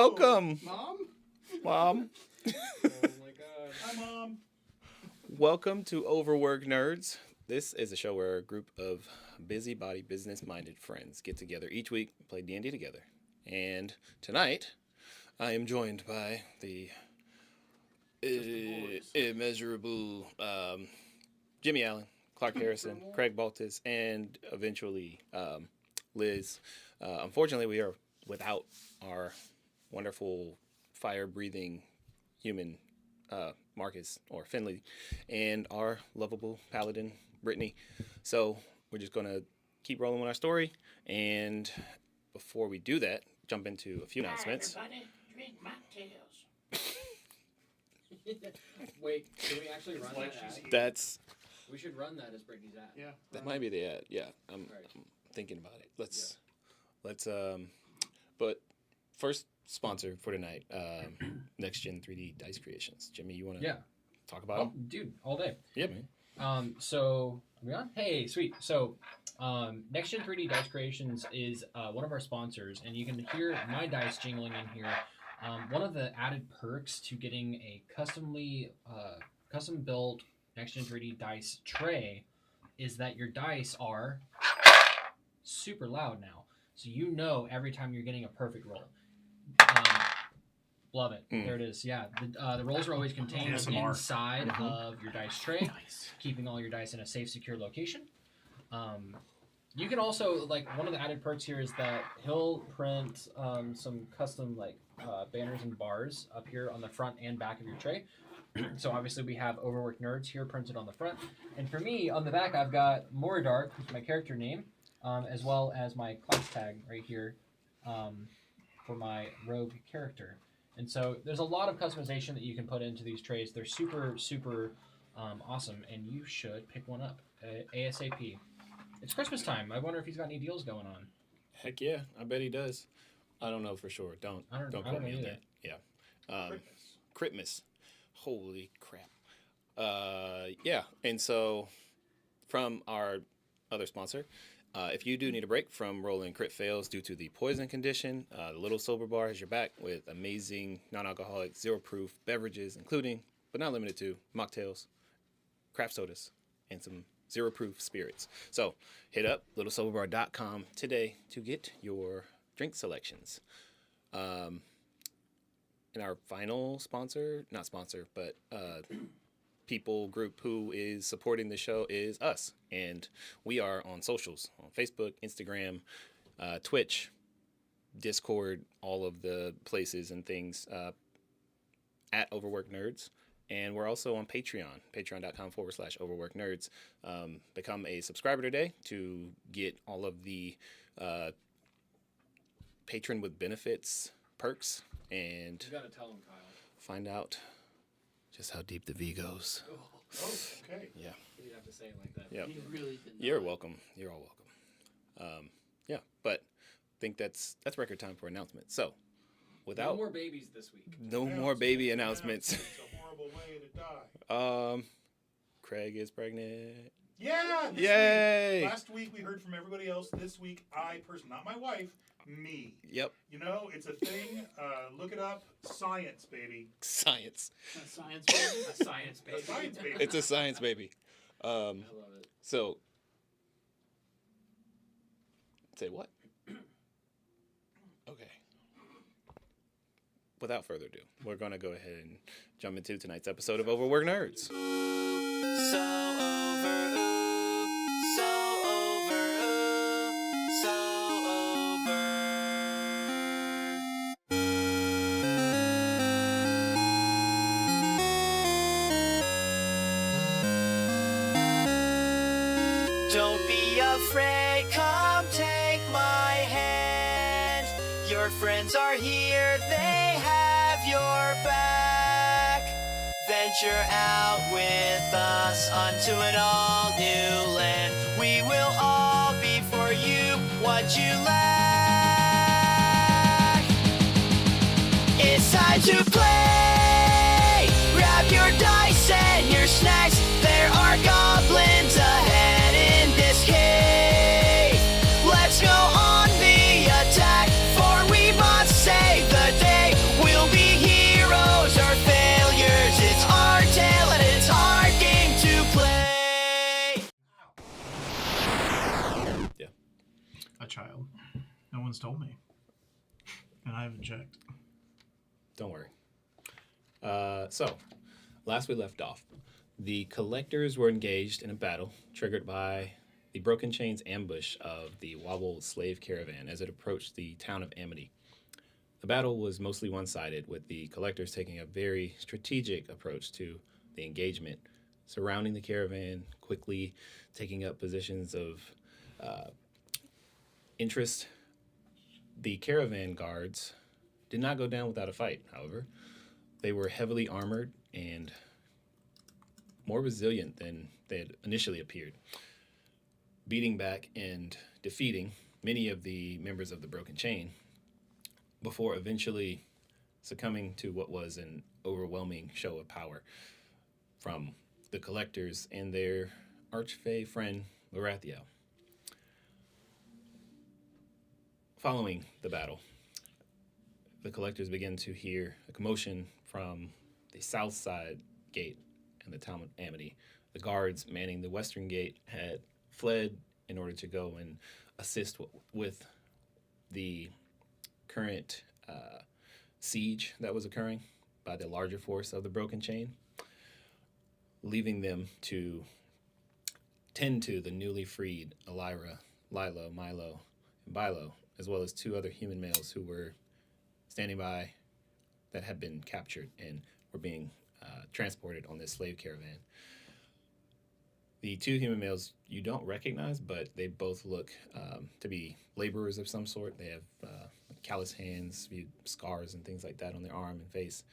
welcome. Oh Mom. my God. Hi, Mom. Welcome to Overworked Nerds. This is a show where a group of busybody, business-minded friends get together each week and play D&D together. And tonight, I am joined by the immeasurable Jimmy Allen, Clark Harrison, Craig Baltus, and eventually Liz. Unfortunately, we are without our wonderful fire-breathing human Marcus or Finley and our lovable paladin Brittany. So we're just going to keep rolling with our story. And before we do that, jump into a few announcements. Everybody drink mocktails. Wait, can we actually run that ad? That's We should run that as Brittany's ad. Yeah. that might be the ad. Yeah, I'm thinking about it. Let's but first sponsor for tonight, Next Gen 3D Dice Creations. Jimmy, you want to talk about them? Dude, all day. Yeah, man. So are we on? Hey, sweet. So Next Gen 3D Dice Creations is one of our sponsors, and you can hear my dice jingling in here. One of the added perks to getting a custom built Next Gen 3D dice tray is that your dice are super loud now. So you know every time you're getting a perfect roll. Love it. There it is. Yeah. The rolls are always contained inside of your dice tray, keeping all your dice in a safe, secure location. You can also, one of the added perks here is that he'll print some custom, banners and bars up here on the front and back of your tray. So obviously we have Overworked Nerds here printed on the front. And for me, on the back, I've got Moradark, my character name, as well as my class tag right here for my rogue character. And so there's a lot of customization that you can put into these trays. They're super, super awesome, and you should pick one up ASAP. It's Christmas time. I wonder if he's got any deals going on. Heck yeah, I bet he does. I don't know for sure. Don't quote me on that. Yeah. Christmas. Holy crap. Yeah, and so from our other sponsor, if you do need a break from rolling crit fails due to the poison condition, the Little Sober Bar has your back with amazing non-alcoholic, zero-proof beverages, including, but not limited to, mocktails, craft sodas, and some zero-proof spirits. So hit up littlesoberbar.com today to get your drink selections. And our final sponsor, not sponsor, but people group who is supporting the show is us. And we are on socials, on Facebook, Instagram, Twitch, Discord, all of the places and things at Overworked Nerds. And we're also on Patreon, patreon.com/Overworked Nerds. Become a subscriber today to get all of the patron with benefits perks. And You gotta tell him, Kyle. find out just how deep the V goes. Oh, okay. Yeah. You have to say it like that. Yep. You really did You're not. welcome. You're all welcome. Yeah, but I think that's record time for announcements. So, without No more babies this week. no more baby announcements. It's a horrible way to die. Craig is pregnant. Yeah. This Yay! Week. Last week we heard from everybody else. This week I personally, not my wife, me. Yep. You know, it's a thing. Look it up. Science, baby. Science. A science baby. A science baby. A science baby. It's a science baby. I love it. So, say what? Okay. Without further ado, we're going to go ahead and jump into tonight's episode of Overworked Nerds. Don't be afraid, come take my hand. Your friends are here, they have your back. Venture out with us onto an all-new land. We will all be for you what you lack. It's time to play. Grab your dice and your snacks. There are goblins ahead in this cave. Let's go on the attack, for we must save the day. a child. No one's told me. And I haven't checked. Don't worry. So, last we left off, the collectors were engaged in a battle triggered by the Broken Chains ambush of the Wobble slave caravan as it approached the town of Amity. The battle was mostly one-sided, with the collectors taking a very strategic approach to the engagement, surrounding the caravan, quickly taking up positions of interest. The caravan guards did not go down without a fight, however. They were heavily armored and more resilient than they had initially appeared, beating back and defeating many of the members of the Broken Chain before eventually succumbing to what was an overwhelming show of power from the collectors and their archfey friend, Lorathiel. Following the battle, the collectors began to hear a commotion from the south side gate in the town of Amity. The guards manning the western gate had fled in order to go and assist with the current siege that was occurring by the larger force of the Broken Chain, leaving them to tend to the newly freed Elira, Lilo, Milo, and Bilo, as well as 2 other human males who were standing by that had been captured and were being transported on this slave caravan. The 2 human males you don't recognize, but they both look to be laborers of some sort. They have callous hands, scars and things like that on their arm and face.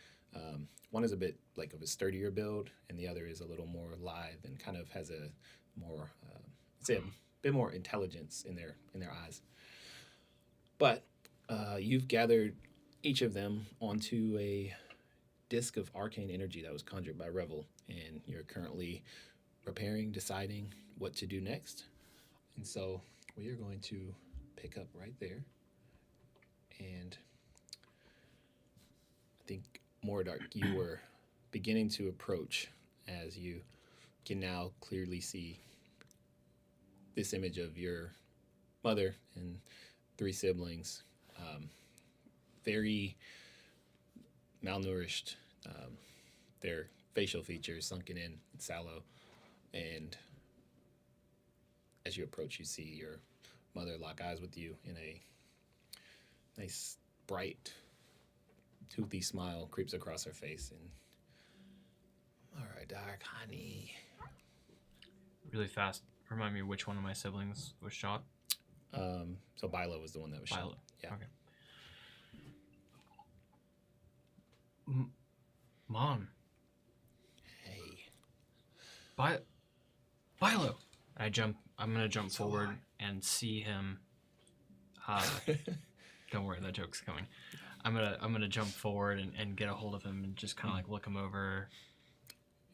One is a bit like of a sturdier build, and the other is a little more lithe and kind of has a more, a bit more intelligence in their eyes. But you've gathered each of them onto a disc of arcane energy that was conjured by Revel, and you're currently preparing, deciding what to do next. And so we are going to pick up right there. And I think, Mordark, you were beginning to approach as you can now clearly see this image of your mother and 3 siblings, very malnourished, their facial features sunken in, sallow, and as you approach, you see your mother lock eyes with you in a nice, bright, toothy smile creeps across her face, and all right, dark honey. Really fast, remind me which one of my siblings was shot. So Bilo was the one that was shot. Yeah. Okay. Mom. Hey. Bilo. I'm gonna jump forward and see him. Don't worry, that joke's coming. I'm gonna jump forward and get a hold of him and just kind of like look him over.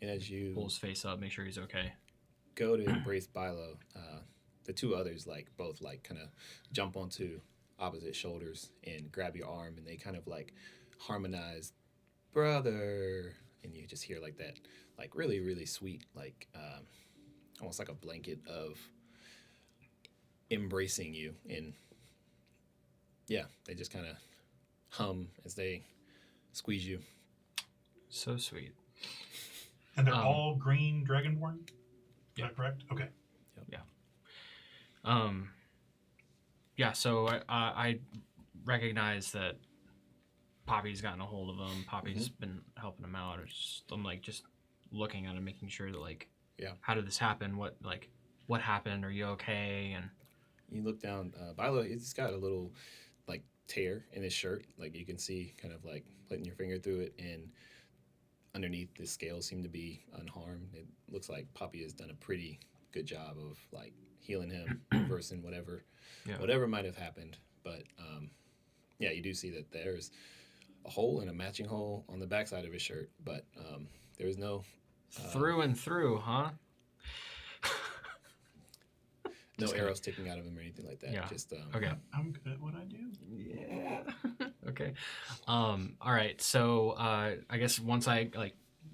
And as you pull his face up, make sure he's okay. Go to embrace Bilo, the 2 others both kind of jump onto opposite shoulders and grab your arm, and they kind of harmonize, brother, and you just hear that really, really sweet, almost like a blanket of embracing you. And yeah, they just kind of hum as they squeeze you. So sweet. And they're all green dragonborn? Is yeah. that correct? Okay. Yep. Yeah. Yeah, so I recognize that Poppy's gotten a hold of him. Poppy's been helping him out. I'm just looking at him, making sure that how did this happen? What happened? Are you okay? And you look down. Bilo, he's got a little tear in his shirt. You can see kind of putting your finger through it, and underneath the scales seem to be unharmed. It looks like Poppy has done a pretty good job of healing him, reversing whatever might have happened. But yeah, you do see that there's a hole and a matching hole on the backside of his shirt, but there is no through and through, huh? No arrows sticking out of him or anything like that. Yeah. Just okay. I'm good at what I do. Yeah. Okay. All right. So I guess once I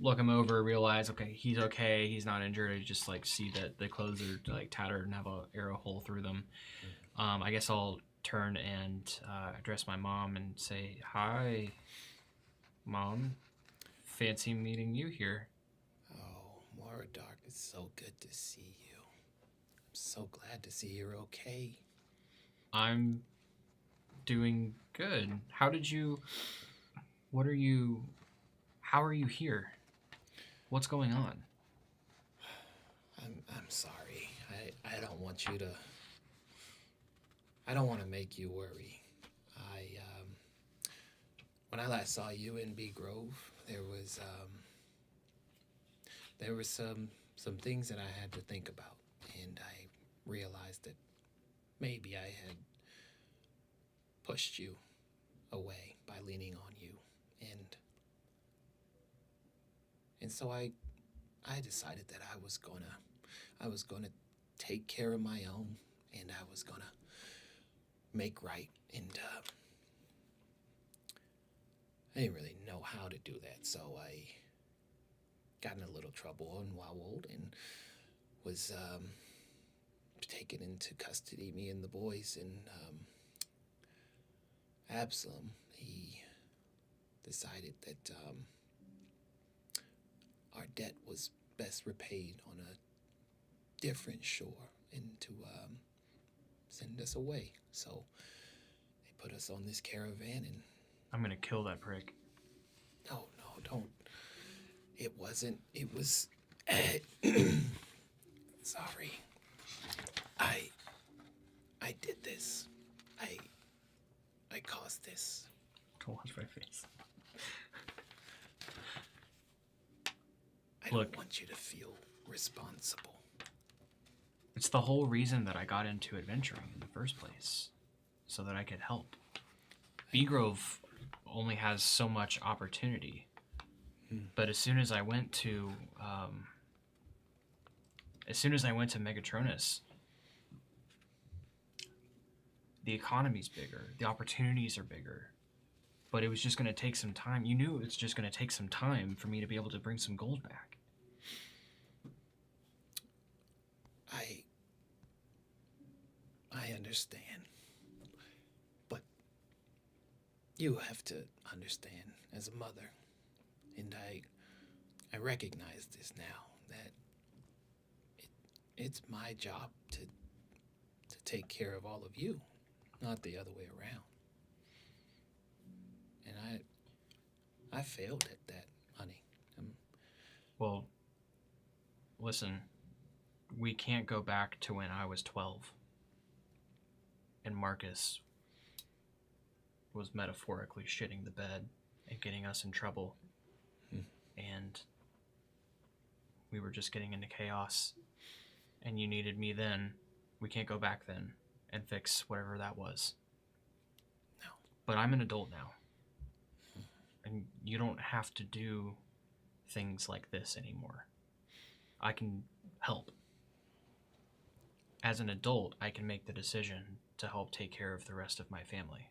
look him over, realize he's okay, he's not injured. I just see that the clothes are tattered and have a arrow hole through them. I guess I'll turn and address my mom and say, "Hi, Mom. Fancy meeting you here." Oh, Moradok, it's so good to see you. I'm so glad to see you're okay. I'm doing good. How are you here? What's going on? I'm sorry. I don't want you to. I don't want to make you worry. When I last saw you in Bee Grove, there was some things that I had to think about, and I realized that maybe I had pushed you away by leaning on you, and so I decided that I was gonna take care of my own, and I was gonna make right, and I didn't really know how to do that, so I got in a little trouble and wobbled and was taken into custody, me and the boys, and Absalom, he decided that our debt was best repaid on a different shore and to send us away. So they put us on this caravan, and I'm gonna kill that prick. no, don't. It wasn't. It was. Sorry. I did this. I caused this. Don't watch my face. I Look. don't want you to feel responsible. It's the whole reason that I got into adventuring in the first place, so that I could help. Bee Grove only has so much opportunity, but as soon as I went to Megatronus, the economy's bigger, the opportunities are bigger, but it was just going to take some time. You knew it's just going to take some time for me to be able to bring some gold back. I understand. But you have to understand as a mother, and I recognize this now, that it's my job to take care of all of you, not the other way around. And I failed at that, honey. Well, listen, we can't go back to when I was 12 and Marcus was metaphorically shitting the bed and getting us in trouble. And we were just getting into chaos, and you needed me then. We can't go back then and fix whatever that was. No. But I'm an adult now. And you don't have to do things like this anymore. I can help. As an adult, I can make the decision to help take care of the rest of my family.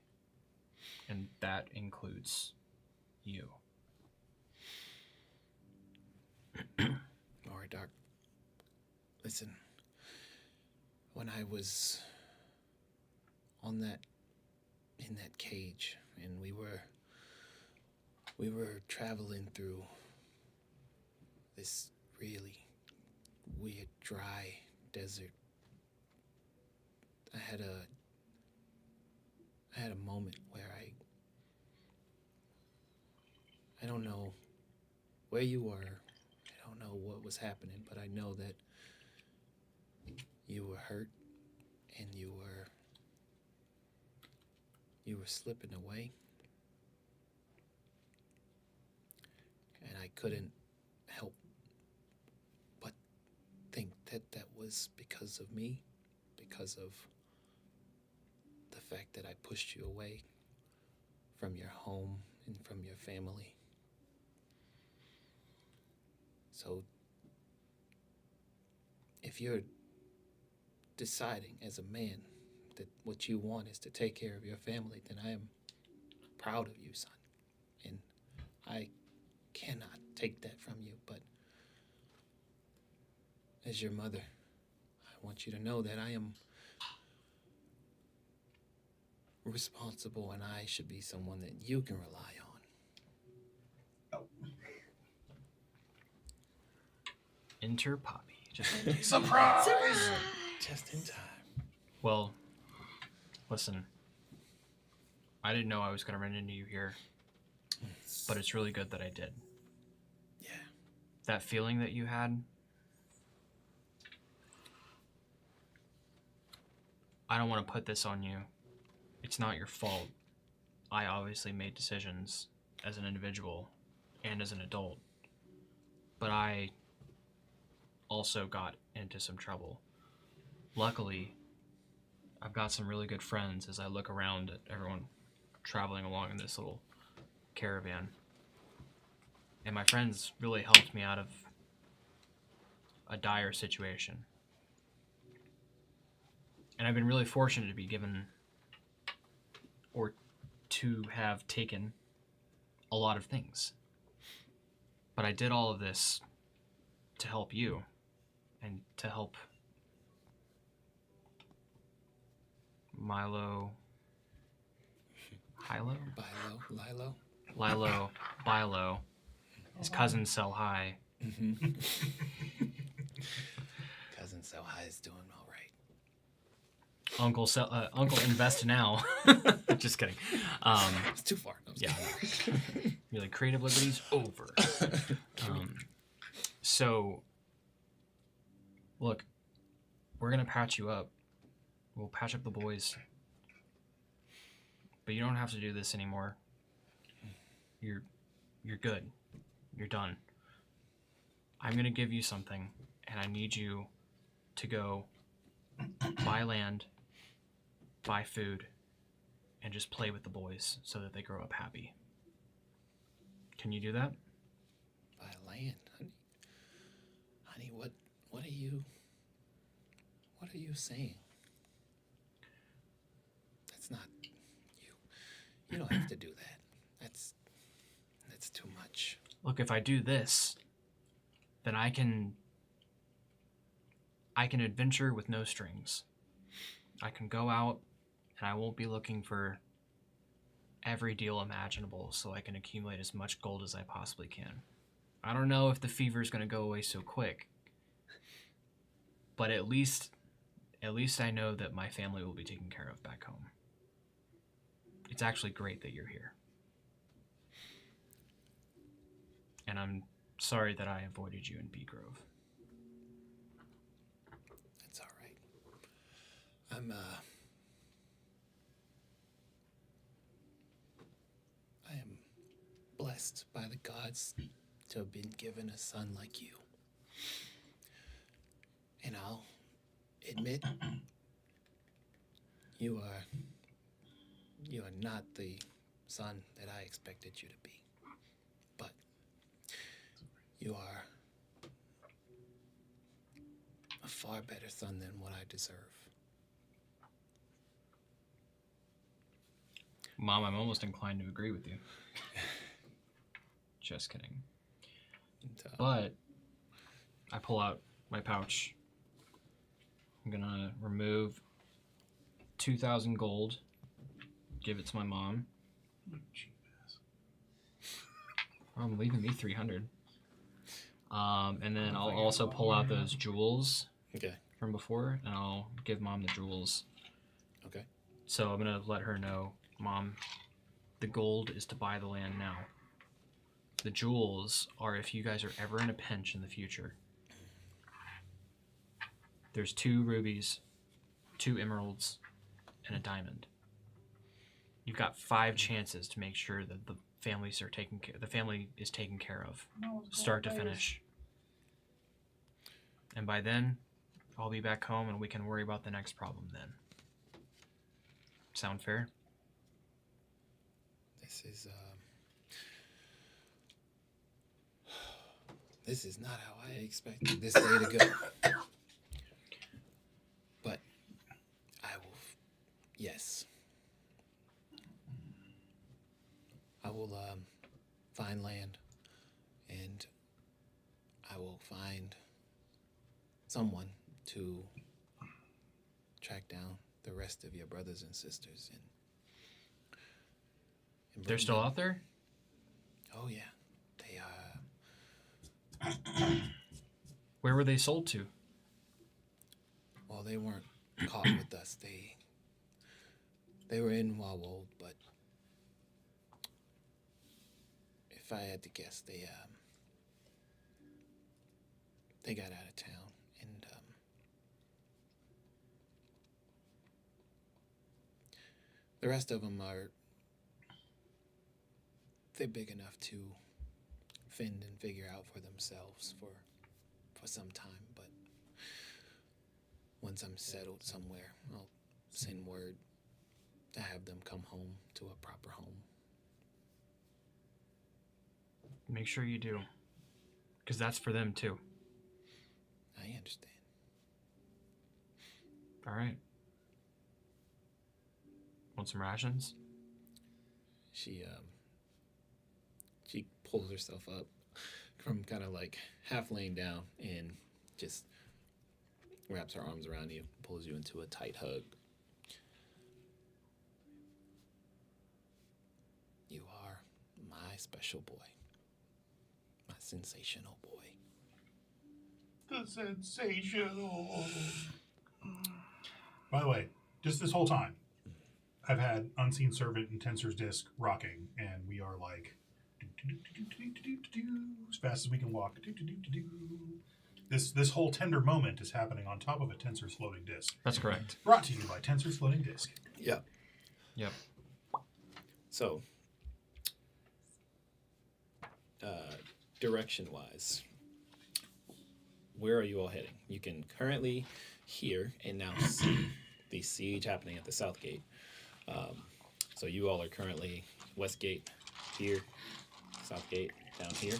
And that includes you. All right, Doc. Listen. When I was in that cage, and we were traveling through this really weird, dry desert, I had a moment where I don't know where you were. I don't know what was happening, but I know that you were hurt and you were slipping away. And I couldn't help but think that was because of me, because of the fact that I pushed you away from your home and from your family. So if you're deciding as a man that what you want is to take care of your family, then I am proud of you, son. And I cannot take that from you, but as your mother, I want you to know that I am responsible, and I should be someone that you can rely on. Enter Poppy. Just Surprise! Just in time. well, listen. I didn't know I was gonna run into you here, but it's really good that I did. Yeah. That feeling that you had, I don't want to put this on you. It's not your fault. I obviously made decisions as an individual and as an adult, but I also got into some trouble. Luckily, I've got some really good friends as I look around at everyone traveling along in this little caravan. And my friends really helped me out of a dire situation. And I've been really fortunate to be given or to have taken a lot of things. But I did all of this to help you and to help Bilo, his cousin Sell High. Cousin So High is doing all right. Uncle Invest Now. Just kidding. It's too far. No, Yeah. Really, creative liberties over. So, look, we're gonna patch you up. We'll patch up the boys. But you don't have to do this anymore. You're good. You're done. I'm gonna give you something, and I need you to go buy land, buy food, and just play with the boys so that they grow up happy. Can you do that? Buy land, honey. Honey, what are you saying? That's not you. You don't have to do that. That's too much. Look, if I do this, then I can adventure with no strings. I can go out and I won't be looking for every deal imaginable so I can accumulate as much gold as I possibly can. I don't know if the fever is going to go away so quick, but at least I know that my family will be taken care of back home. It's actually great that you're here. And I'm sorry that I avoided you in Bee Grove. That's all right. I am blessed by the gods to have been given a son like you. And I'll admit, you are not the son that I expected you to be. But you are a far better son than what I deserve. Mom, I'm almost inclined to agree with you. Just kidding. But I pull out my pouch. I'm gonna remove 2,000 gold, give it to my mom. I'm leaving me 300. And then I'll also pull out those jewels from before, and I'll give Mom the jewels. Okay. So I'm gonna let her know, Mom, the gold is to buy the land now. The jewels are if you guys are ever in a pinch in the future. There's 2 rubies, 2 emeralds, and a diamond. You've got 5 chances to make sure that the family is taken care of, start to finish. And by then, I'll be back home and we can worry about the next problem then. Sound fair? This is not how I expected this day to go. But yes. I will find land, and I will find someone to track down the rest of your brothers and sisters, and and They're bring still them. out there? Oh yeah, they Where were they sold to? well, they weren't caught with us. They were in Wildwold, but if I had to guess, they got out of town, and the rest of them they're big enough to fend and figure out for themselves for some time. But once I'm settled somewhere, I'll send word to have them come home to a proper home. Make sure you do. Because that's for them too. I understand. All right. Want some rations? She pulls herself up from kind of like half laying down and just wraps her arms around you, pulls you into a tight hug. You are my special boy. My sensational boy. The sensational. By the way, just this whole time, I've had Unseen Servant and Tensor's Disc rocking, and we are like as fast as we can walk. This whole tender moment is happening on top of a Tensor's floating disc. That's correct. Brought to you by Tensor's floating disc. Yep. Yep. So, direction-wise, where are you all heading? You can currently hear and now see the siege happening at the south gate. So you all are currently west gate here, south gate down here.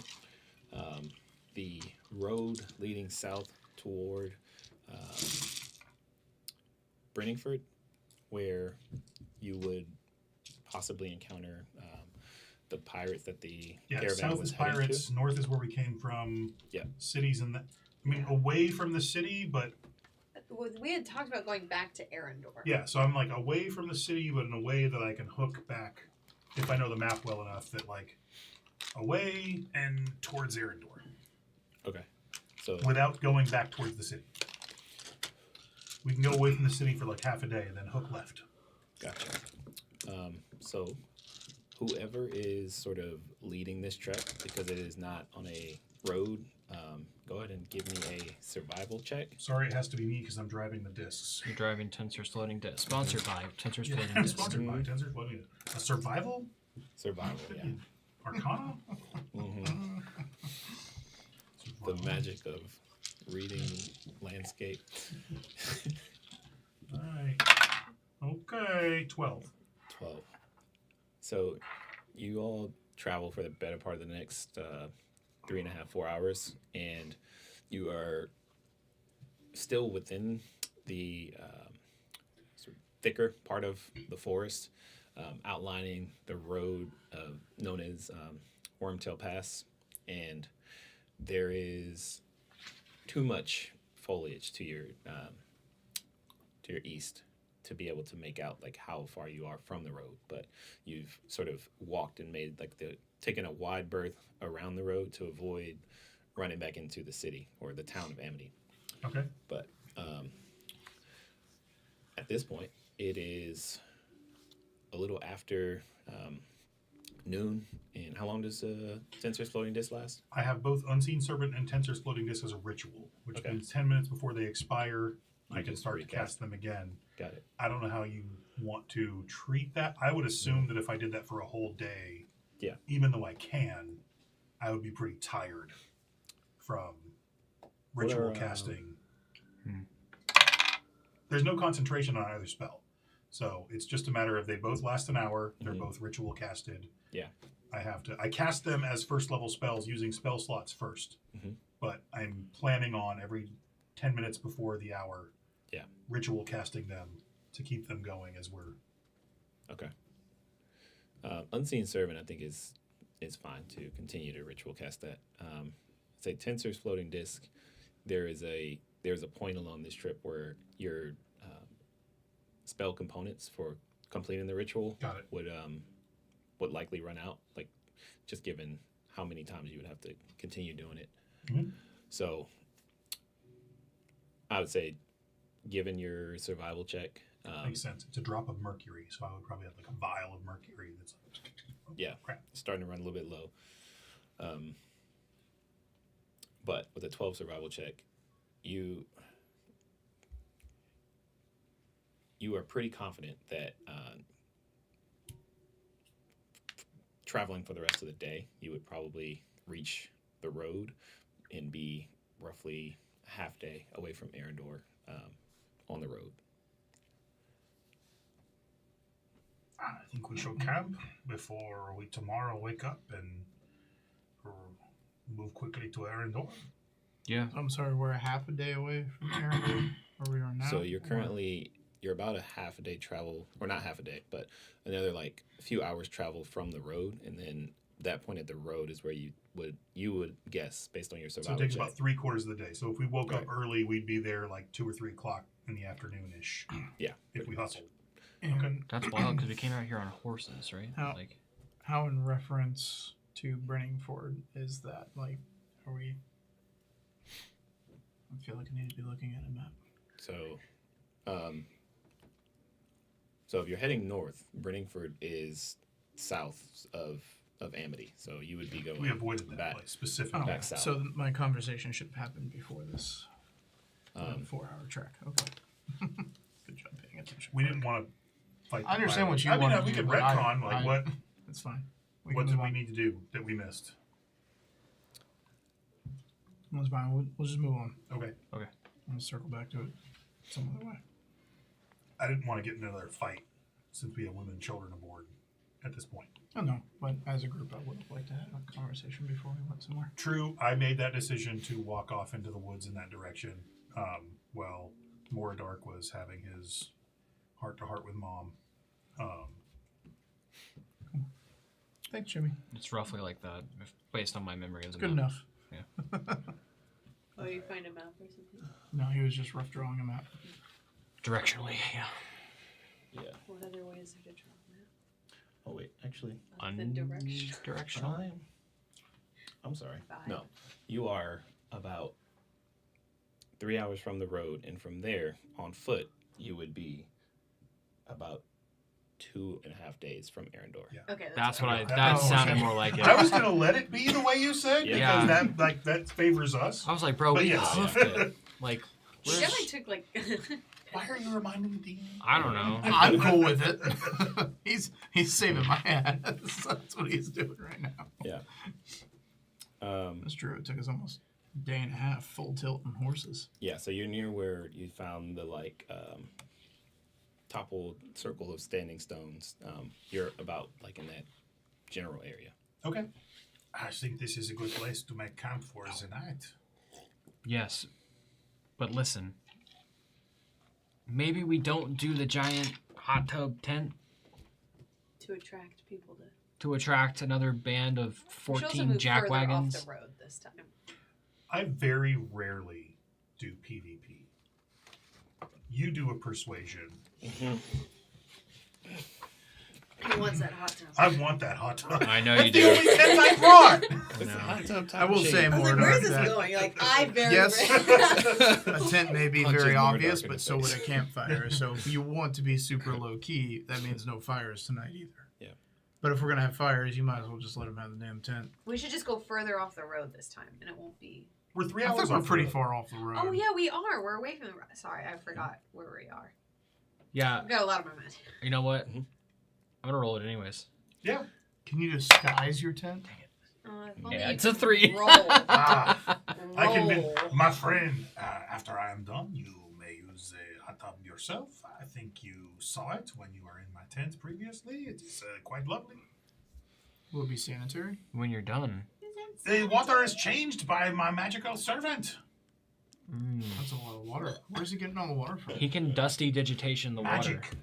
The road leading south toward Brenningford, where you would possibly encounter the pirates that the Yeah, caravan south was is heading pirates, to. north is where we came from. Yeah. Cities and that. I mean, away from the city, but We had talked about going back to Arendor. yeah. So I'm like away from the city, but in a way that I can hook back, if I know the map well enough, that like away and towards Arendor Okay. So without going back towards the city. We can go away from the city for like half a day and then hook left. gotcha. So whoever is sort of leading this trek, because it is not on a road, go ahead and give me a survival check. Sorry, it has to be me because I'm driving the discs. You're driving Tensor's floating disc. Sponsored by Tensor's Yeah, floating disc. sponsored by Tensor's floating disc. A survival? Survival, yeah. Arcana? hmm The magic of reading landscape. Alright. Okay, 12. 12. So you all travel for the better part of the next 3.5, 4 hours, and you are still within the sort of thicker part of the forest, outlining the road known as Wormtail Pass, and there is too much foliage to your east to be able to make out like how far you are from the road, but you've sort of walked and made like taken a wide berth around the road to avoid running back into the city or the town of Amity. Okay. But at this point, it is a little after noon. And how long does Tensor's floating disc last? I have both Unseen Servant and Tensor's floating disc as a ritual, which Okay. means 10 minutes before they expire, I can just start to recast. cast them again. Got it. I don't know how you want to treat that. I would assume that if I did that for a whole day, Yeah. even though I can, I would be pretty tired from ritual What are, casting. There's no concentration on either spell. So it's just a matter of they both last an hour, they're both ritual casted. Yeah. I cast them as first level spells using spell slots first. But I'm planning on every 10 minutes before the hour ritual casting them to keep them going as we're... Okay. Unseen Servant, I think, is fine to continue to ritual cast that. Say Tensor's floating disc. There's a point along this trip where your spell components for completing the ritual Got it. would would likely run out, like just given how many times you would have to continue doing it. Mhm. So I would say, given your survival check, Makes sense. It's a drop of mercury, so I would probably have like a vial of mercury that's like, oh, yeah, crap. starting to run a little bit low. But with a 12 survival check, you are pretty confident that traveling for the rest of the day, you would probably reach the road and be roughly a half day away from Arendor on the road. I think we should camp before we tomorrow wake up and move quickly to Arendor. Yeah. I'm sorry, we're a half a day away from Arendor, where we are now. So you're about a half a day travel, or not half a day, but another like a few hours travel from the road, and then that point at the road is where you would guess based on your survival. So it takes check. about 3/4 of the day. So if we woke up early, we'd be there like 2 or 3 o'clock in the afternoon-ish. Yeah, if we hustled. And That's wild because we came out here on horses, right? How- Like, how in reference to Brenningford is that? Like, are we... I feel like I need to be looking at a map. So if you're heading north, Brenningford is south of Amity. So you would be going. We avoided that back, place specifically. Oh, back south. so my conversation should have happened before this 4-hour trek. Okay. Good job paying attention. We didn't want to fight. I understand the what you pilot. wanted we to could do, but retcon like what That's fine. what did we need to do that we missed? That's fine. We'll just move on. Okay. I'll circle back to it some other way. I didn't want to get into another fight since we have women and children aboard at this point. Oh, no, but as a group, I would have liked to have a conversation before we went somewhere. True, I made that decision to walk off into the woods in that direction while Moradark was having his heart-to-heart with Mom. Thanks, Jimmy. it's roughly like that, based on my memory of the Good map. enough. Oh, you find a map or something? No, he was just rough drawing a map. Directionally, yeah. Yeah. What other way is there to draw a map? Oh wait, actually, The direction. Directional. I'm sorry. Five. No, you are about 3 hours from the road, and from there on foot, you would be about 2.5 days from Arendor. Yeah. Okay, That's what okay. that Oh, sounded okay. more like it. I was gonna let it be the way you said Yeah. because that favors us. I was like, bro, But we yes. hoofed it. Like, You where's... definitely took like. Why are you reminding me, Dean? I don't know. I'm cool with it. he's saving my ass. That's what he's doing right now. Yeah. That's true. It took us almost a day and a half full tilt on horses. Yeah, so you're near where you found the toppled circle of standing stones. You're about like in that general area. Okay. I think this is a good place to make camp for the night. Yes, but listen. Maybe we don't do the giant hot tub tent To attract people to attract another band of We should also 14 move jack further wagons. off the road this time. I very rarely do PvP. You do a persuasion. Who wants that hot tub? I want that hot tub. I know That's you the do. only tent I brought. I will say I was more like, where's dark this that going? You're like, I very Yes. a tent may be Punches very Mordor obvious, in but the so would a face. campfire. So if you want to be super low key, that means no fires tonight either. Yeah. But if we're gonna have fires, you might as well just let them have the damn tent. We should just go further off the road this time, and it won't be. We're 3 I hours think we're off the pretty road. far off the road. Oh yeah, we are. We're away from the. Sorry, I forgot where we are. Yeah, I've got a lot of momentum. you know what? Mhm. I'm gonna roll it anyways. Yeah. Can you disguise your tent? If Yeah, only it's you a could 3. Roll. Ah, I can Roll. my friend. After I am done, you may use the hot tub yourself. I think you saw it when you were in my tent previously. It is quite lovely. Will it be sanitary? When you're done. The water is changed by my magical servant. That's a lot of water. Where's he getting all the water from? He can dusty digitation the Magic. water.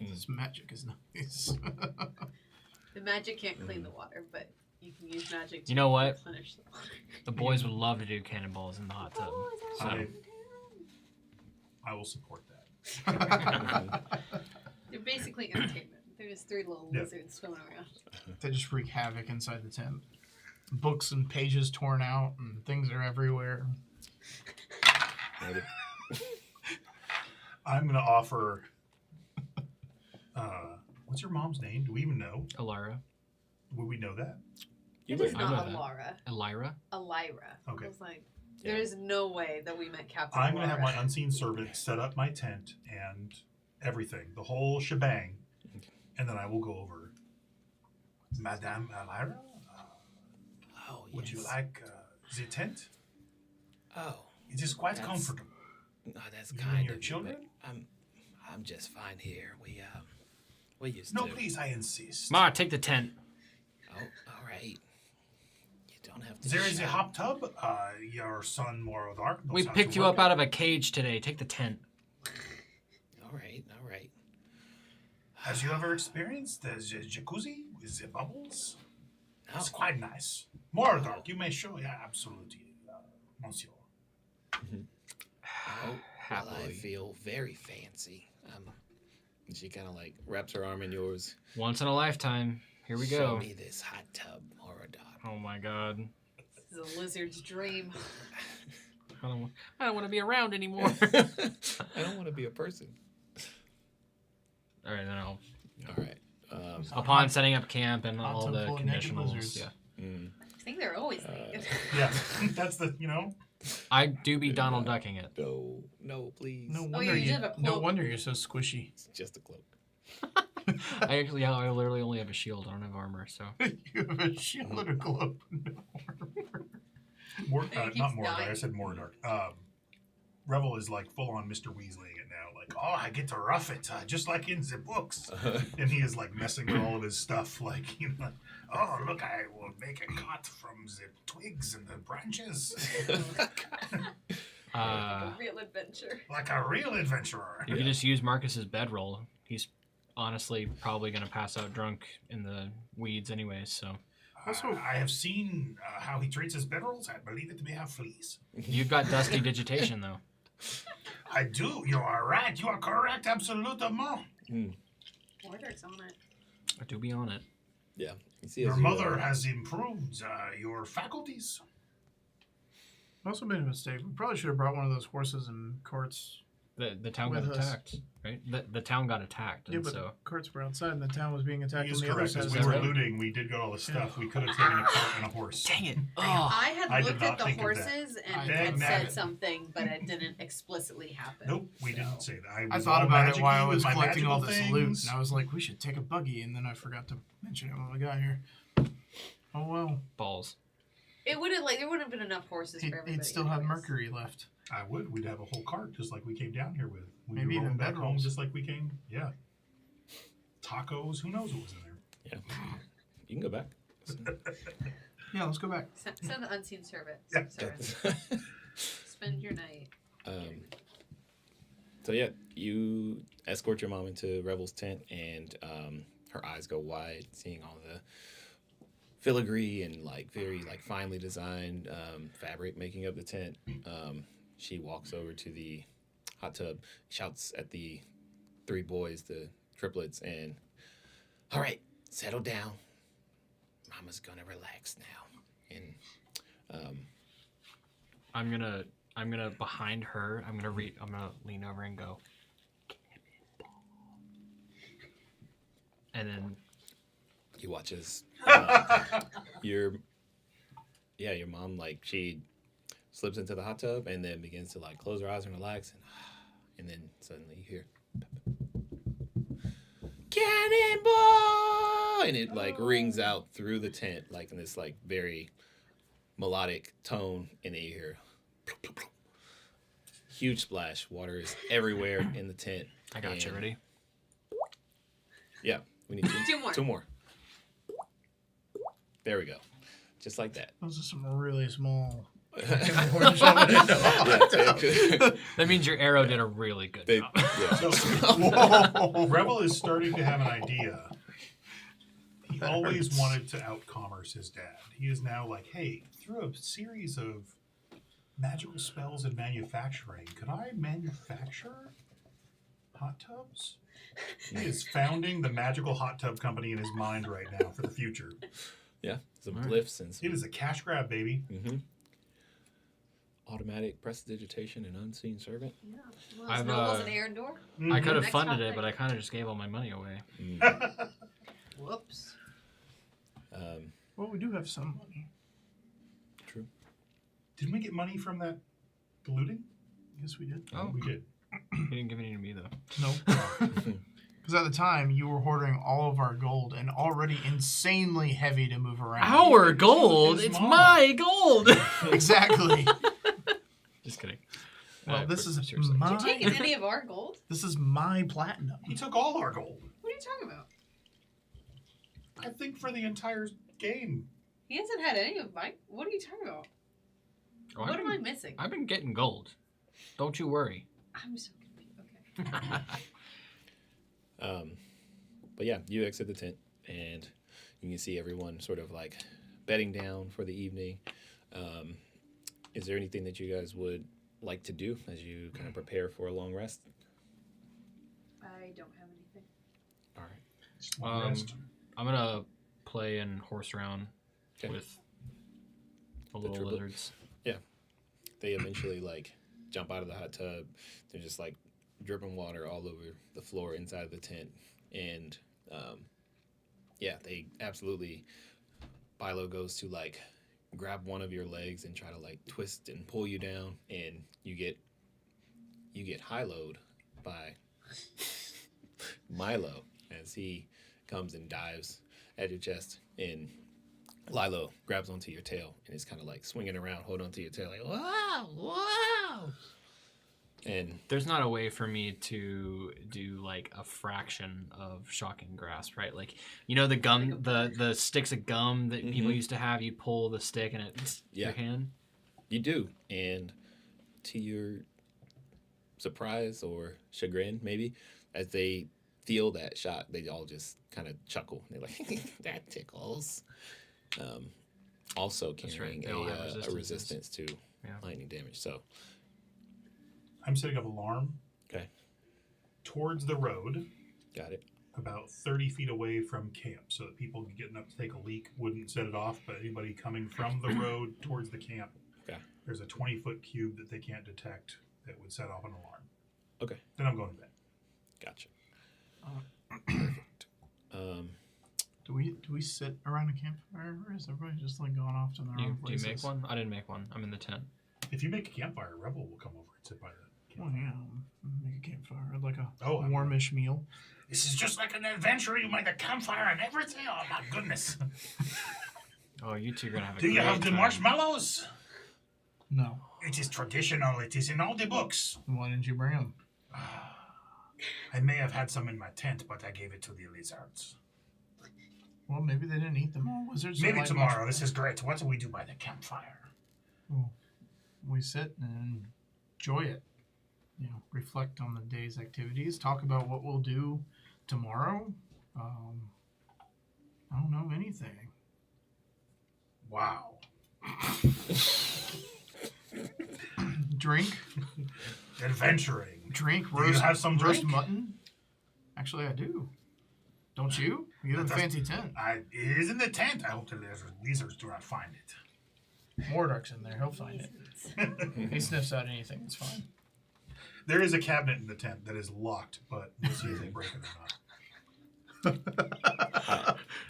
This magic is nice. The magic can't clean the water, but you can use magic to You know what? replenish the water. The boys would love to do cannonballs in the hot tub. Oh, is that So- right? I will support that. They're basically entertainment. There's 3 little lizards swimming around. They just wreak havoc inside the tent. Books and pages torn out, and things are everywhere. I'm going to offer. What's your mom's name? Do we even know? Elira. Would we know that? It is I know not that. Alara. Elira? Elira. Okay. I was like, there's no way that we met Captain I'm going to Alara. have my unseen servant set up my tent and everything, the whole shebang, and then I will go over. Madame Elira, would you like the tent? Oh, It is quite comfortable. no, that's You kind and your of children? I'm just fine here. We used No, to. please, I insist. Ma, take the tent. Oh, all right. You don't have to. There is a shout. hot tub. Your son, more dark. We picked you up out of a cage today. Take the tent. All right, all right. Has you ever experienced the jacuzzi with the bubbles? No. It's quite nice. More dark. You may show. Yeah, absolutely, monsieur. Oh, well, I Happily. feel very fancy. And she kind of like wraps her arm in yours. Once in a lifetime. Here we Show go. me this hot tub, Moradot. Oh my god. This is a lizard's dream. I don't want to be around anymore. I don't want to be a person. All right, then I'll. All right. Upon setting up camp and Hot all tub the full of naked conditionals, lizards. yeah. I think they're always naked. Yeah, that's the I do be Donald ducking it. No, please. No Oh, wonder you did have a no cloak. wonder you're so squishy. It's just a cloak. I literally only have a shield. I don't have armor, so. You have a shield and a globe. keeps not Mordor. I dying. said Mordor. Revel is like full on Mr. Weasleying it now. Like, oh, I get to rough it, just like in the books. And he is like messing with all of his stuff. Like, oh, look, I will make a cut from the twigs and the branches. Like a real adventure. Like a real adventurer. You can just use Marcus's bedroll. He's honestly probably going to pass out drunk in the weeds anyways, so. I have seen how he treats his bedrolls. I believe it may have fleas. You've got dusty digitation, though. I do. You are right. You are correct. Absolutement. Order's on it. I do be on it. Yeah. You see, Your as you, mother has improved your faculties. I also made a mistake. We probably should have brought one of those horses and carts. The town got With us. attacked, right? The town got attacked, Yeah, and but so. the carts were outside and the town was being attacked He on is the other correct. side. As of we the were road. looting, we did get all the stuff. We could have taken a cart and a horse. Dang it! Oh, I had I did looked not at the think of that. horses and I had did said not. something, but it didn't explicitly happen. Nope, we So- didn't say that. I was thought all about it magic-y while I with was my collecting all magical this loot, things. and I was like, we should take a buggy, and then I forgot to mention it when we got here. Oh well. balls. It would have there wouldn't have been enough horses for everybody. He'd still have anyways. Mercury left. I would. We'd have a whole cart just like we came down here with. We'd Maybe be rolling even back home bedrolls. just like we came. Yeah. Tacos. Who knows what was in there? Yeah. You can go back. Yeah, let's go back. Send the unseen servant. Yeah. Spend your night. So yeah, you escort your mom into Revel's tent, and her eyes go wide, seeing all the filigree and like very like finely designed fabric making up the tent. She walks over to the hot tub, shouts at the 3 boys, the triplets, and all right, settle down. Mama's gonna relax now, and I'm gonna behind her. I'm gonna lean over and go. And then you watch as your mom, like, she slips into the hot tub and then begins to like close her eyes and relax, and then suddenly you hear cannonball, and it like rings out through the tent like in this like very melodic tone, and then you hear huge splash. Water is everywhere in the tent. I got you. Ready? Yeah, we need 2 more. 2 more. There we go. Just like that. Those are some really small. That means your arrow did a really good job. Yeah. So, Revel is starting to have an idea. He always wanted to out-commerce his dad. He is now like, hey, through a series of magical spells and manufacturing, could I manufacture hot tubs? He is founding the magical hot tub company in his mind right now for the future. Yeah, some glyphs and some... It is a cash grab, baby. Mm-hmm. Automatic prestidigitation and unseen servant. Yeah. Well, as noble as an Aaron door. I could have Next funded topic. it, but I kind of just gave all my money away. Whoops. Well, we do have some money. True. Didn't we get money from that looting? Yes, we did. Oh, We did. you didn't give any to me though. Nope. Because at the time, you were hoarding all of our gold and already insanely heavy to move around. Our gold? It's It's mine. my gold. Exactly. Just kidding. Well, this is seriously. my. Did you take any of our gold? This is my platinum. He took all our gold. What are you talking about? I think for the entire game. He hasn't had any of mine. What are you talking about? Oh, What am I missing? I've been getting gold. Don't you worry. I'm so confused. Okay. But yeah, you exit the tent, and you can see everyone sort of like bedding down for the evening. Is there anything that you guys would like to do as you kind of prepare for a long rest? I don't have anything. All right. Just one rest. I'm gonna play and horse around with the little triple- lizards. Yeah. They eventually like jump out of the hot tub. They're just like dripping water all over the floor inside the tent. And yeah, they absolutely... Bilo goes to like grab one of your legs and try to like twist and pull you down, and you get high-loed by Milo as he comes and dives at your chest, and Lilo grabs onto your tail and is kind of like swinging around, holding onto your tail like, wow, wow. And There's not a way for me to do like a fraction of shocking grasp, right? Like, you know, the gum, the sticks of gum that people used to have. You pull the stick and it's your hand. you do, and to your surprise or chagrin, maybe, as they feel that shot, they all just kind of chuckle. They're like, that tickles. Also That's carrying right. They all have a resistances. resistance to lightning damage. So, I'm setting up alarm okay, towards the road, got it. about 30 feet away from camp, so that people getting up to take a leak wouldn't set it off, but anybody coming from the road towards the camp, Okay. there's a 20-foot cube that they can't detect that would set off an alarm. Okay, Then I'm going to bed. gotcha. Perfect. Do we sit around a campfire, or is everybody just like going off to their own Do you places? make one? I didn't make one. I'm in the tent. If you make a campfire, Rebel will come over and sit by the Well, campfire. yeah, make a campfire, like a I'm- warmish meal. This is just like an adventure. You make a campfire and everything. Oh, my goodness. Oh, you two are gonna have a Do you great have the time. marshmallows? No. It is traditional. It is in all the books. Why didn't you bring them? I may have had some in my tent, but I gave it to the lizards. Well, maybe they didn't eat them all. Wizards don't Maybe like tomorrow. This is great. What do we do by the campfire? We sit and enjoy it. You know, reflect on the day's activities. Talk about what we'll do tomorrow. I don't know anything. Wow. Drink, Adventuring. drink, Do you roast, have some roast drink? mutton. Actually, I do. Don't you? You have a That's- fancy tent. It is in the tent. I hope the lizards do not find it. Mordork's in there. He'll find it. He sniffs out anything. It's fine. There is a cabinet in the tent that is locked, but we'll see if they break it or not.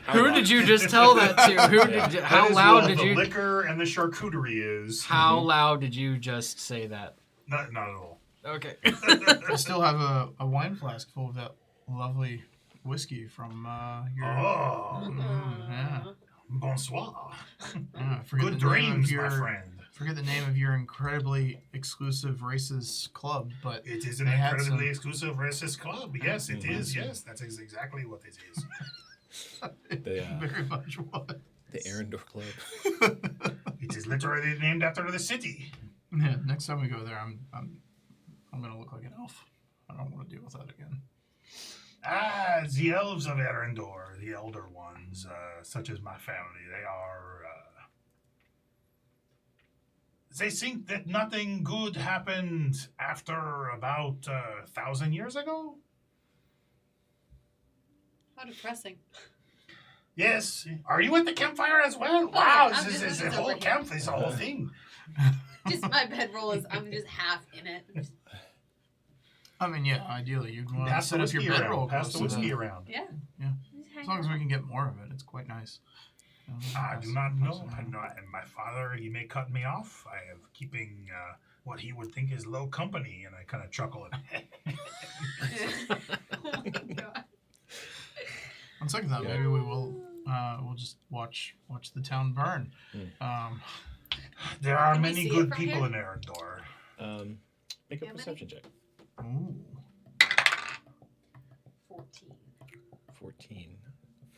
Who did you just tell that to? Who did? How That is loud where did the you? liquor and the charcuterie is. How loud did you just say that? Not at all. Okay. I still have a wine flask full of that lovely whiskey from your. Oh, Yeah. bonsoir. Forget Good the name of dreams, your, my friend. Forget the name of your incredibly exclusive racist club, but It is an they had incredibly some- exclusive racist club. Yes, it is. Yes, that's exactly what it is. The, very much was. the Arendor Club. It is literally named after the city. Yeah, next time we go there, I'm gonna look like an elf. I don't want to deal with that again. Ah, the elves of Arendor, the elder ones, such as my family, they are. They think that nothing good happened after about 1,000 years ago. How depressing. Yes. Are you at the campfire as well? Oh, Wow, yeah, this is a over whole here. camp. This is a whole thing. Just my bedroll is, I'm just half in it. I mean, yeah, ideally you'd want to Pass the set up your whiskey bedroll around. Pass close the to whiskey that. around. Yeah. Yeah. Just hang As long as out. we can get more of it, it's quite nice. I do not know. And my father, he may cut me off. I am keeping what he would think is low company, and I kind of chuckle at Oh my god. On second thought, maybe we will we'll just watch the town burn. There are Can we many see it good from people here? in Arendor. Make a How many? perception check. Ooh. 14. 14.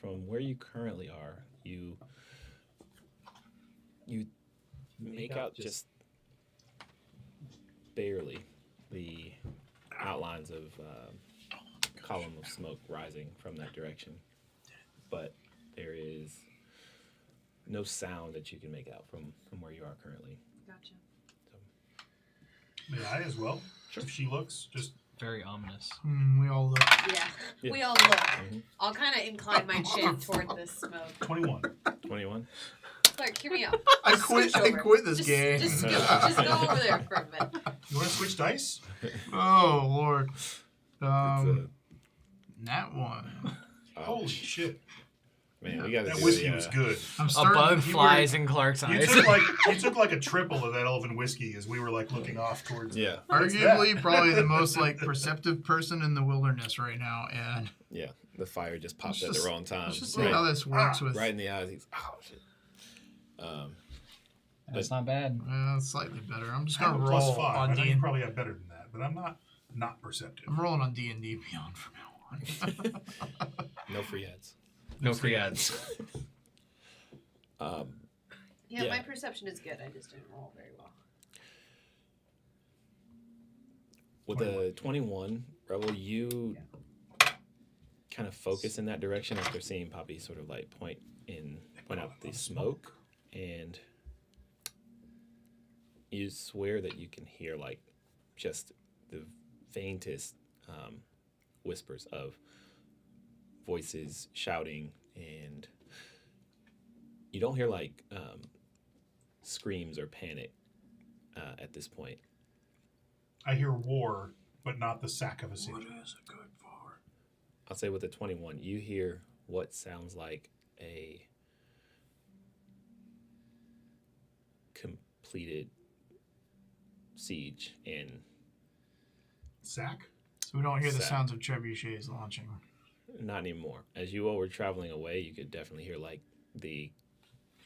From where you currently are, you make out just barely the outlines of column of smoke rising from that direction, but there is no sound that you can make out from where you are currently. Gotcha. May I as well? If she looks, just Very ominous. We all look. Yeah. Yeah. We all look. I'll kind of incline my chin toward this smoke. 21. 21. Clark, hear me out. I Just quit. switch I over. quit this Just- game. Just go over there for a bit. You want to switch dice? Oh Lord. It's That one. Holy shit. man, we got to That do whiskey the, was good. I'm A starting. bug you flies in Clark's You eyes. took like a triple of that elven whiskey as we were like looking off towards. Yeah, were arguably probably the most like perceptive person in the wilderness right now, and yeah. The fire just popped Let's at just- the wrong time. let's just see how this works with. Right in the eyes. He's, oh shit. That's not bad. Slightly better. I'm just I have gonna a roll +5. I on know D. you probably have better than that, but I'm not perceptive. I'm rolling on D&D Beyond from now on. No free ads. No free ads. Yeah, Yeah. my perception is good. I just didn't roll very well. With the 21, Rebel, you kind of focus in that direction after seeing Poppy sort of like point out the smoke, and you swear that you can hear like just the faintest whispers of voices shouting, and you don't hear like screams or panic at this point. I hear war, but not the sack of a city. What is it good for? I'll say with the 21, you hear what sounds like a completed siege in Sack? So we don't hear the Sad. sounds of trebuchets launching. not anymore. As you all were traveling away, you could definitely hear like the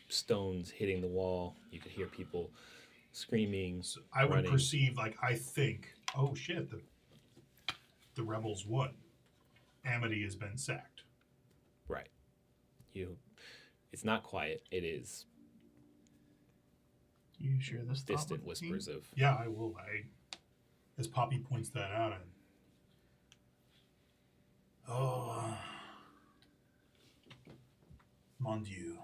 stones hitting the wall. You could hear people screaming. So I would running. perceive, like, I think, oh shit, the rebels won. Amity has been sacked. Right. It's not quiet. It is You share this thought distant with the team? whispers of Yeah, I will. As Poppy points that out, mon Dieu.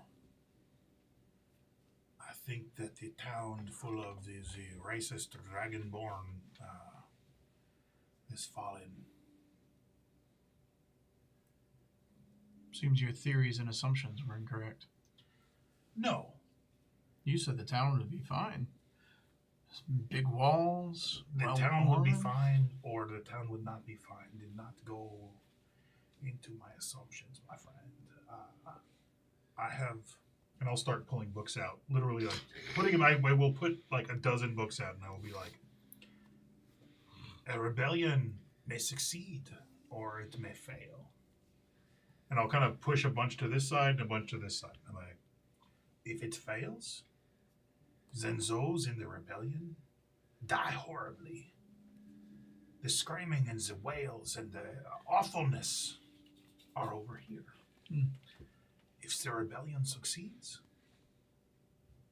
I think that the town full of the racist dragonborn is fallen. Seems your theories and assumptions were incorrect. No. You said the town would be fine. Big walls. The well town would be armed. fine, or the town would not be fine. Did not go into my assumptions, my friend. I have, and I'll start pulling books out. Literally, like putting in my way. We'll put like a dozen books out, and I will be like, a rebellion may succeed, or it may fail. And I'll kind of push a bunch to this side and a bunch to this side. I'm like, if it fails, then those in the rebellion die horribly. The screaming and the wails and the awfulness are over here. If the rebellion succeeds,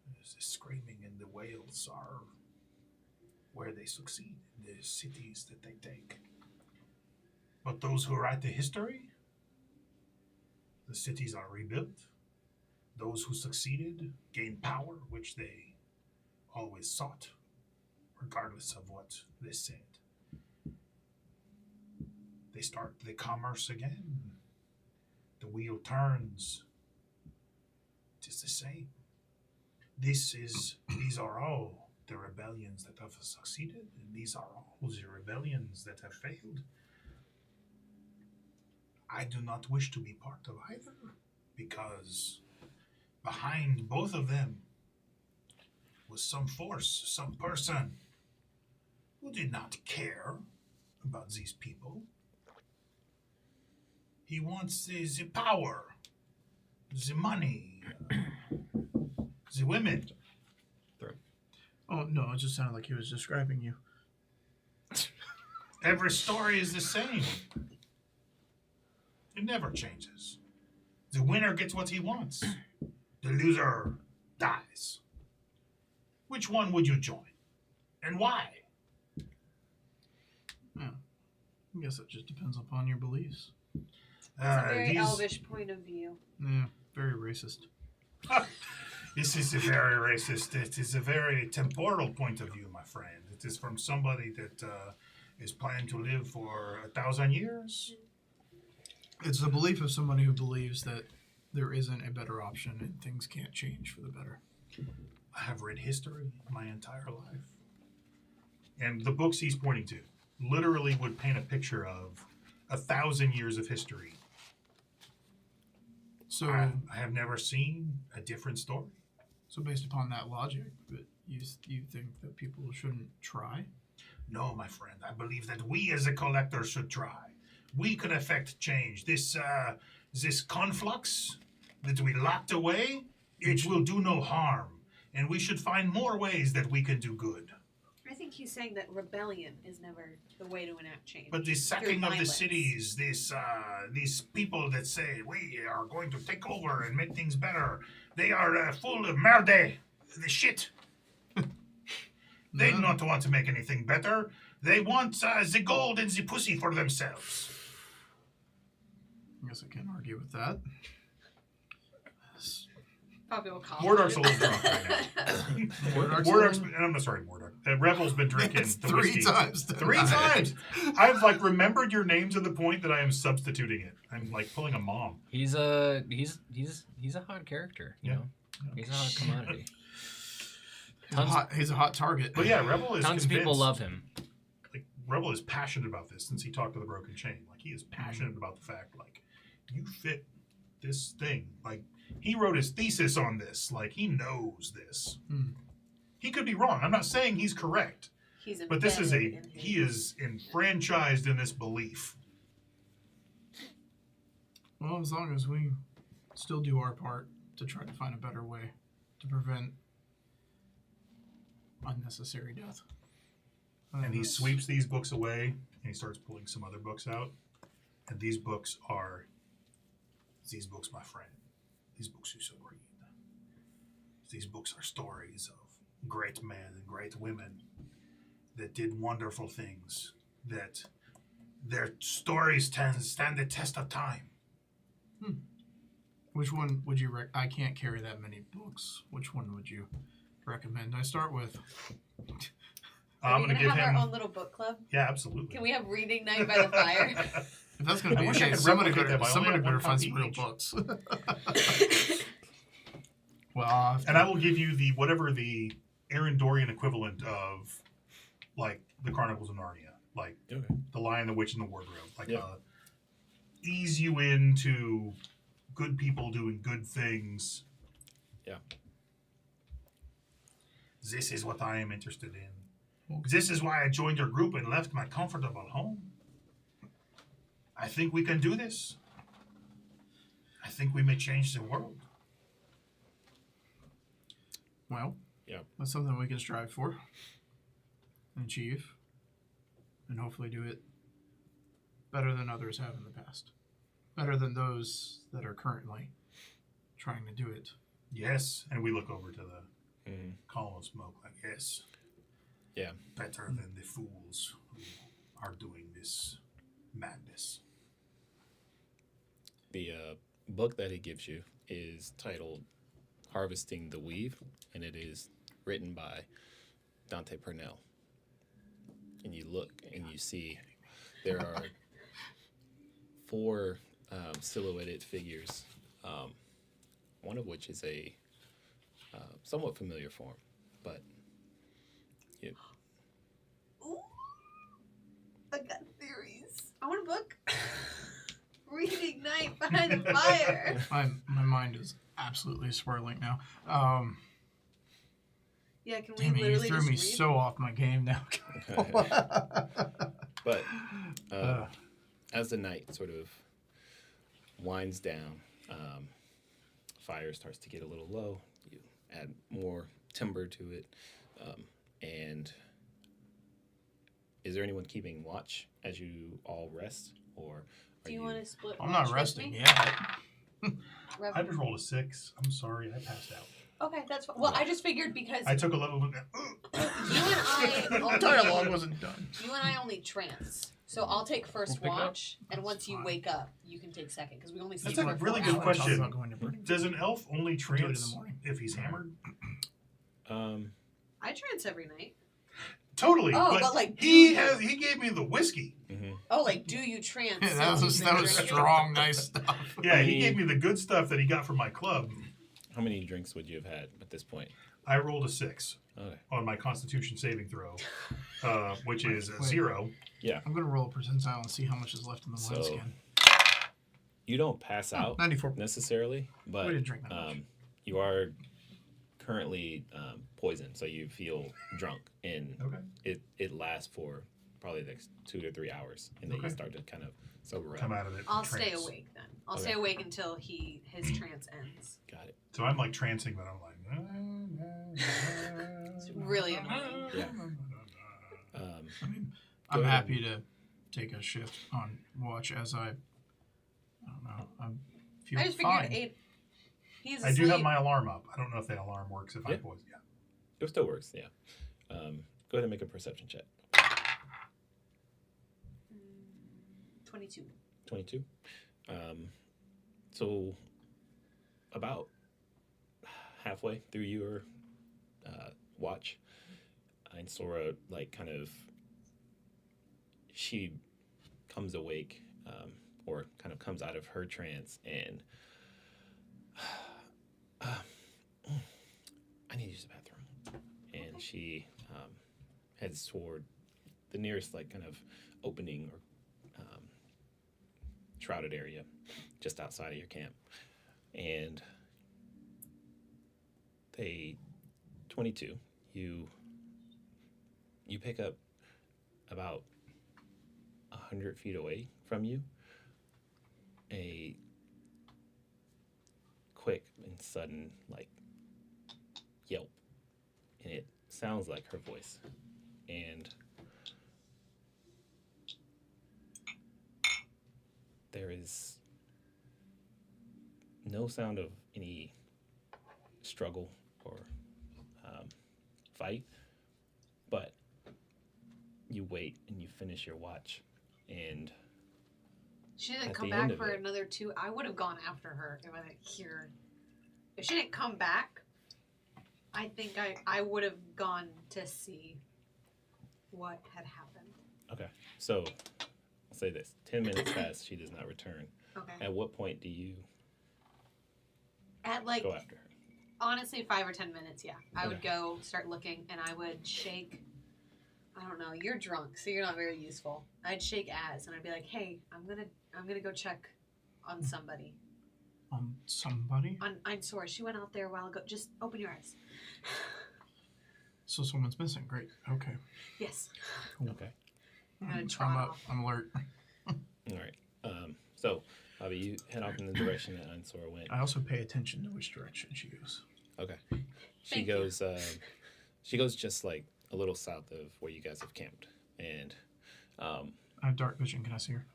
the screaming and the wails are where they succeed, in the cities that they take. But those who write the history, the cities are rebuilt. Those who succeeded gain power, which they always sought, regardless of what they said. They start the commerce again. wheel turns, it is the same. These are all the rebellions that have succeeded, and these are all the rebellions that have failed. I do not wish to be part of either, because behind both of them was some force, some person who did not care about these people. He wants the power, the money, the women. Oh, no, it just sounded like he was describing you. Every story is the same. It never changes. The winner gets what he wants. The loser dies. Which one would you join? And why? Yeah. I guess it just depends upon your beliefs. It's a very elvish point of view. Yeah, very racist. This is a very racist. It is a very temporal point of view, my friend. It is from somebody that is planning to live for 1,000 years. It's the belief of somebody who believes that there isn't a better option and things can't change for the better. I have read history my entire life. And the books he's pointing to literally would paint a picture of 1,000 years of history. So I have never seen a different story. So based upon that logic, but you think that people shouldn't try? No, my friend. I believe that we as a collector should try. We could affect change. This conflux that we locked away, it will do no harm. And we should find more ways that we can do good. I think he's saying that rebellion is never the way to enact change. But the sacking Through of the violence. cities, these people that say we are going to take over and make things better, they are full of merde, the shit. They do not want to make anything better. They want the gold and the pussy for themselves. I guess I can't argue with that. Probably will call Mordark's a it. little drunk right now. I'm sorry, Mordark. Revel's been drinking It's the three whiskey. times. Three times. I've remembered your name to the point that I am substituting it. I'm pulling a mom. He's a hot character. You Yeah. know, he's a hot commodity. He's a hot target. But yeah, Revel is Tons of people convinced. love him. Revel is passionate about this since he talked to the Broken Chain. He is passionate about the fact, you fit this thing. He wrote his thesis on this. He knows this. He could be wrong. I'm not saying he's correct. But this is he is enfranchised in this belief. Well, as long as we still do our part to try to find a better way to prevent unnecessary death. And he sweeps these books away, and he starts pulling some other books out. And these books, my friend. These books you should read. These books are stories of great men and great women that did wonderful things, that their stories stand the test of time. Which one would you I can't carry that many books. Which one would you recommend I start with? Are I'm we going to give have him... our own little book club? Yeah, absolutely. Can we have reading night by the fire? If that's going to I be wish I okay, could somebody replicate better, that, but I only somebody have better one find some copy real each. books. Well, I'll have to- And I will give you the Aaron Dorian equivalent of, the Chronicles of Narnia. The Lion, the Witch, and the Wardrobe. Ease you into good people doing good things. Yeah. This is what I am interested in. This is why I joined your group and left my comfortable home. I think we can do this. I think we may change the world. Well, Yeah. that's something we can strive for and achieve, and hopefully do it better than others have in the past. Better than those that are currently trying to do it. Yes, and we look over to the column of smoke yes. Yeah. Better than the fools who are doing this madness. The book that he gives you is titled Harvesting the Weave, and it is written by Dante Purnell. And you look and you see there are 4 silhouetted figures, one of which is a somewhat familiar form, but Ooh, I got theories. I want a book. Reading night behind the fire. My mind is absolutely swirling now. Yeah, can we Damn it, you literally threw just me read? so off my game now. but as the night sort of winds down, fire starts to get a little low. You add more timber to it, and is there anyone keeping watch as you all rest, or Do you want to split? I'm watch not with resting me? yet. I just rolled a 6. I'm sorry, I passed out. Okay, that's fine. Well, I just figured because I took a little bit. you and I only, Dialogue wasn't done. you and I only trance. So I'll take first We'll pick up. watch, and once you wake up, you can take second because we only sleep That's a for really 4 good hours. question. About going to Burning. Does an elf only do it in the trance morning. if he's hammered? I trance every night. Totally. Oh, but, like, he gave me the whiskey. Oh, like do you trance? Yeah, that was drinking? strong, nice stuff. Yeah, he gave me the good stuff that he got from my club. how many drinks would you have had at this point? I rolled a 6 Okay. on my Constitution saving throw, which is a Wait. 0. I'm gonna roll a percentile and see how much is left in the So- wineskin. You don't pass out 94. necessarily, but We didn't drink that much. you are currently poisoned, so you feel drunk, and Okay. it lasts for probably the next 2 to 3 hours, and then you Okay. start to kind of sober Come up. out of it. I'll trance. stay awake then. I'll Okay. stay awake until his trance ends. Got it. So I'm like trancing, but I'm like. It's really annoying. Yeah. I mean, Go I'm ahead. happy to take a shift on watch as I don't know. I feel I just fine. figured he's I asleep. do have my alarm up. I don't know if the alarm works if I Yeah. poison. Yeah. It still works, yeah. Go ahead and make a perception check. 22. 22. So about halfway through your watch, Sora kind of she comes awake, or kind of comes out of her trance, and I need to use the bathroom, and she heads toward the nearest kind of opening or shrouded area just outside of your camp, and 22 you pick up about 100 feet away from you a quick and sudden yelp, and it sounds like her voice, and there is no sound of any struggle or fight, but you wait and you finish your watch, and She didn't At come the end back of for it. another 2. I would have gone after her if I didn't hear. If she didn't come back, I think I would have gone to see what had happened. okay, so I'll say this: 10 minutes pass, she does not return. Okay. At what point do you At go after her? honestly 5 or 10 minutes, yeah. I would Okay. go start looking and I would shake. I don't know. You're drunk, so you're not very useful. I'd shake Az and I'd be like, "Hey, I'm gonna go check on somebody. On somebody? I'm sorry. She went out there a while ago. Just open your eyes." So someone's missing. Great. Okay. Yes. Okay, I'm gonna I'm trot up. off. I'm alert. all right. So Bobby, you head off in the direction that Ansora went. I also pay attention to which direction she goes. Okay, she Thank you. goes. She goes just a little south of where you guys have camped, and I have dark vision. Can I see her?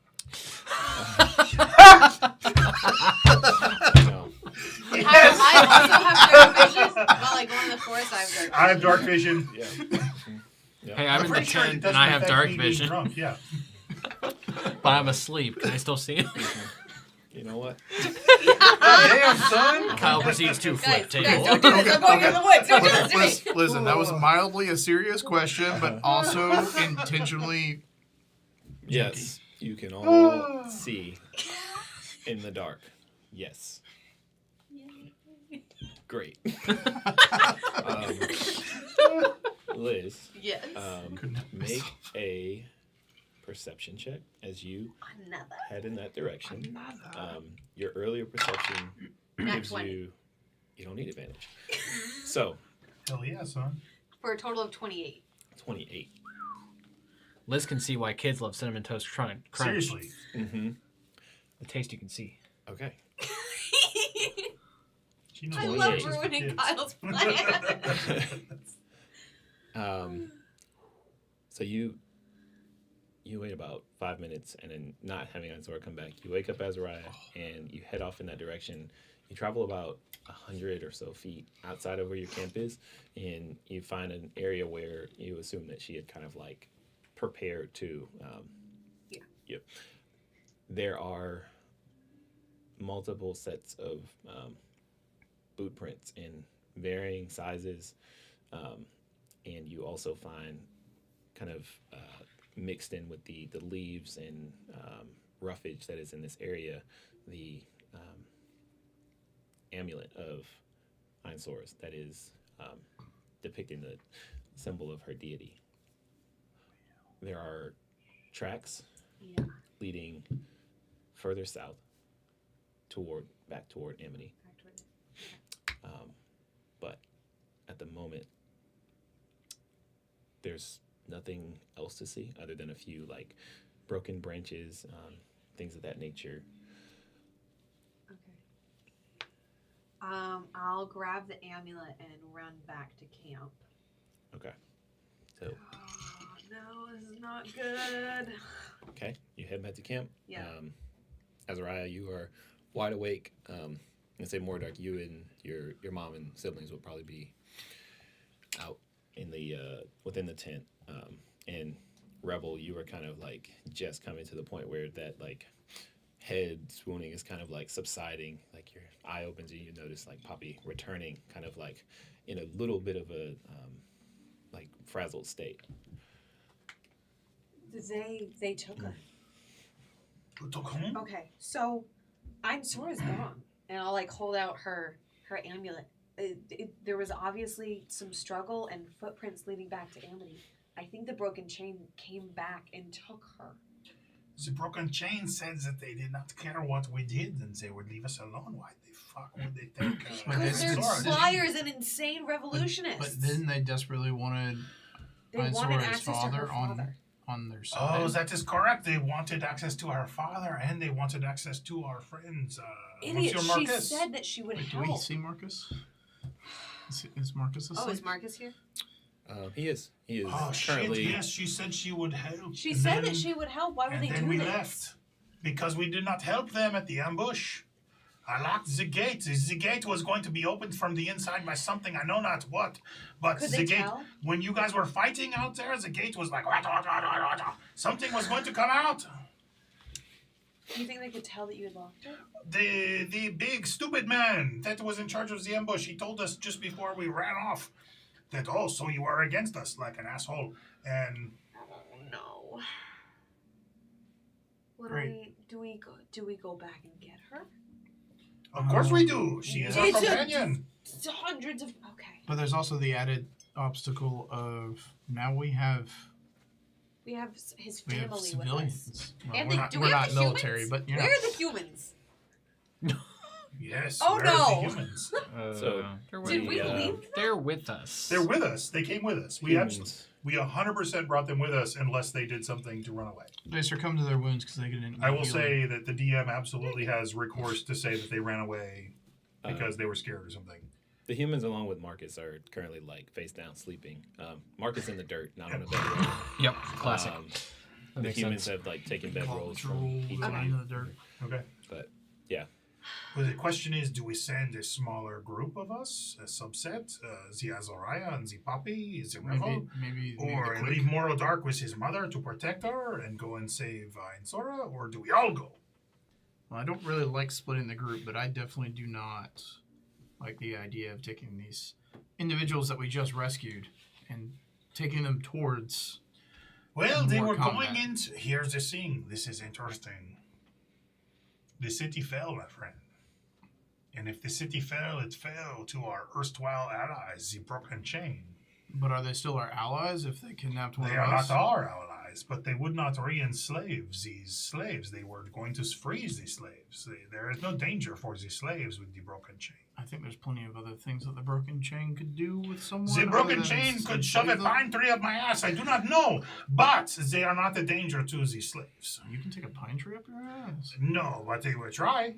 no. I also have dark vision. Well, going in the forest, I have dark vision. I have dark vision. Yeah. Yeah. Hey, I'm in the pretty sure it tent doesn't and I have affect dark me being vision, drunk, yeah. but I'm asleep. Can I still see him? You know what? Damn, son. Kyle proceeds to flip Guys, table. don't do this. I'm going in the woods. Don't do this to me. Listen, that was mildly a serious question, but also intentionally. Yes, you can all see In the dark. Yes. Great. Liz, Yes. make a perception check as you Another. head in that direction. Your earlier perception gives 20. you don't need advantage. So, Hell yeah, son. For a total of 28. 28. Liz can see why kids love cinnamon toast crunch. Seriously. Mm-hmm. The taste you can see. Okay. She knows I what love it is for ruining kids. Kyle's plan. So you wait about 5 minutes, and then not having Ansora come back, you wake up Azariah, and you head off in that direction. You travel about 100 or so feet outside of where your camp is, and you find an area where you assume that she had kind of like prepared to. Yep. There are multiple sets of boot prints in varying sizes, and you also find kind of mixed in with the leaves and roughage that is in this area, the amulet of Einsora's that is depicting the symbol of her deity. There are tracks leading further south back toward Amity. But at the moment, there's nothing else to see other than a few like broken branches, things of that nature. Okay. I'll grab the amulet and run back to camp. Okay. So. Oh, no, this is not good. Okay, you head back to camp. Yeah. Azariah, you are wide awake. And say Mordark, you and your mom and siblings will probably be out in the within the tent. And Rebel, you were kind of like just coming to the point where that like head swooning is kind of like subsiding. Like your eye opens and you notice like Poppy returning, kind of like in a little bit of a like frazzled state. They took her. Took home? Okay, so Einsora's gone, and I'll like hold out her amulet. There was obviously some struggle and footprints leading back to Amity. I think the broken chain came back and took her. The broken chain said that they did not care what we did and they would leave us alone. Why the fuck would they take Because they're flyers and insane revolutionists. But then they desperately wanted wanted Einsora's access to her father. On their side. Oh, that is correct. They wanted access to our father and they wanted access to our friends. Idiot, Monsieur she Marcus. said that she would Wait, help. do we see Marcus? Is Marcus asleep? Oh, is Marcus here? He is. He is Oh currently. shit! Yes, she said she would help. She And said then- that she would help. Why would And they then do we this? left because we did not help them at the ambush. I locked the gate. The gate was going to be opened from the inside by something I know not what. But Could the they gate, tell? when you guys were fighting out there, the gate was like something was going to come out. Do you think they could tell that you had locked it? The big stupid man that was in charge of the ambush, he told us just before we ran off that so you are against us like an asshole. And Oh no. What Great. do we go back and get her? of course we do. She is our It's a- companion. It's hundreds of okay. But there's also the added obstacle of now we have His we family have with us. civilians. Well, And we're they, not, do we're we have not the military, humans? but you know. Where are the humans? Yes. Oh, where are no. the humans? So Did we the, leave? They're with us. They're with us. They came with us. We humans. we 100% brought them with us unless they did something to run away. They succumb to their wounds because they didn't. I will heal. say that the DM absolutely has recourse to say that they ran away because they were scared or something. The humans, along with Marcus, are currently like face down sleeping. Marcus in the dirt, not on a bedroll. Yep, classic. That The makes humans sense. have like taken bedrolls Cultural from each of in you. the dirt. Okay. But yeah, Well, the question is, do we send a smaller group of us, a subset, the Azariah and the Poppy, the Revel, Maybe or the quick. leave Moral Dark with his mother to protect her and go and save Insora, or do we all go? Well, I don't really like splitting the group, but I definitely do not like the idea of taking these individuals that we just rescued and taking them towards. Well, they More were combat. going into. Here's the thing. This is interesting. The city fell, my friend. And if the city fell, it fell to our erstwhile allies, the Broken Chain. But are they still our allies if they kidnapped one They of are us? not our allies, but they would not re-enslave these slaves. They were going to freeze the slaves. There is no danger for the slaves with the Broken Chain. I think there's plenty of other things that the Broken Chain could do with someone. The other Broken than Chain could shove a enslave them. pine tree up my ass. I do not know, but they are not a danger to the slaves. You can take a pine tree up your ass. No, but they will try.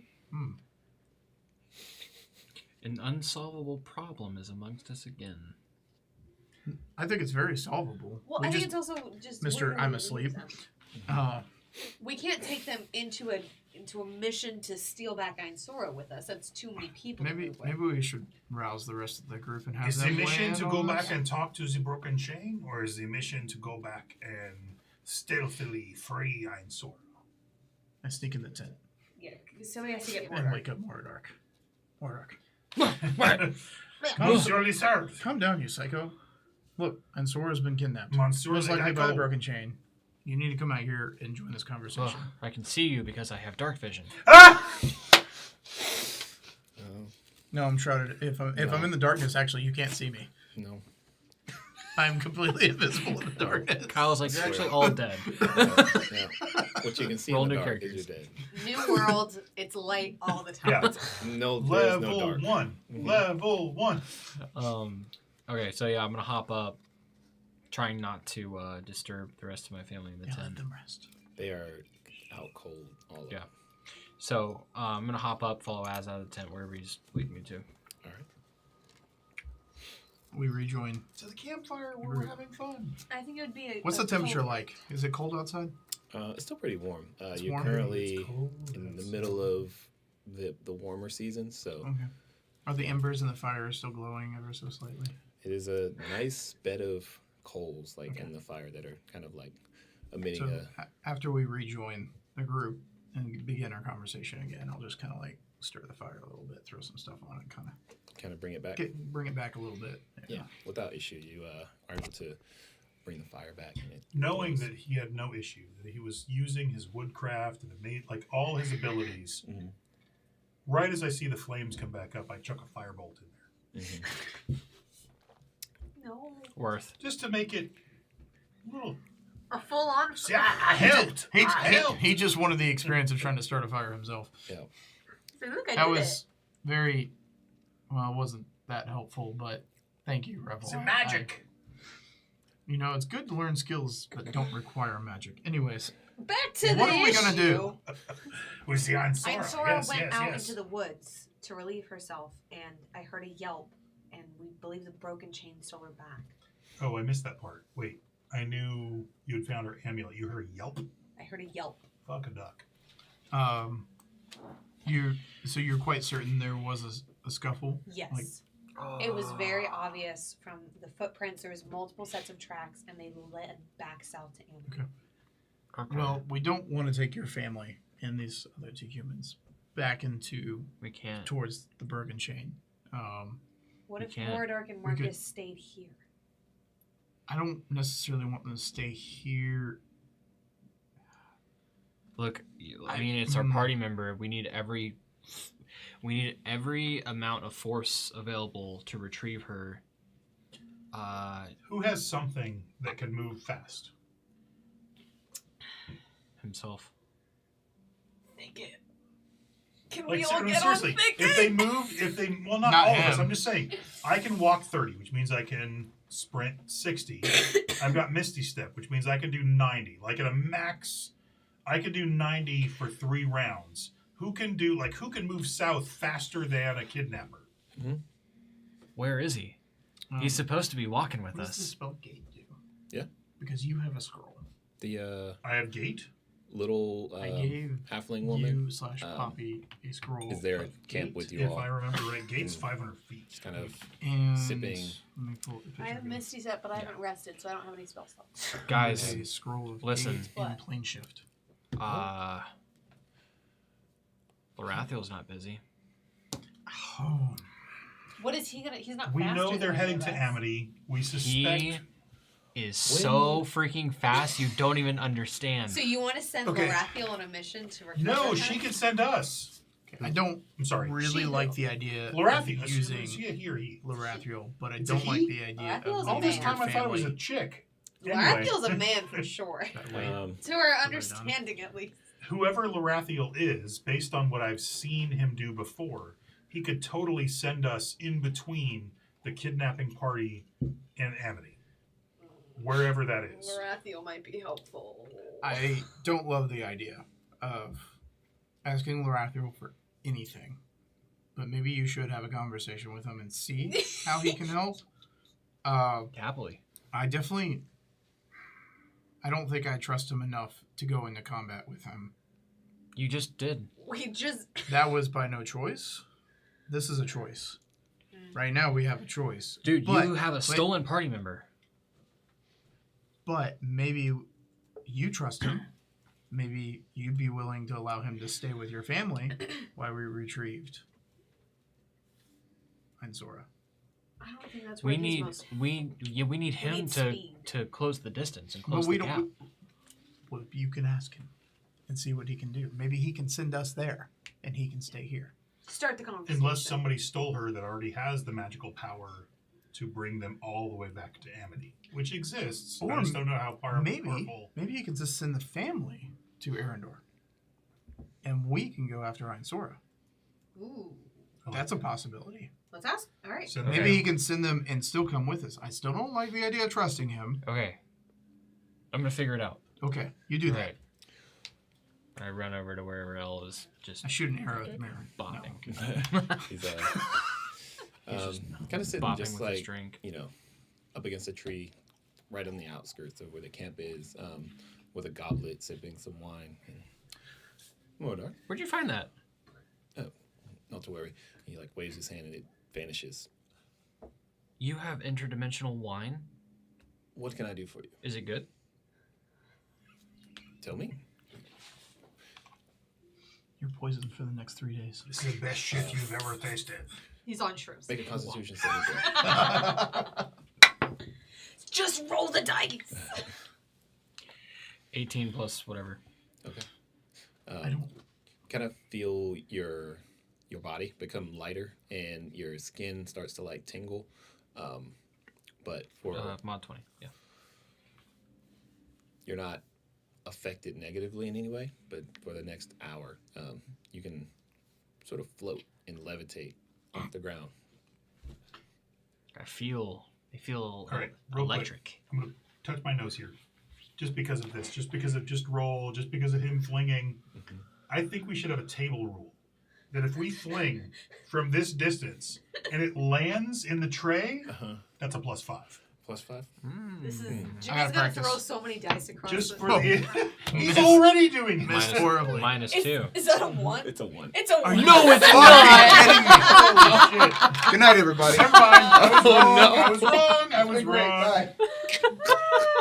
An unsolvable problem is amongst us again. I think it's very solvable. Well, We I think just- it's also just Mr. where do I'm we asleep. leave them? We can't take them into a mission to steal back Ainsora with us. That's too many people. to maybe move with. maybe we should rouse the rest of the group and have Is the them mission land to on go us? back and talk to the Broken Chain, or is the mission to go back and stealthily free Ainsora? I sneak in the tent Yeah, somebody has to get and more. wake up Mordark. Mordark, Surely served. calm down, you psycho. Look, Ansora's been kidnapped. Monsieur Most likely by the Legato. Broken Chain. You need to come out here and join this conversation. Ugh, I can see you because I have dark vision. Ah! No, I'm shrouded. If I'm in the darkness, actually, you can't see me. No. I'm completely invisible in the darkness. Kyle's like, you're actually all dead. Yeah. What you can see Roll in the new dark characters. is you're dead. New world, it's light all the time. Yeah. No, there's no Level dark. 1. Mhm. Level 1. Okay, so yeah, I'm gonna hop up, trying not to disturb the rest of my family in the Yeah, let tent. them rest. They are out cold, all of Yeah. them. So I'm gonna hop up, follow Az out of the tent wherever he's leading me to. All right. We rejoin. To the campfire where we're having fun. I think it would be a. What's a the temperature cold- like? Is it cold outside? It's still pretty warm. It's You're warm. currently It's cold in the outside. middle of the warmer season, so Okay. Are the embers in the fire still glowing ever so slightly? it is a nice bed of coals, like Okay. in the fire, that are kind of like emitting So a. after we rejoin the group and begin our conversation again, I'll just kind of like stir the fire a little bit, throw some stuff on it, kind of Kind of bring it back. bring it back a little bit. Yeah, without issue, you are able to bring the fire back. And it Knowing glows. that he had no issue, that he was using his woodcraft and it made like all his abilities. Mhm. Right as I see the flames come back up, I chuck a firebolt in there. Mhm. No. Worth. Just to make it a little. A full on. See, I helped. He, I helped. he just wanted the experience of trying to start a fire himself. Yeah. So look, I That did was very, well, it wasn't that helpful, but thank you, Revel. It's magic. You know, it's good to learn skills that don't require magic. Anyways, it. Back to What the are we gonna do? We see Ainsora. Ainsora Yes, went yes, out yes. into the woods to relieve herself, and I heard a yelp, and we believe the Broken Chain stole her back. Oh, I missed that part. Wait, I knew you had found her amulet. You heard a yelp? I heard a yelp. Fuck a duck. you're quite certain there was a scuffle? Yes. Like- It was very obvious from the footprints. There was multiple sets of tracks, and they led back south to Amber. Okay. Well, we don't want to take your family and these other two humans back into we can't. towards the Bergen chain. What We if can't. Mordark and We Marcus could- stayed here? I don't necessarily want them to stay here. Look, I mean, it's our Hmm. party member. We need every amount of force available to retrieve her. Who has something that can move fast? Himself. Think it. Can Like, we all get seriously, on thinking? if they move, well, not Not all of us. him. I'm just saying, I can walk 30, which means I can sprint 60. I've got Misty Step, which means I can do 90. Like at a max, I can do 90 for 3 rounds. Who can move south faster than a kidnapper? Where is he? He's supposed to be walking with What does the us. spell gate do? Yeah. Because you have a scroll. The I have gate. little I gave halfling woman you / Poppy a scroll. is there at of camp gate, with you If all. I remember right, gate's 500 feet. Just kind of and sipping. Let me pull up the picture I have again. Misty Step, but I haven't rested, so I don't have any spell slots. Guys, A scroll of listen. gate and What? plane shift. Lorathiel's not busy. Oh, What is he gonna? He's not. We faster know they're than heading any to of us. Amity. We suspect. He is so freaking fast you don't even understand. So you want to send Lorathiel on a mission to recover No, her? she can send us. I don't I'm sorry. really like the idea of Lorathiel. using He. Lorathiel, but I It's don't a like he? the idea Lorathiel's of All this leaving time your I thought it was a family chick. Lorathiel's a man for sure. that way. To her understanding, at least. Whoever Lorathiel is, based on what I've seen him do before, he could totally send us in between the kidnapping party and Amity. Wherever that is. Lorathiel might be helpful. I don't love the idea of asking Lorathiel for anything, but maybe you should have a conversation with him and see how he can help. Happily. I don't think I trust him enough to go into combat with him. You just did. That was by no choice. This is a choice. Right now we have a choice. Dude, you have a stolen party member. But maybe you trust him. Maybe you'd be willing to allow him to stay with your family while we retrieved Einzora. I don't think that's where We need him to close the distance and close the gap. Well, you can ask him and see what he can do. Maybe he can send us there and he can stay here. Start the conversation. Unless somebody stole her that already has the magical power to bring them all the way back to Amity, which exists. Or I just don't know how powerful. Maybe he can just send the family to Arendor, and we can go after Einzora. Ooh. That's a possibility. Let's ask. All right. So Maybe he can send them and still come with us. I still don't like the idea of trusting him. Okay. I'm going to figure it out. Okay, you do that. Right. I run over to wherever Elle is just I shoot an arrow at the mirror. bopping. He's kind of sitting bopping just with his like, drink. up against a tree right on the outskirts of where the camp is, with a goblet sipping some wine. Mordor. Where'd you find that? Oh, not to worry. He waves his hand and it vanishes. You have interdimensional wine? What can I do for you? Is it good? Tell me. You're poisoned for the next 3 days. This is the best shit you've ever tasted. He's on shrooms. Make a Constitution saving throw. Just roll the dice. 18 plus whatever. Okay. I don't. Kind of feel your body become lighter and your skin starts to tingle. But for mod 20. Yeah. you're not affected negatively in any way, but for the next hour, you can sort of float and levitate off the ground. I feel All right, real electric. quick, I'm gonna touch my nose here, just because of this, just because of him flinging. Mm-hmm. I think we should have a table rule that if we fling from this distance and it lands in the tray, that's a +5. +5? This is Jimmy's I gotta gonna practice. throw so many dice across. Just the- for the, he's already doing it. Missed horribly. -2. Is that a 1? It's a 1. It's a 1. No, it's Oh, not! are you kidding me? Holy shit. Good night, everybody. Never mind. I was Oh, wrong. no. I was wrong. I was Great, wrong. bye.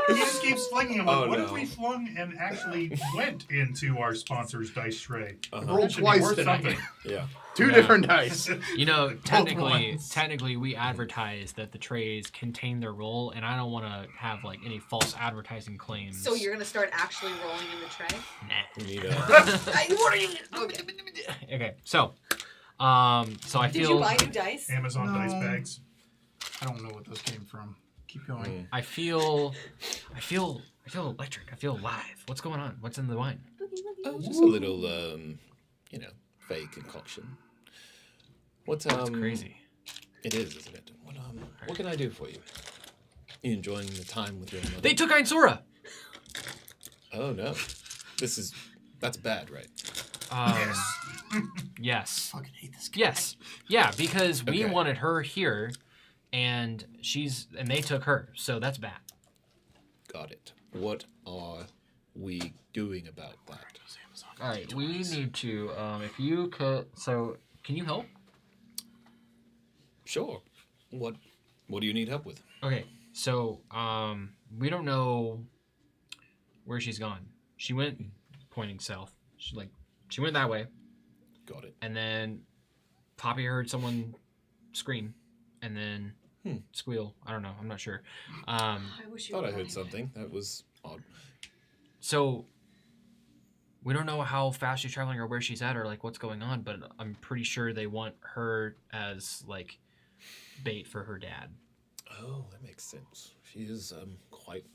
He just keeps flinging them. Oh, What no. if we flung and actually went into our sponsor's dice tray? Roll That should be twice worth tonight. something. Yeah. Two different dice. You know, technically, ones. we advertise that the trays contain their roll, and I don't want to have any false advertising claims. So you're gonna start actually rolling in the tray? Nah. We need What are you? Okay. Okay, so I Did feel you buy new dice? Amazon No. dice bags. I don't know what those came from. Keep going. I feel electric. I feel alive. What's going on? What's in the wine? just a little, fake concoction. What's That's crazy. It is, isn't it? What can I do for you? You enjoying the time with your mother? They took Einzora. Oh no, that's bad, right? Yes. Fucking hate this guy. Yes. Yeah, because we Okay. wanted her here, and they took her, so that's bad. Got it. What are we doing about that? All right, we need to. If you could, so can you help? Sure. What do you need help with? Okay, so we don't know where she's gone. She went pointing south. She went that way, Got it. and then Poppy heard someone scream, and then squeal. I don't know. I'm not sure. I wish you Thought were I heard running. something. That was odd. So we don't know how fast she's traveling or where she's at or like what's going on, but I'm pretty sure they want her as like bait for her dad. Oh, that makes sense. She is quite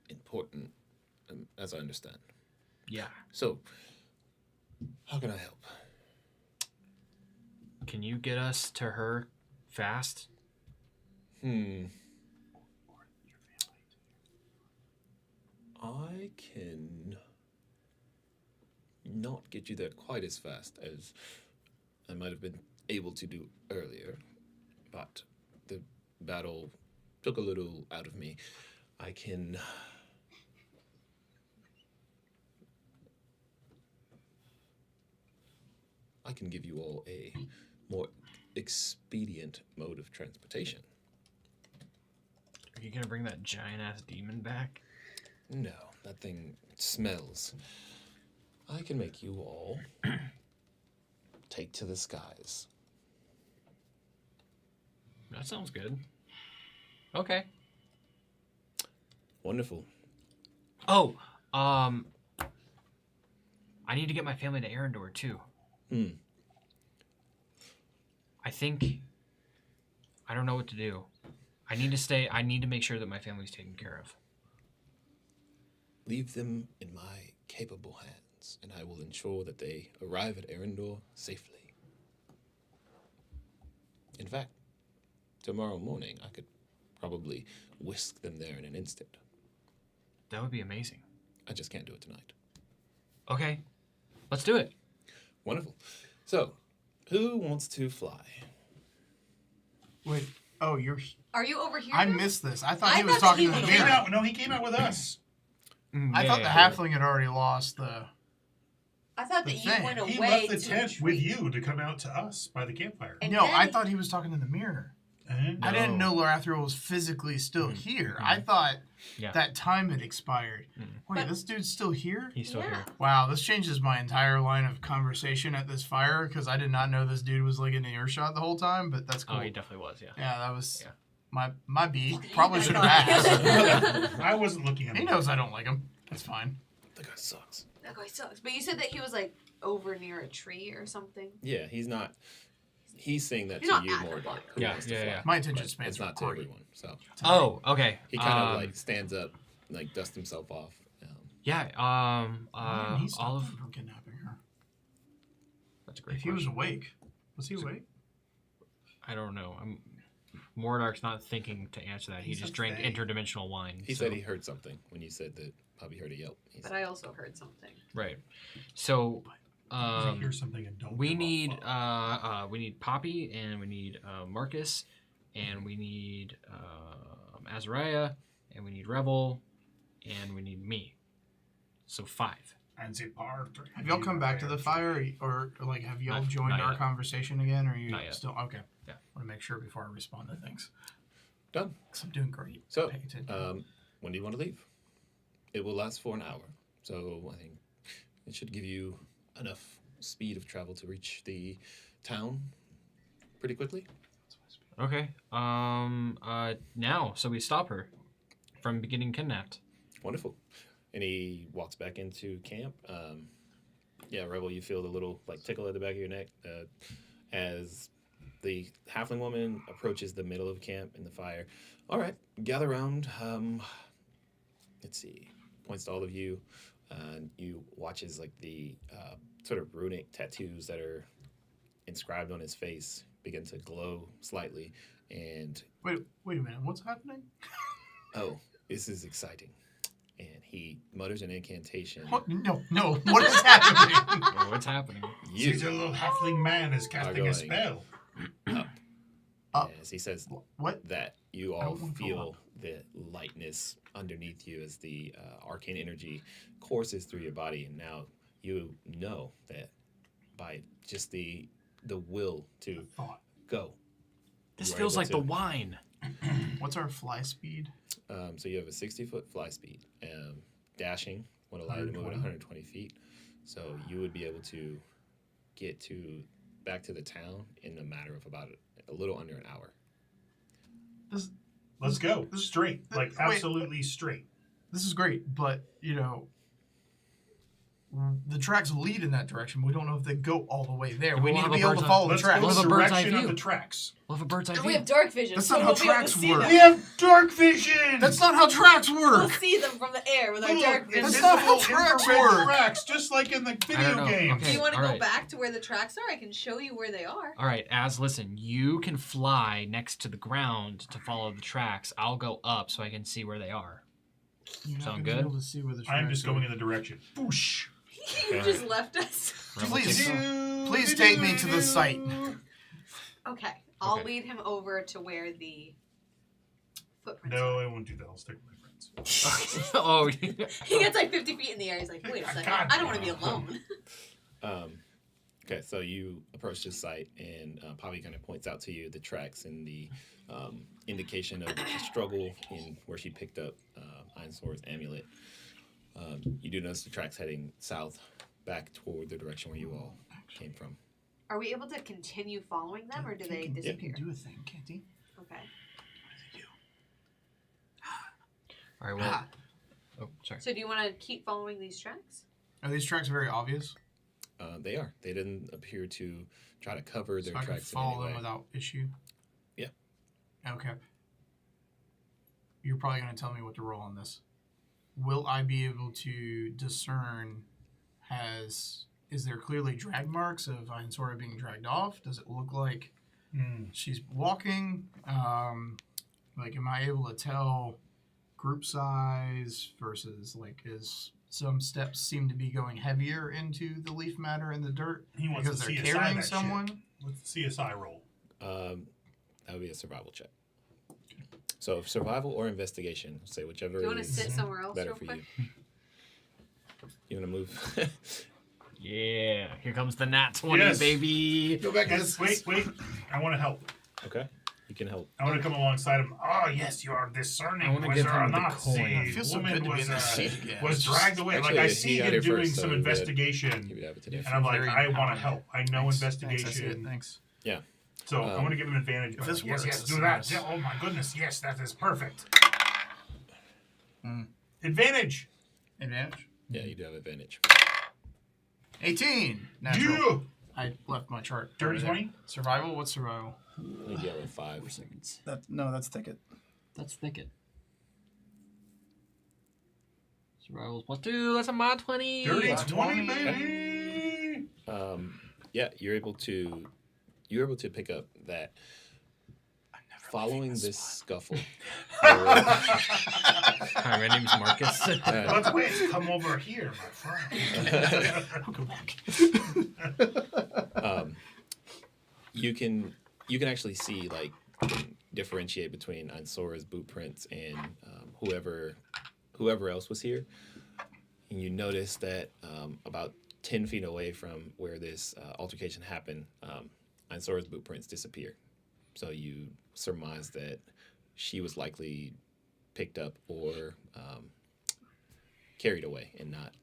important, as I understand. Yeah. So, how can I help? Can you get us to her fast? I can not get you there quite as fast as I might have been able to do earlier, but the battle took a little out of me. I can give you all a more expedient mode of transportation. Are you gonna bring that giant ass demon back? No, that thing smells. I can make you all take to the skies. That sounds good. Okay. Wonderful. Oh, I need to get my family to Arendor too. I think I don't know what to do. I need to make sure that my family's taken care of. Leave them in my capable hands, and I will ensure that they arrive at Arendor safely. In fact, tomorrow morning I could probably whisk them there in an instant. That would be amazing. I just can't do it tonight. Okay. Let's do it. Wonderful. So, who wants to fly? Wait. Oh, you're. Are you over here? I now? missed this. I thought I he was thought that talking he to the was- mirror. He came out with us. I thought the halfling had already lost the. I thought the that you thing. went away. He left the to tent with retreat. you to come out to us by the campfire. And No, then I thought he was talking to the mirror. I didn't know Lorathriel was physically still here. I thought Yeah. that time had expired. Wait, But- this dude's still here? He's still Yeah. here. Wow, this changes my entire line of conversation at this fire because I did not know this dude was like in earshot the whole time, but that's cool. Oh, he definitely was, yeah. Yeah, that was Yeah. my beat. Probably should have I asked. I wasn't looking at He him. knows I don't like him. That's fine. The guy sucks. That guy sucks. But you said that he was like over near a tree or something. Yeah, he's not. He's saying that He's to not you, at the Mordor. fire. who Yeah, wants to yeah, fly. yeah. My attention But span's it's not to great. everyone. So Oh, okay. he kind of like stands up, like dusts himself off. Yeah, Man, he stopped all of them from kidnapping her. that's a great If he was question. awake, was he awake? I don't know. Mordark's not thinking to answer that. He He's just a drank fae. interdimensional wine. He so- said he heard something when you said that Bobby heard a yelp. He But said, I also heard something. Right. So I hear something and don't. we give a need fuck. we need Poppy and we need Marcus and we need Azariah and we need Rebel and we need me. So 5. And the part. Have y'all come back to the fire, or like have y'all Not- joined not our yet. conversation again? Or are you Not yet. still okay? Yeah. Want to make sure before I respond to things. done. 'Cause I'm doing great. So, Pay attention. when do you want to leave? It will last for an hour, so I think it should give you enough speed of travel to reach the town pretty quickly. Okay. Now, so we stop her from getting kidnapped. Wonderful. And he walks back into camp. Yeah, Rebel, you feel the little like tickle at the back of your neck as the halfling woman approaches the middle of camp in the fire. All right, gather around. Let's see. Points to all of you. You watch as like the sort of runic tattoos that are inscribed on his face begin to glow slightly. And Wait a minute. What's happening? oh, this is exciting. And he mutters an incantation. What? No. What is happening? Oh, what's happening? He's a little halfling man is casting going a spell. Up. As he says What? that you I all don't wanna go feel the lightness underneath you as the arcane energy courses through your body, and now you know that by just the will to Thought. go. This you are feels able like the to- wine. What's our fly speed? So you have a 60-foot fly speed. Dashing would allow you to move at 120 feet. So you would be able to get back to the town in a matter of about a little under an hour. Let's go straight, like absolutely straight. This is great, but the tracks lead in that direction. We don't know if they go all the way there. We need to be able to follow the tracks. Let's go We'll the have a bird's eye direction of view. the tracks. We'll have a bird's eye And view. we have dark vision. That's so not how we'll be able to tracks see work. them. We have dark vision. That's not how tracks We'll work. see them from the air with our Look, dark vision. That's not how invisible tracks infrared work. Tracks, just like in the don't video know. games. Okay. Do you want to all go right. back to where the tracks are? I can show you where they are. All right, listen, you can fly next to the ground to follow the tracks. I'll go up so I can see where they are. You're not Sound gonna good? be able to see where the I'm tracks just going are. in the direction. Boosh. You just left us. Please take me to the site. Okay, I'll Okay. lead him over to where the footprints No, are. I won't do that. I'll stick with my friends. Oh, He gets like 50 feet in the air. He's like, wait a second. God I don't want to be alone. Okay, so you approach this site, and Poppy kind of points out to you the tracks and the indication of the struggle in where she picked up Einsor's amulet. You do notice the tracks heading south, back toward the direction where you all came from. Are we able to continue following them, or do they He disappear? can do a thing, can't he? Okay. all right, well. Oh, sorry. So do you want to keep following these tracks? Are these tracks very obvious? They are. They didn't appear to try to cover their So I can tracks in any follow them way. without issue? Yeah. Okay. You're probably going to tell me what to roll on this. Will I be able to discern is there clearly drag marks of Ainsora being dragged off? Does it look like she's walking? Am I able to tell group size versus is some steps seem to be going heavier into the leaf matter and the dirt He wants because to they're CSI carrying that someone? shit. Let's CSI roll. That would be a survival check. So survival or investigation, say whichever Do you want to is sit somewhere else better real for quick? you. You want to move? Yeah, here comes the nat 20, Yes. baby. Go back. Wait. I want to help. Okay, you can help. I want to come alongside him. Oh yes, you are discerning I wanna whether give him or the not coin. the It feels so woman good to be in this was, seat again. was dragged away. Actually, Like I he see got him it doing first, so some he would- investigation, He would have it today. and I'm like, Very I want to empowered. help. I know Thanks. Thanks, I see it. investigation. Thanks. Yeah. So I want to give him advantage. If this yes, works, yes, this do is that. nice. Yeah, oh my goodness, yes, that is perfect. Advantage. Advantage? Yeah, you do have advantage. 18. Natural. Yeah. I left my chart. Dirty over there. 20? Survival? What's survival? I think you have a 5. Seconds. That's thicket. That's thicket. Survival's +2. That's a mod 20. Dirty Dirty 20, 20. baby. Yeah, you're able to pick up that following this scuffle. Hi, my name's Marcus. But wait, come over here, my friend. I'll go back. You can actually see differentiate between Ansora's boot prints and whoever else was here, and you notice that about 10 feet away from where this altercation happened, Ansora's boot prints disappear. So you surmise that she was likely picked up or carried away and not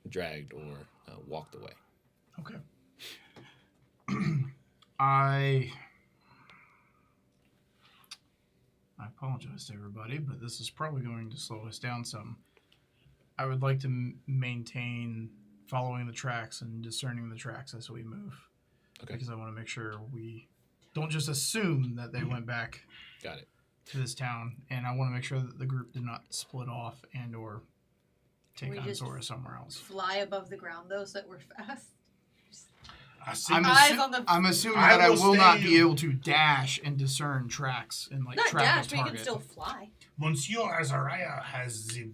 dragged or walked away. Okay. I apologize to everybody, but this is probably going to slow us down some. I would like to maintain following the tracks and discerning the tracks as we move. Okay. Because I want to make sure we don't just assume that they went back Got it. to this town, and I want to make sure that the group did not split off and or take We just Anzora somewhere else. Fly above the ground though, so that we're fast. I'm, on the- I'm assuming I that I will will not stay- be able to dash and discern tracks and Not track dash, a but you target. can still fly. Monsieur Azariah has the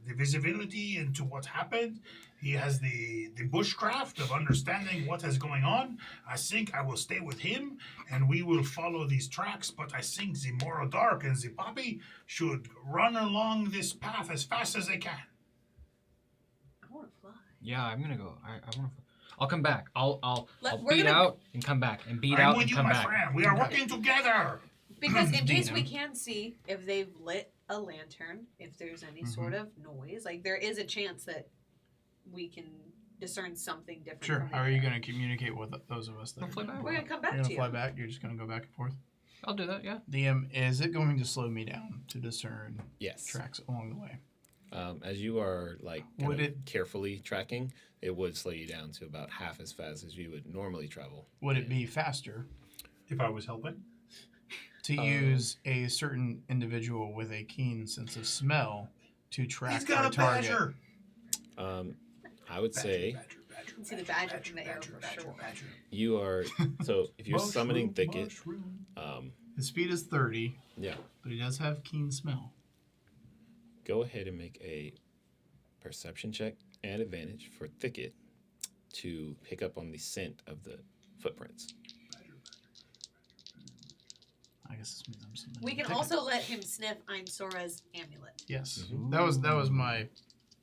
visibility into what happened. He has the bushcraft of understanding what is going on. I think I will stay with him, and we will follow these tracks. But I think the Moro Dark and the Poppy should run along this path as fast as they can. I want to fly. Yeah, I'm gonna go. I want to. I'll come back. I'll We're beat gonna- out and come back and beat I'm out with and you, come my back. friend. We are working together. Because in case Dino. we can see if they've lit a lantern, if there's any sort of noise, like there is a chance that we can discern something different. Sure. from the How are you air. going to communicate with those of us that I'll fly back. We're gonna come back You're to going to you. fly back? You're just going to go back and forth? I'll do that. Yeah. Is it going to slow me down to discern Yes. tracks along the way? As you are like Would it- carefully tracking, it would slow you down to about half as fast as you would normally travel. Would it be faster If I was helping, to use a certain individual with a keen sense of smell to track he's got our a target? badger. I would say You can see the badger from the air for sure. you are. So if you're summoning Mushroom, thicket, mushroom. His speed is 30, yeah, but he does have keen smell. go ahead and make a perception check and advantage for thicket to pick up on the scent of the footprints. I guess this means I'm summoning We can thicket. also let him sniff Einsora's amulet. Yes, that was my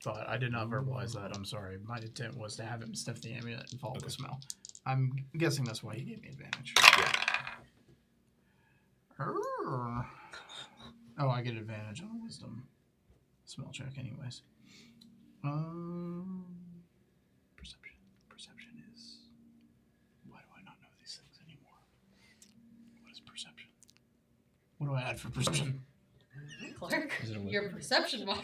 thought. I did not verbalize that. I'm sorry. My intent was to have him sniff the amulet and follow the smell. I'm guessing that's why he gave me advantage. Yeah. Oh, I get advantage on a wisdom smell check, anyways. Perception. Perception is. Why do I not know these things anymore? What is perception? What do I add for perception? Clark, your perception mod.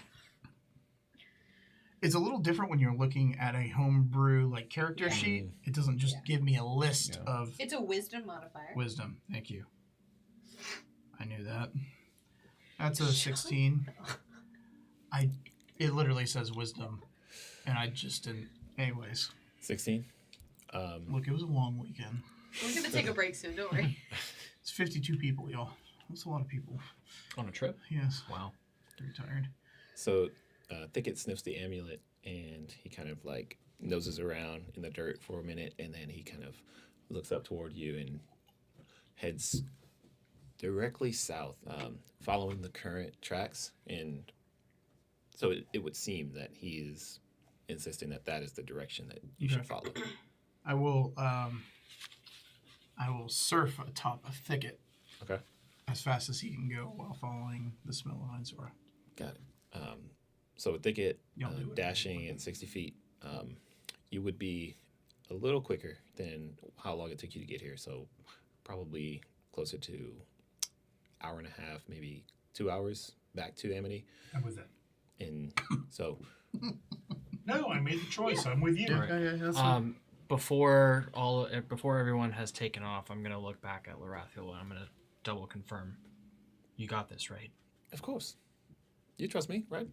It's a little different when you're looking at a homebrew like character sheet. It doesn't just give me a list of It's a wisdom modifier. wisdom. Thank you. I knew that. That's a 16. It literally says wisdom, and I just didn't. Anyways, 16. look, it was a long weekend. We're gonna take a break soon. Don't worry. It's 52 people, y'all. That's a lot of people. On a trip. Yes. Wow. They're tired. So Thicket sniffs the amulet and he kind of like noses around in the dirt for a minute and then he kind of looks up toward you and heads directly south, following the current tracks. And so it would seem that he is insisting that that is the direction that you should follow. I will surf atop a thicket. Okay. As fast as he can go while following the smell of Einzora. Got it. So with Thicket Y'all do it. dashing at 60 feet, you would be a little quicker than how long it took you to get here. So probably closer to hour and a half, maybe 2 hours back to Amity. How was that? And so No, I made the choice. I'm with you. Before everyone has taken off, I'm gonna look back at Lorathiel and I'm gonna double confirm. You got this, right? of course, you trust me, right?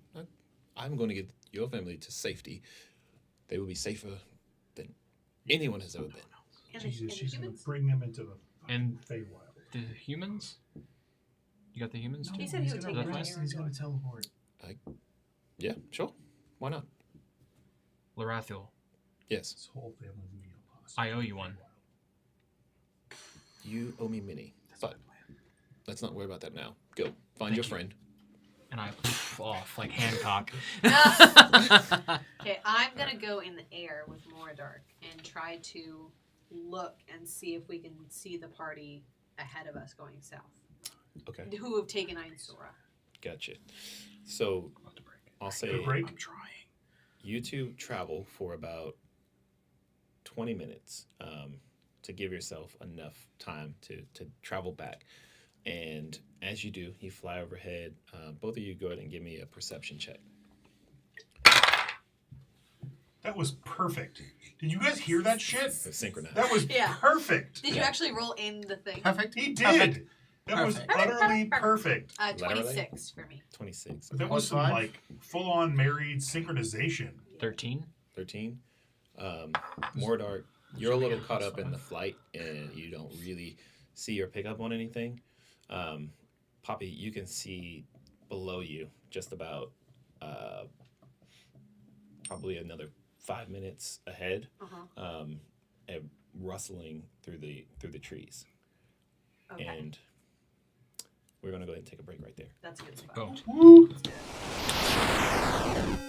I'm going to get your family to safety. They will be safer than anyone has ever been. And Jesus, she's going humans? to bring them into the And Feywild. the humans? You got the humans too? He said he would take gonna it rest, He's going to teleport. Yeah, sure. Why not? Lorathiel, Yes, This whole family would be impossible. I owe you one. you owe me many, but let's not worry about that now. Go, find your friend. And I poof off like Hancock. Okay, I'm gonna go in the air with Moradark and try to look and see if we can see the party ahead of us going south. Okay, Who have taken Einzora? gotcha. So I'll say Good break. I'm trying. you two travel for about 20 minutes to give yourself enough time to travel back. And as you do, you fly overhead. Both of you go ahead and give me a perception check. That was perfect. Did you guys hear that shit? It's synchronized. That was Yeah. perfect. Did you actually roll in the thing? Perfect. He did. Perfect. That was Perfect. utterly perfect. 26 for me. 26. That was some Five. like full-on married synchronization. 13? 13. Mordark, you're a little caught up in the flight and you don't really see or pick up on anything. Poppy, you can see below you just about probably another 5 minutes ahead, Uh-huh. a rustling through the trees. Okay. And we're gonna go ahead and take a break right there. That's a good spot. Go. Woo! Let's do it.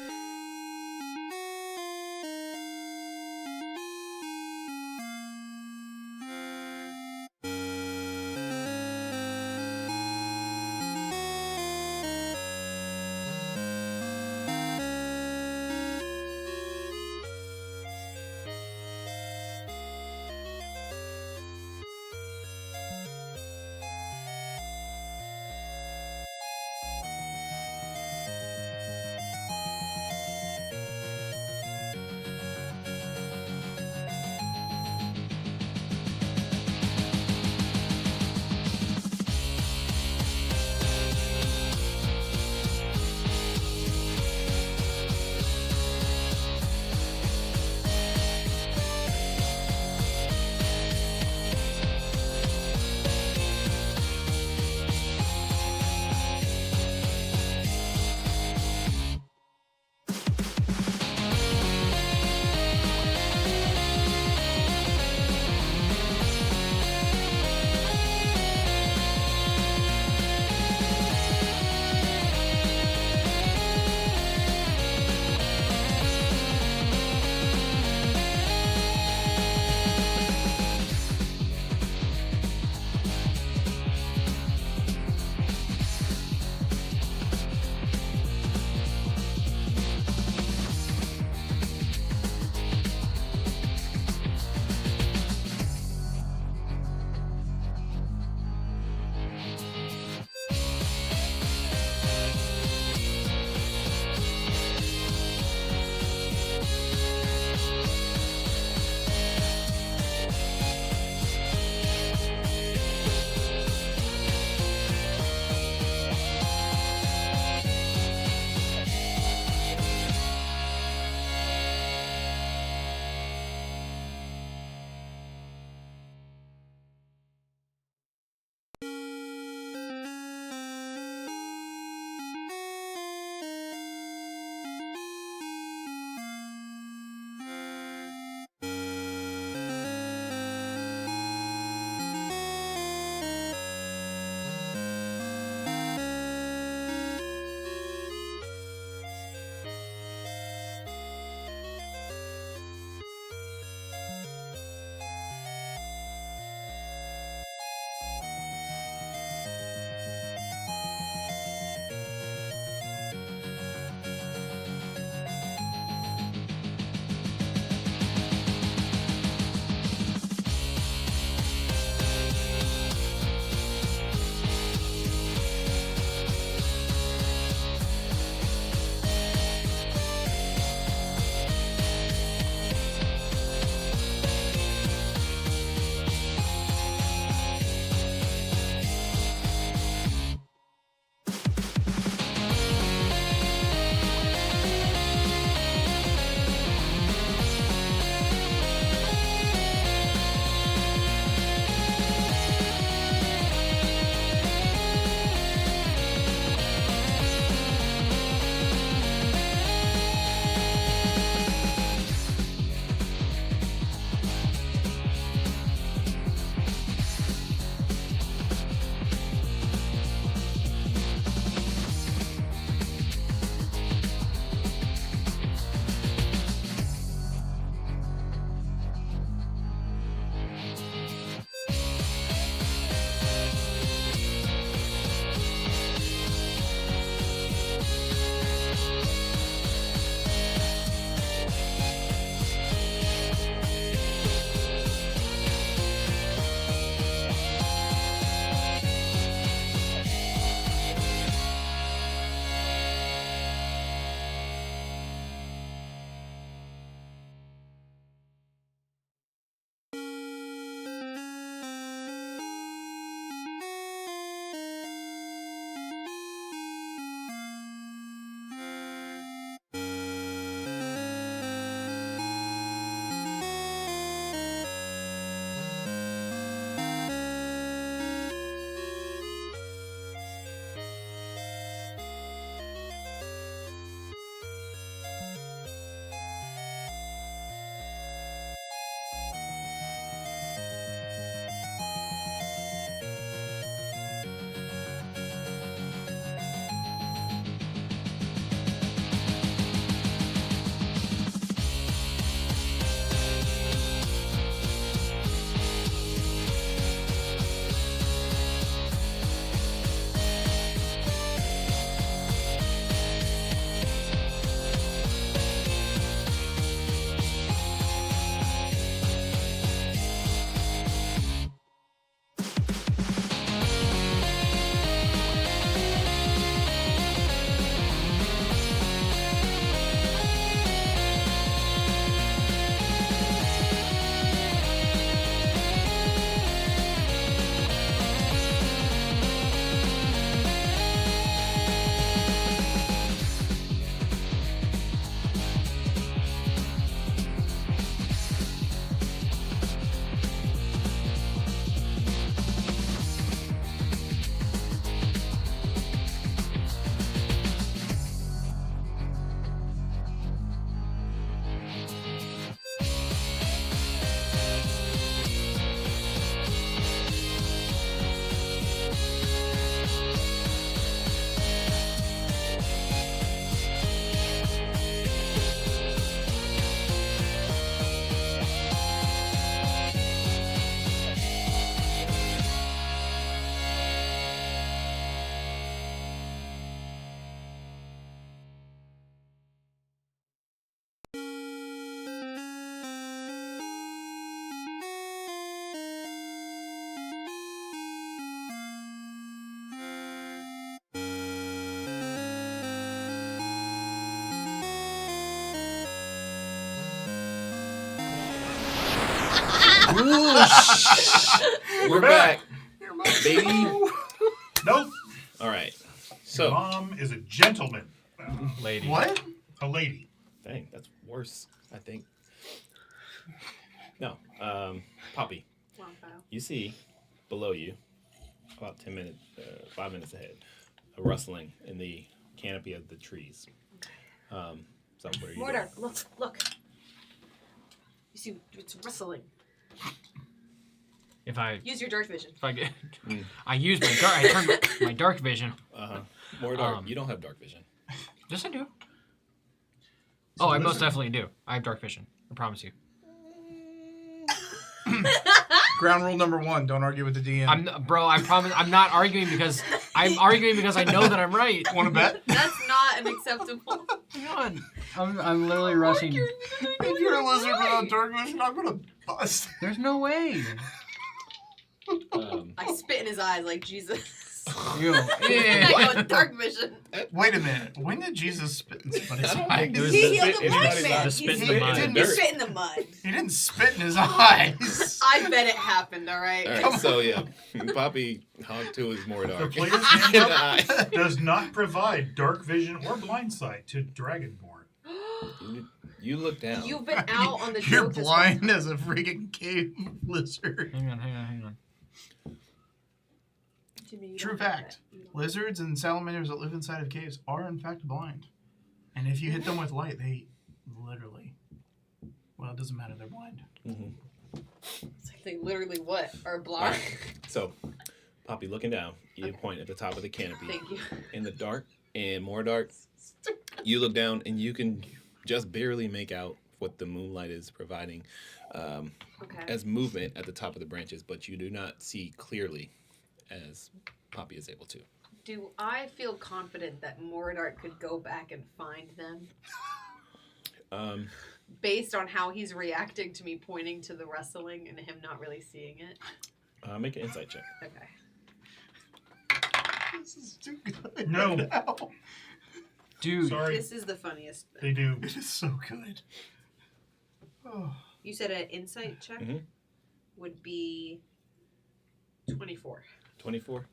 We're back, baby. Nope. All right. So, So, mom is a gentleman. Lady. What? A lady. dang, that's worse, I think. No, Poppy, you see below you, about 10 minutes, 5 minutes ahead, a rustling in the canopy of the trees. So what are you Mortar, look. You see, it's rustling. If I Use your dark vision. get, Mm. I use my dark. I turn my dark vision. Uh-huh. More dark. You don't have dark vision. Yes, I do. So I most listen. definitely do. I have dark vision. I promise you. Ground rule number 1: don't argue with the DM. I promise. I'm not arguing because I'm arguing because I know that I'm right. Want to bet? That's not an acceptable. Hang on. I'm literally rushing. If you're a lizard without dark vision, I'm gonna bust. There's no way. I spit in his eyes like Jesus. You. I go with dark vision. Wait a minute. When did Jesus spit in somebody's eyes? It was He the healed spit- the it's blind not man. allowed- The spit in He the mud. didn't Dirt. spit in the mud. He didn't spit in his eyes. I bet it happened. All right. All right, so yeah, Poppy hogged to his more The dark. player's In the handbook eye. does not provide dark vision or blind sight to Dragonborn. You look down. You've been out on the You're joke this blind as a freaking cave lizard. Hang on. Jimmy, you True don't have fact. that. You don't- Lizards and salamanders that live inside of caves are in fact blind. And if you hit them with light, they literally, well, it doesn't matter, they're blind. Mhm. It's like they literally what? Are All blind? right. So, Poppy, looking down, you point at the top of the canopy. Thank you. In the dark and more dark, you look down and you can just barely make out what the moonlight is providing Okay. as movement at the top of the branches, but you do not see clearly as Poppy is able to. Do I feel confident that Moradart could go back and find them based on how he's reacting to me pointing to the rustling and him not really seeing it? Make an insight check. Okay. This is too good. No. right now. Dude. Sorry, This is the funniest. they do. It is so good. Oh. You said an insight check Mhm. would be 24. 24.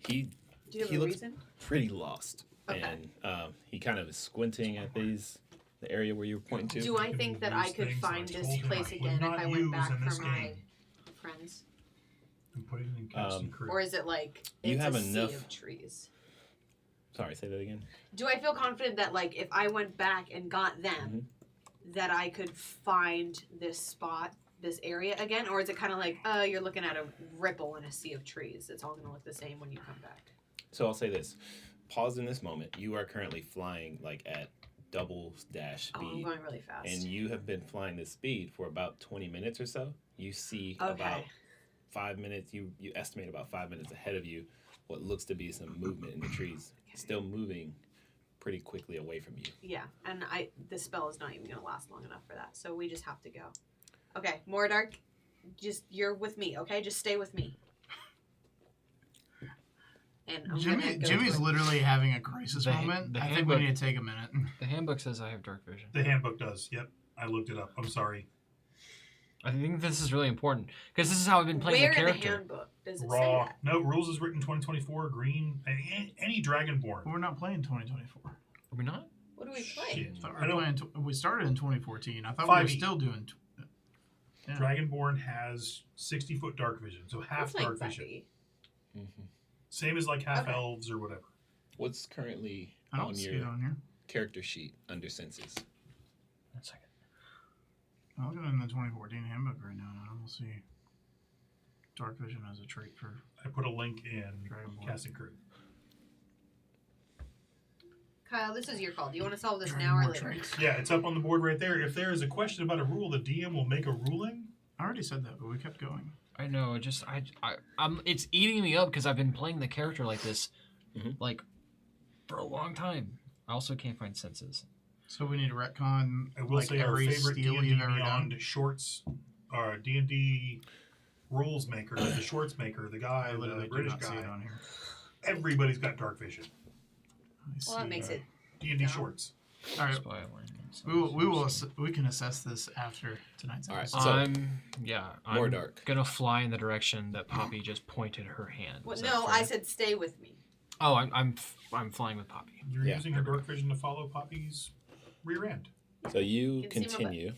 He Do you have He a looks- reason? pretty lost, Okay. and he kind of is squinting at the area where you were pointing to. Do I think that I Use could things find that I this told him place I would again if not I went use back in this for my game. friends? I'm putting it in Captain Crew. Or is it like You it's have a enough- sea of trees? Sorry, say that again. Do I feel confident that like if I went back and got them, that I could find this spot, this area again? Or is it kind of like, you're looking at a ripple in a sea of trees? It's all going to look the same when you come back. So I'll say this. Pause in this moment. You are currently flying like at double dash Oh, I'm speed. going really fast. And you have been flying this speed for about 20 minutes or so. You see Okay. about 5 minutes, you estimate about 5 minutes ahead of you what looks to be some movement in the trees. Still moving pretty quickly away from you. Yeah, and the spell is not even going to last long enough for that, so we just have to go. Okay, Moradark, you're with me, okay? Just stay with me. And I'm gonna go Jimmy's for it. literally having a crisis The- moment. the I think we handbook- need to take a minute. The handbook says I have dark vision. The handbook does. Yep, I looked it up. I'm sorry. I think this is really important because this is how I've been playing Where the character. in the handbook does it say Raw. that? No, rules is written 2024. Green. Any Dragonborn. But we're not playing 2024. Are we not? What do we play? Shit. I thought we I were don't. playing we started in 2014. I thought we were 5e. still doing. Yeah. Dragonborn has 60-foot dark vision, so half That's dark like vision. Buffy. Same as like half Okay. elves or whatever. What's currently I don't on see it your on here. character sheet under senses? 1 second. I'm looking in the 2014 handbook right now, and I don't see dark vision as a trait for. I put a link in Dragonborn. Casting Crew. Kyle, this is your call. Do you want to solve this now or Dragonborn later? traits. Yeah, it's up on the board right there. If there is a question about a rule, the DM will make a ruling. I already said that, but we kept going. I know. I'm. It's eating me up because I've been playing the character like this, like, for a long time. I also can't find senses. So we need to retcon I will like say our every favorite steal D&D you've ever Beyond done. shorts, our D&D rules maker, the shorts maker, the guy, I literally the do British not see guy. it on here. Everybody's got dark vision. I Well, that see, makes it. D&D Yeah. shorts. All right. We can assess this after tonight's All right, episode. so I'm more dark. gonna fly in the direction that Poppy just pointed her hand. Well, Is that no, fair? I said stay with me. Oh, I'm flying with Poppy. You're Yeah. using your dark vision to follow Poppy's rear end. So you Can see my butt. continue,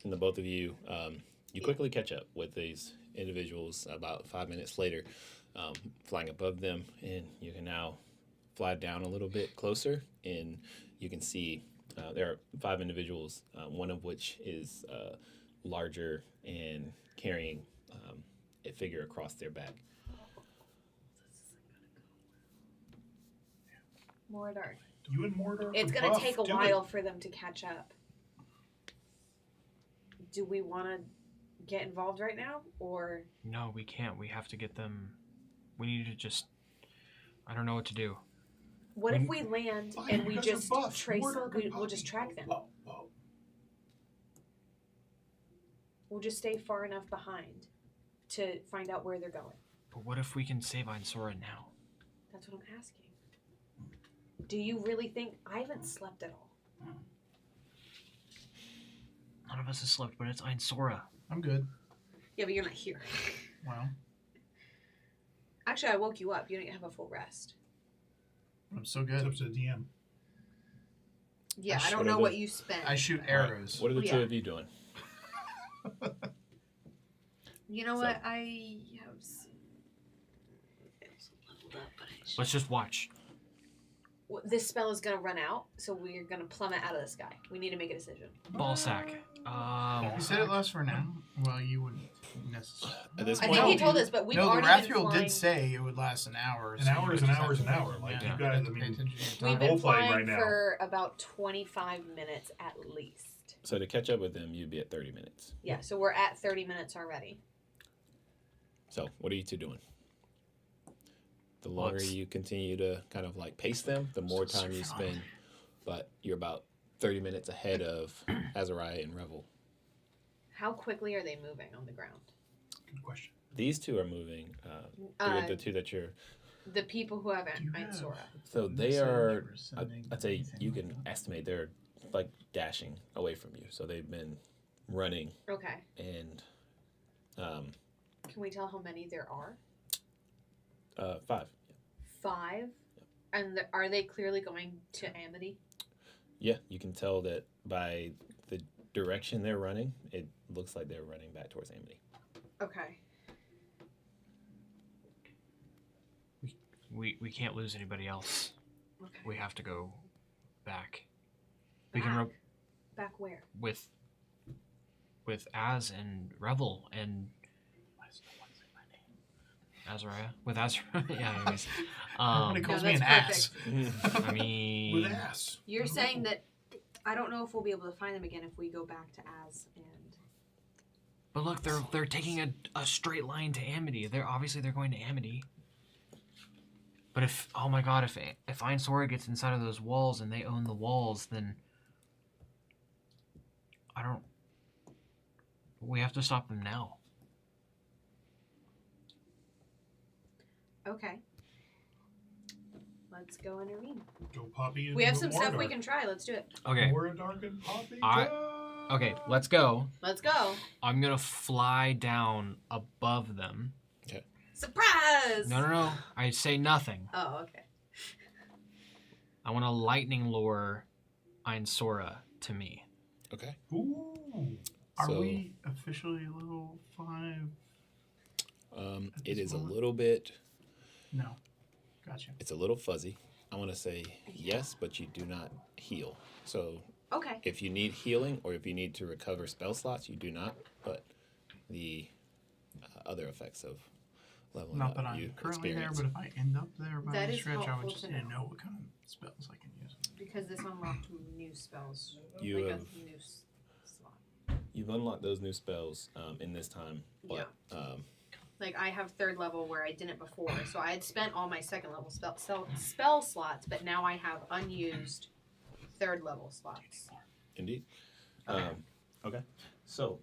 and the both of you, you quickly catch up with these individuals about 5 minutes later, flying above them, and you can now fly down a little bit closer, and you can see there are 5 individuals, one of which is larger and carrying a figure across their back. Mordor. You and Mordor. It's are gonna buff. take a Do it. while for them to catch up. Do we want to get involved right now, or No, we can't. We have to get them. We need to just. I don't know what to do. what if we land Fine, and you we guys are just buff. trace? Mordor can We'll just Poppy. track them. Whoa, whoa. We'll just stay far enough behind to find out where they're going. But what if we can save Ainsora now? That's what I'm asking. Do you really think I haven't slept at all? None of us has slept, but it's Ainsora. I'm good. Yeah, but you're not here. Well, Actually, I woke you up. You didn't have a full rest. I'm so It's good. up to the DM. Yeah, I What don't are know the- what you spent. I shoot All right, arrows. What are the Oh, two yeah. of you doing? You know So- what? I have some... leveled up, but I should- Let's just watch. Well, this spell is going to run out, so we're going to plummet out of the sky. We need to make a decision. Ball sack. You said it lasts for now. Well, you wouldn't necessarily. At this I point, think he told us, but we've No, the already been Rathiel flying... did say it would last an hour. An hour is an hour is an hour. Like, yeah, you guys, have to I pay mean, attention to your We've time. been role-playing flying right now. for about 25 minutes at least. so to catch up with them, you'd be at 30 minutes. Yeah, so we're at 30 minutes already. So what are you two doing? The longer Let's- you continue to kind of like pace them, the more time you spend. But you're about 30 minutes ahead of Azariah and Revel. How quickly are they moving on the ground? Good question. These two are moving. The two that you're. The people who have Do you have- Ainsora. So they message are. or sending I'd say anything you like can that? estimate they're like dashing away from you. So they've been running Okay. and Can we tell how many there are? 5. 5? And are they clearly going to Amity? Yeah, you can tell that by the direction they're running, it looks like they're running back towards Amity. Okay. We can't lose anybody else. Okay. We have to go back. We can Back? Back where? with Az and Revel and Azariah. With Azariah. Yeah, anyways. Everybody calls me an that's ass. perfect. I mean, With ass. You're saying that I don't know if we'll be able to find them again if we go back to Az and... but look, they're taking a straight line to Amity. They're going to Amity. But if oh my god, if Ainsora gets inside of those walls and they own the walls, then I don't. We have to stop them now. Okay. Let's go intervene. Go Poppy and We have go some stuff we Mordor. can try. Let's do it. Okay. Mordor and Poppy. Okay, let's go. Let's go. I'm gonna fly down above them. Surprise! No. I say nothing. Oh, okay. I want to lightning lure Ainsora to me. Okay. Ooh. Are So- we officially level 5? It this is a moment? little bit. No. Gotcha. It's a little fuzzy. I want to say yes, but you do not heal. So Okay. if you need healing or if you need to recover spell slots, you do not. But the other effects of leveling Not up, that I'm you currently experience. there, but if I end up there by That the is stretch, I helpful would just to need to know. know what kind of spells I can use. Because this unlocked new spells. You like have- a new slot. You've unlocked those new spells in this time, but Like I have 3rd level where I didn't before, so I had spent all my 2nd level spell slots, but now I have unused 3rd level slots. indeed. Okay. Okay. So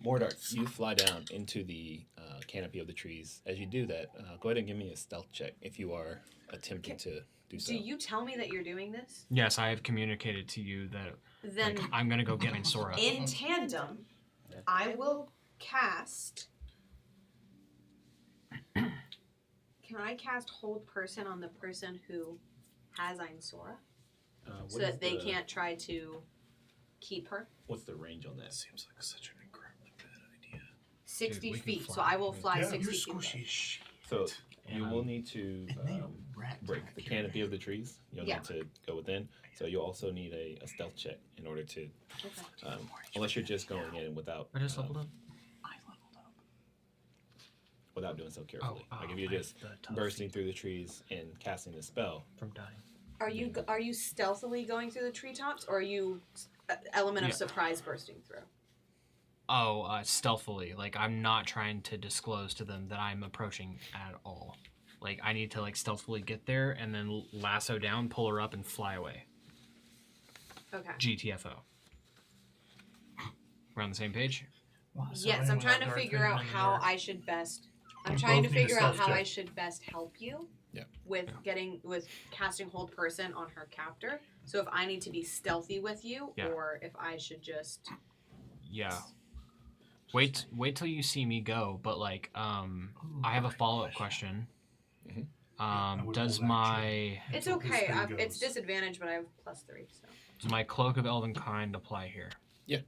Mordart, you fly down into the canopy of the trees. As you do that, go ahead and give me a stealth check if you are attempting to do so. Do you tell me that you're doing this? Yes, I have communicated to you that Then I'm gonna go get my Sora. in tandem, I will cast. Can I cast Hold Person on the person who has Sora? So that they can't try to keep her? What's the range on that? Seems like such an incredibly bad idea. 60 Dude, we can feet. fly. So I will fly Yeah, 60 you're feet. squishy away. as shit. So you will need to And they wrecked break my the caravan. canopy of the trees. You'll Yeah. need to go within. So you'll also need a stealth check in order to, Okay. unless you're just going in without. I just leveled up. I leveled up. Without doing so carefully. Oh, Like if you're I just have the tough bursting through the trees and casting the spell. from dying. Are you stealthily going through the treetops, or are you element of Yeah. surprise bursting through? Oh, stealthily. Like I'm not trying to disclose to them that I'm approaching at all. Like I need to like stealthily get there and then lasso down, pull her up, and fly away. Okay. GTFO. We're on the same page. Yes, I'm trying to figure out how I should best. I'm trying to both need a figure out stealth how check. I should best help you. Yeah. With casting Hold Person on her captor. So if I need to be stealthy with you, Yeah. or if I should just. Yeah. Wait till you see me go. But like, I have a follow-up question. I would Does hold my It's Until this okay. thing It's goes. disadvantage, but I have +3. So. does my Cloak of Elven Kind apply here? Yeah.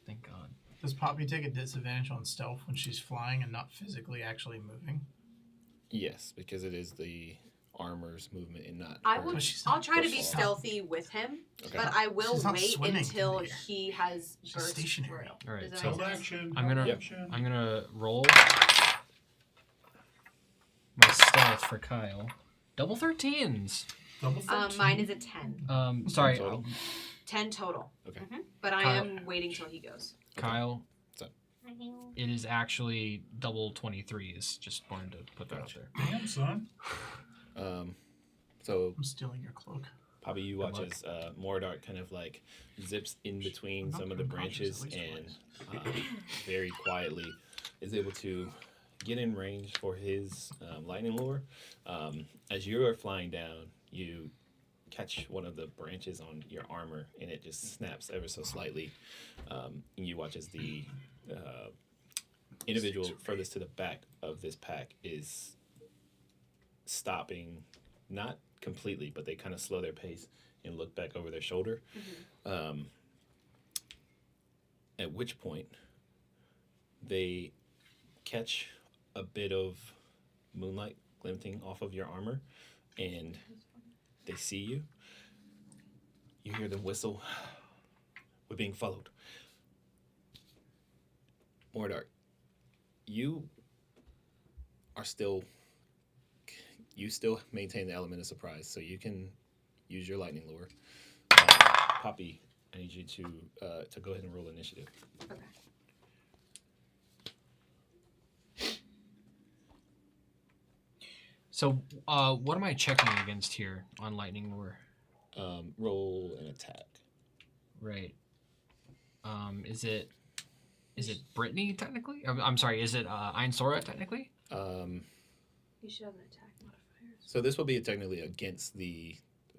Thank God. Does Poppy take a disadvantage on stealth when she's flying and not physically actually moving? Yes, because it is the armor's movement and not. I her. will. But she's I'll not try to be first stealthy with him, Okay. but I will She's not wait swimming until through the air. he has She's burst stationary. through. All right, Does that so make Double sense? action. I'm gonna- double Yep. action. I'm gonna roll my stealth for Kyle. Double 13s. Double 13. Mine is a 10. Sorry, Total? 10 total. Okay. But I Kyle- am waiting till he goes. Kyle. What's up? It is actually double 23s. Just wanted to put that out there. Damn, son. So I'm stealing your cloak. Poppy, you Good watch luck. as Mordart kind of like zips in between I'm not some of the unconscious, branches at and least very quietly is able to get in range for his lightning lure. As you are flying down, you catch one of the branches on your armor and it just snaps ever so slightly. And you watch as the individual furthest to the back of this pack is stopping, not completely, but they kind of slow their pace and look back over their shoulder. At which point, they catch a bit of moonlight glinting off of your armor, and they see you. You hear them whistle. We're being followed. Mordart, you still maintain the element of surprise, so you can use your lightning lure. Poppy, I need you to go ahead and roll initiative. Okay. So, what am I checking against here on lightning lure? Roll an attack. Right. Is it Brittany technically? I'm sorry. Is it Sora technically? You should have an attack modifier. So this will be technically against the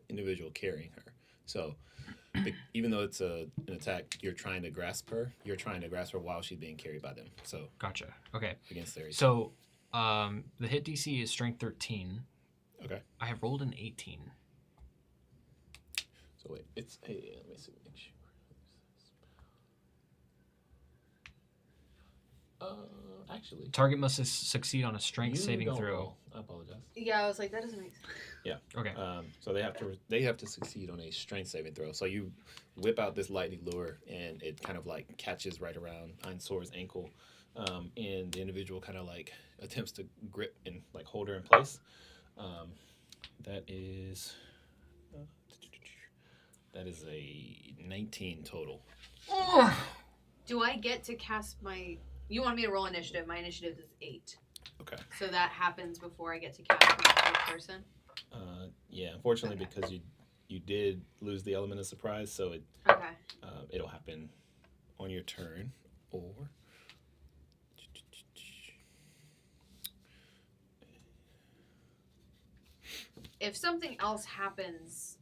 individual carrying her. So even though it's an attack, you're trying to grasp her. You're trying to grasp her while she's being carried by them. So Gotcha. Okay. against their So, the hit DC is strength 13. okay. I have rolled an 18. So wait, it's a. Let me see. Make sure. Actually, Target must succeed on a strength you saving don't throw. roll. I apologize. Yeah, I was like, that doesn't make sense. Okay. So they have to succeed on a strength saving throw. So you whip out this lightning lure, and it kind of like catches right around Einsor's ankle, and the individual kind of like attempts to grip and like hold her in place. That is a 19 total. Do I get to cast my... You want me to roll initiative. My initiative is 8. Okay. So that happens before I get to cast my first person? Yeah, unfortunately, because you did lose the element of surprise, so Okay. it'll happen on your turn. or If something else happens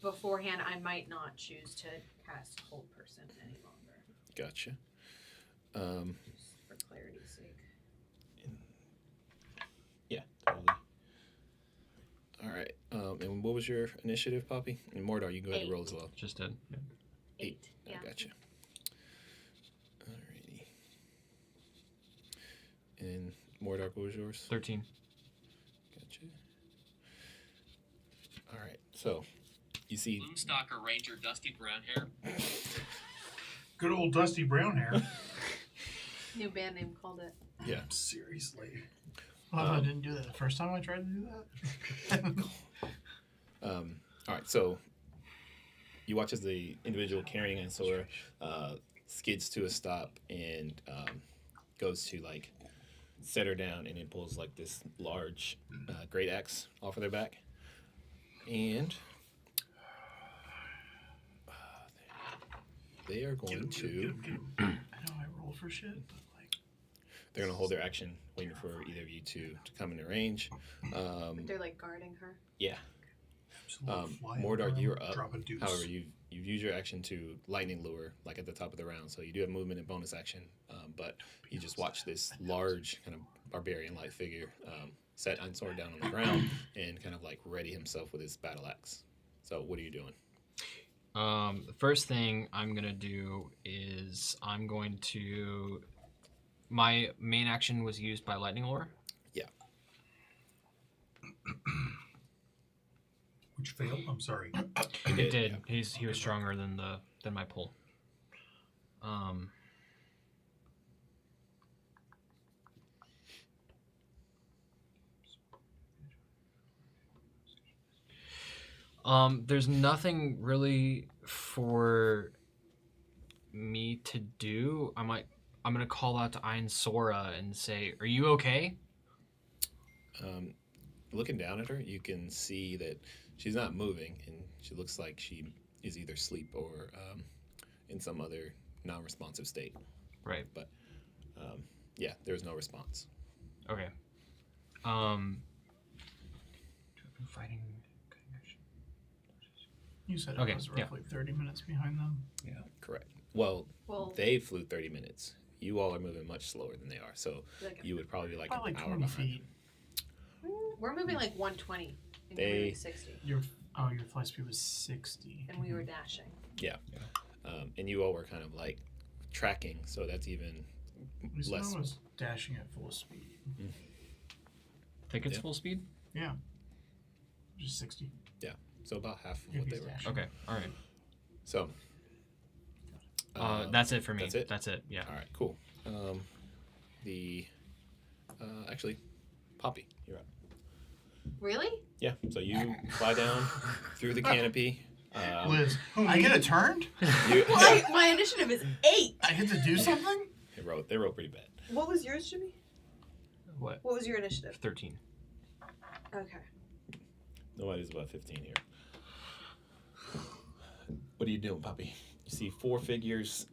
beforehand, I might not choose to cast Hold Person any longer. gotcha. Just for clarity's sake. Yeah, totally. All right. And what was your initiative, Poppy? And Mordar, you can go ahead and roll as well. Just did. Yeah. 8. Yeah. I gotcha. Alrighty. And Mordar, what was yours? 13. Gotcha. All right. So you see Bloomstalker Ranger Dusty Brown Hair. Good old Dusty Brown Hair. New band name called it. Yeah. Seriously. Well, I didn't do that the first time I tried to do that. All right, so you watch as the individual carrying Ansora skids to a stop and goes to like set her down, and it pulls like this large great axe off of their back, and they are going to. I know I roll for shit, but like They're gonna hold their action, waiting for either of you to come into range. They're like guarding her. Yeah. Fly Mordar, around, you're up. drop a deuce. However, you've used your action to lightning lure, like at the top of the round, so you do have movement and bonus action. But you just watch this large kind of barbarian-like figure set Ansora down on the ground and kind of like ready himself with his battle axe. So what are you doing? The first thing I'm gonna do is I'm going to. My main action was used by lightning lure. Yeah. Which failed? I'm sorry. It did. Yeah. He was stronger than my pull. There's nothing really for me to do. I'm gonna call out to Ainsora and say, "Are you okay?" Looking down at her, you can see that she's not moving, and she looks like she is either asleep or in some other non-responsive state. Right. But yeah, there's no response. Okay. Fighting. you said Okay, it was yeah. roughly 30 minutes behind them. Yeah, correct. Well, Well, they flew 30 minutes. You all are moving much slower than they are, so like, you would probably be like Probably an hour 20 behind. feet. we're moving like 120 and They- you're moving 60, Your fly speed was 60. and we were dashing. And you all were kind of like tracking, so that's even At least less. I was dashing at full speed. Think it's Yeah. full speed? Yeah. Just 60. So about half of If what they he's were. dashing. Okay. All right. So That's it for me. that's it? That's it. Yeah. all right, cool. Actually, Poppy, you're up. Really? Yeah. So you fly down through the canopy. Liz, I get a turn? You, Well, my initiative is 8. I get to do something? they wrote pretty bad. What was yours, Jimmy? What? What was your initiative? 13. Okay. Nobody's above 15 here. What are you doing, Poppy? You see 4 figures,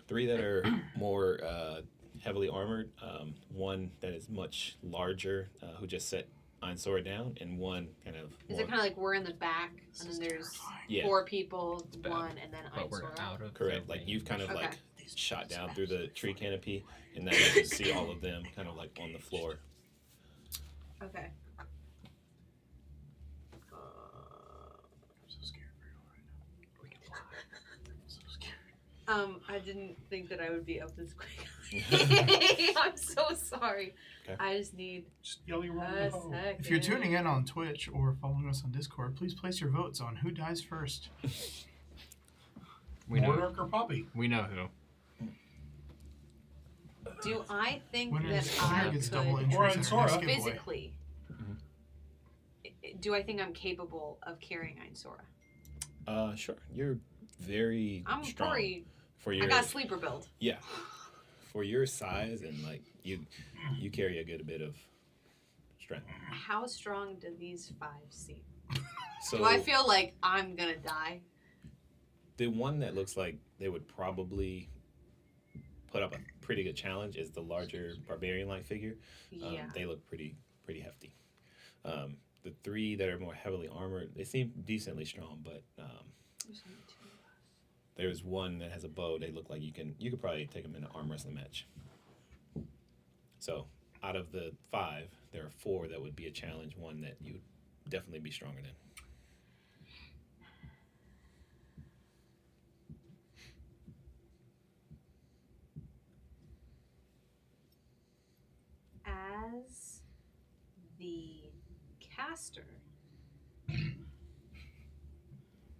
3 that are more heavily armored, 1 that is much larger, who just set Ainsora down, and 1 kind of Is more, it kind of like we're in the back, and then there's yeah, 4 people, bad. 1, and then But we're Ainsora? out of correct. the Like you've kind of Okay. like shot down through the tree canopy, and now you can see all of them kind of like on the floor. Okay. I'm so scared for you right now. I'm so scared. I didn't think that I would be up this quick. I'm so sorry. Okay. I just need Just yell your a wrong. second. If you're tuning in on Twitch or following us on Discord, please place your votes on who dies first. We know. Mordar or Poppy? We know who. Do I think Winner that I gets double could entries Or in our next Ansora. giveaway. physically? Do I think I'm capable of carrying Ainsora? Sure. You're very I'm strong pretty. for your I got a sleeper build. yeah. For your size and like you carry a good bit of strength. How strong do these 5 seem? So Do I feel like I'm gonna die? the one that looks like they would probably put up a pretty good challenge is the larger barbarian-like figure. Yeah. They look pretty hefty. The 3 that are more heavily armored, they seem decently strong, but there's one that has a bow. They look like you could probably take them in an arm wrestling match. So out of the 5, there are 4 that would be a challenge. One that you would definitely be stronger than. As the caster,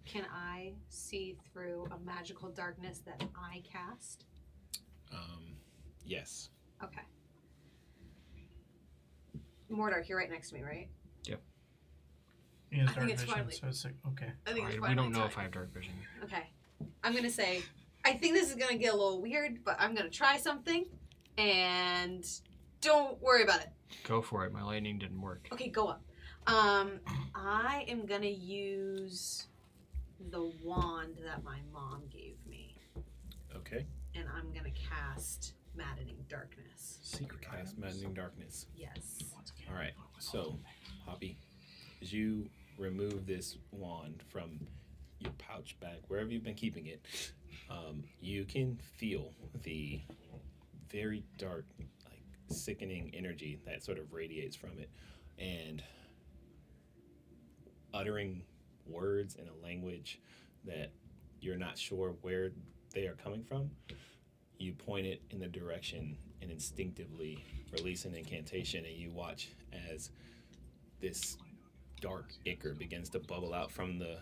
can I see through a magical darkness that I cast? Yes. Okay. Mordark, you're right next to me, right? Yep. He has I dark think it's vision, finally- so it's like, okay. I think it's we finally don't know time. if I have dark vision. Okay. I'm gonna say, I think this is gonna get a little weird, but I'm gonna try something, and don't worry about it. Go for it. My lightning didn't work. Okay, go up. I am gonna use the wand that my mom gave me, Okay. and I'm gonna cast Maddening Darkness. Secret cast Maddening Darkness. Yes. All right. So, Hoppy, as you remove this wand from your pouch bag, wherever you've been keeping it, you can feel the very dark, like sickening energy that sort of radiates from it, and uttering words in a language that you're not sure where they are coming from. You point it in the direction and instinctively release an incantation, and you watch as this dark ichor begins to bubble out from the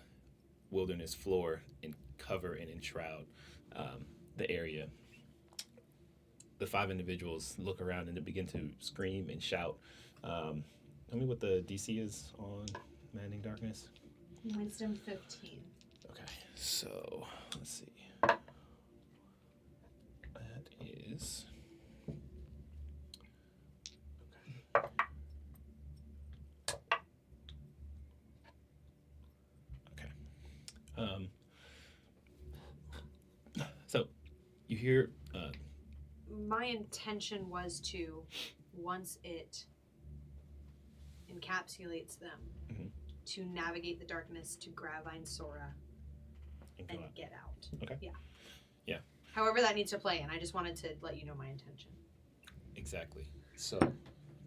wilderness floor and cover and enshroud the area. The 5 individuals look around and they begin to scream and shout. Tell me what the DC is on Maddening Darkness. Wisdom 15. Okay, so let's see. That is. Okay. So you hear. My intention was to, once it encapsulates them, Mhm. to navigate the darkness to grab Sora and go and out. get out. Okay. Yeah. Yeah. However that needs to play, and I just wanted to let you know my intention. Exactly. So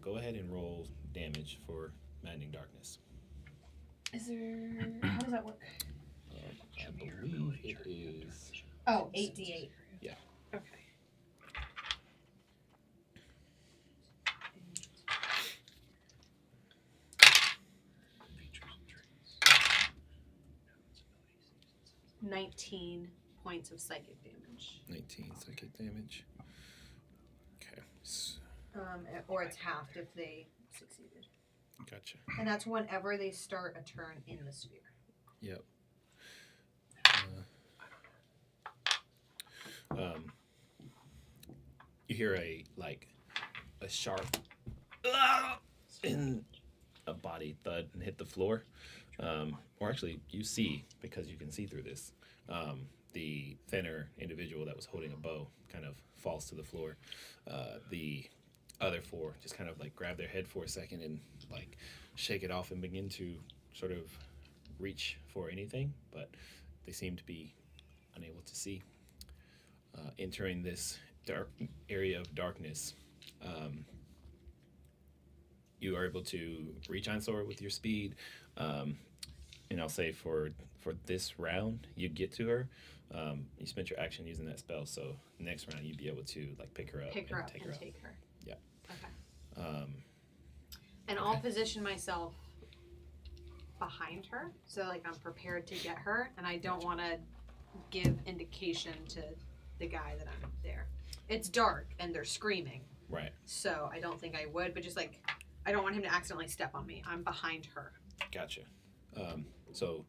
go ahead and roll damage for Maddening Darkness. Is there... How does that work? I believe it is. Oh, 8d8. Yeah. Okay. $19 points of psychic damage. 19 psychic damage. Okay. Or it's halved if they succeeded. Gotcha. And that's whenever they start a turn in the sphere. Yep. You hear a sharp and a body thud and hit the floor. Or actually, you see, because you can see through this, the thinner individual that was holding a bow kind of falls to the floor. The other 4 just kind of like grab their head for a second and like shake it off and begin to sort of reach for anything, but they seem to be unable to see. Entering this dark area of darkness, you are able to reach Sora with your speed, and I'll say for this round, you get to her. You spent your action using that spell, so next round you'd be able to like pick her up Take and her. Yeah. Okay. And I'll position myself behind her, so like I'm prepared to get her, and I don't want to give indication to the guy that I'm there. It's dark and they're screaming, Right. so I don't think I would, but just like I don't want him to accidentally step on me. I'm behind her. Gotcha. So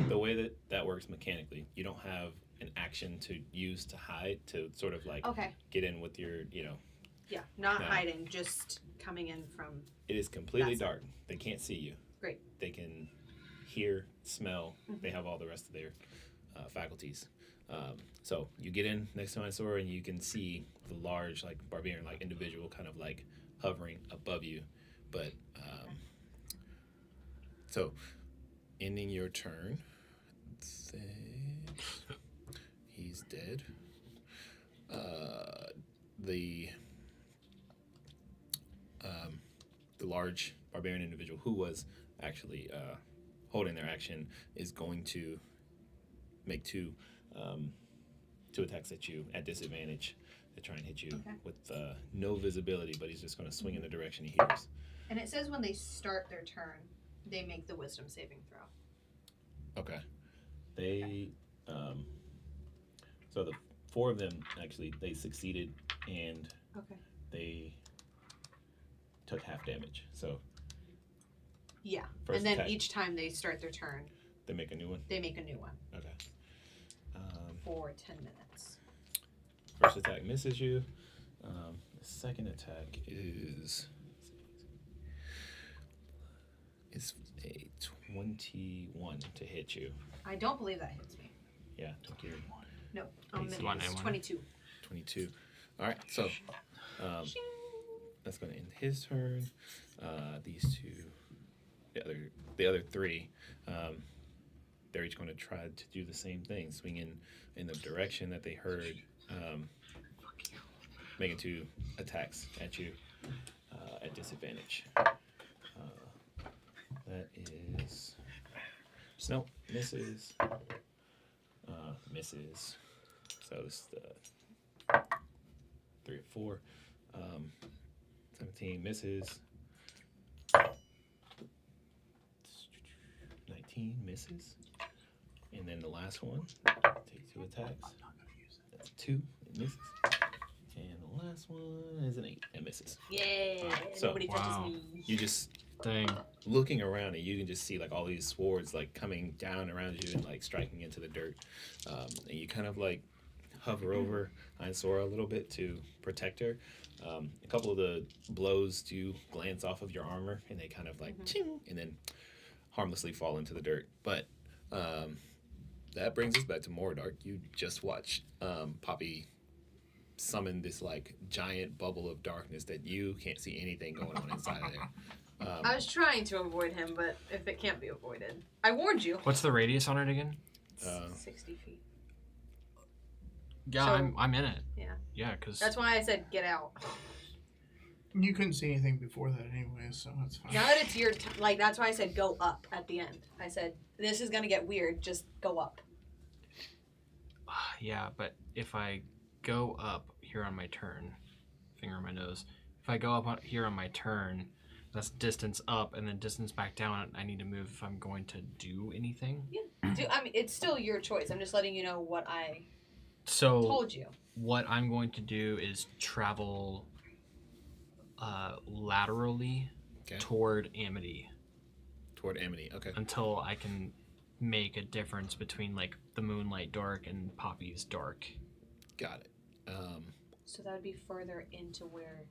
the way that works mechanically, you don't have an action to use to hide, to sort of like Okay. get in with your, Yeah, not No. hiding, just coming in from. it is completely That's it. dark. They can't see you. Great. They can hear, smell. Mhm. They have all the rest of their faculties. So you get in next to Mansoor, and you can see the large, like barbarian, like individual, kind of like hovering above you. But so, ending your turn, he's dead. The large barbarian individual who was actually holding their action is going to make two attacks at you at disadvantage to try and hit you with no visibility, but he's just going to swing in the direction he hears. And it says when they start their turn, they make the wisdom saving throw. Okay. They, so the 4 of them actually, they succeeded, and they took half damage. So yeah, first and then attack, each time they start their turn, they make a new one. they make a new one Okay. for 10 minutes. First attack misses you. The second attack is a 21 to hit you. I don't believe that hits me. Yeah, 21. No, It's 22. 22. All right, so that's going to end his turn. These two, the other 3, they're each going to try to do the same thing, swing in the direction that they heard, making 2 attacks at you at disadvantage. That is Snow misses. Misses. So this is the 3 or 4. 17 misses. 19 misses. And then the last one, take 2 attacks. That's 2, it misses. And the last one is an 8, it misses. Yay! So, Nobody touches me. You just looking around, and you can just see like all these swords like coming down around you and like striking into the dirt. And you kind of like hover over Ainsora a little bit to protect her. A couple of the blows do glance off of your armor, and they kind of like ching, and then harmlessly fall into the dirt. But that brings us back to Mordark. You just watched Poppy summon this like giant bubble of darkness that you can't see anything going on inside of there. I was trying to avoid him, but if it can't be avoided, I warned you. What's the radius on it again? 60 feet. Yeah, So- I'm in it. Yeah. Yeah, because That's why I said get out. You couldn't see anything before that anyway, so that's fine. Now that it's your like, that's why I said go up at the end. I said this is gonna get weird. Just go up. yeah, but if I go up here on my turn, finger on my nose. If I go up here on my turn, that's distance up, and then distance back down. I need to move if I'm going to do anything. Yeah. I mean, it's still your choice. I'm just letting you know what I So told you. What I'm going to do is travel laterally toward Amity. Toward Amity, okay. Until I can make a difference between like the Moonlight Dark and Poppy's Dark. Got it. So that would be further into where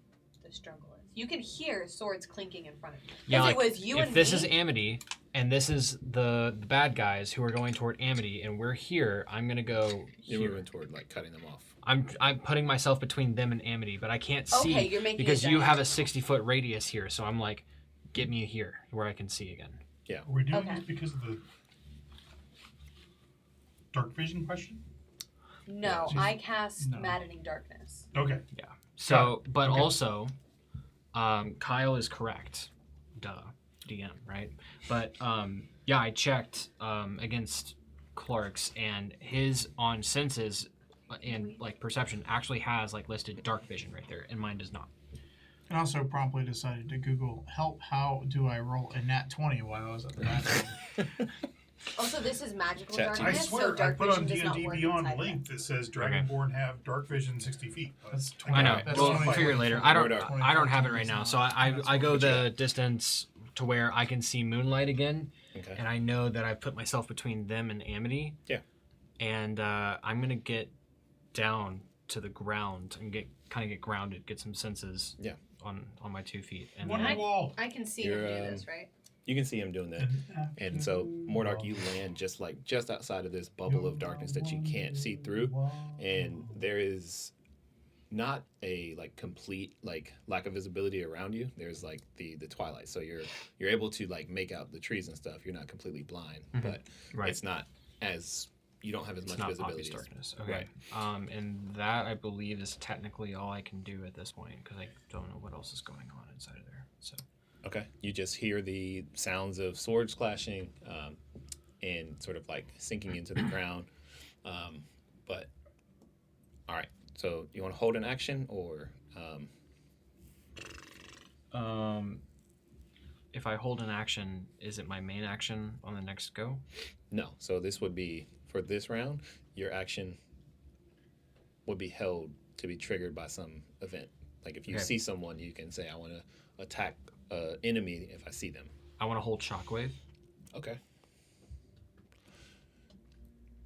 the struggle is. You can hear swords clinking in front of you. Yeah, like, it was you if and this me, is Amity and this is the bad guys who are going toward Amity and we're here, I'm gonna go You're here. moving toward like cutting them off. I'm putting myself between them and Amity, but I can't see Okay, you're making because a you have a diagonal. 60-foot radius here. So I'm like, get me here where I can see again. Yeah. Are we doing this because of the dark vision question? No, Yeah. I cast No. Maddening Darkness. Okay. Yeah. So, but Okay. also, Kyle is correct. Duh. DM, right? But yeah, I checked against Clark's, and his on senses and like perception actually has like listed dark vision right there, and mine does not. And also promptly decided to Google help. How do I roll a nat 20 while I was at the bathroom? Also, this is magical Chat darkness, I swear, so I dark put vision on does not D&D work Beyond inside link that says Dragonborn have dark vision 60 feet. That's 20. I know. That's We'll 25. figure it later. I don't. 25 I don't have it right now, so I That's go what- the distance to where I can see moonlight again, Okay. and I know that I put myself between them and Amity. Yeah. And I'm gonna get down to the ground and get grounded, get some senses. Yeah. On my 2 feet, and One then- wall. I can see You're, him do this, right? you can see him doing that. And so, Mordark, you land just outside of this bubble of darkness that you can't see through, and there is not a like complete like lack of visibility around you. There's like the twilight, so you're able to like make out the trees and stuff. You're not completely blind, but it's not as you don't have as much visibility. It's not darkness. Okay. Right. And that I believe is technically all I can do at this point because I don't know what else is going on inside of there. So. Okay. You just hear the sounds of swords clashing, and sort of like sinking into the ground. But all right. So you want to hold an action or? If I hold an action, is it my main action on the next go? No. So this would be for this round. Your action would be held to be triggered by some event. Like if you see someone, you can say, "I want to attack enemy." If I see them, I want to hold shockwave. Okay.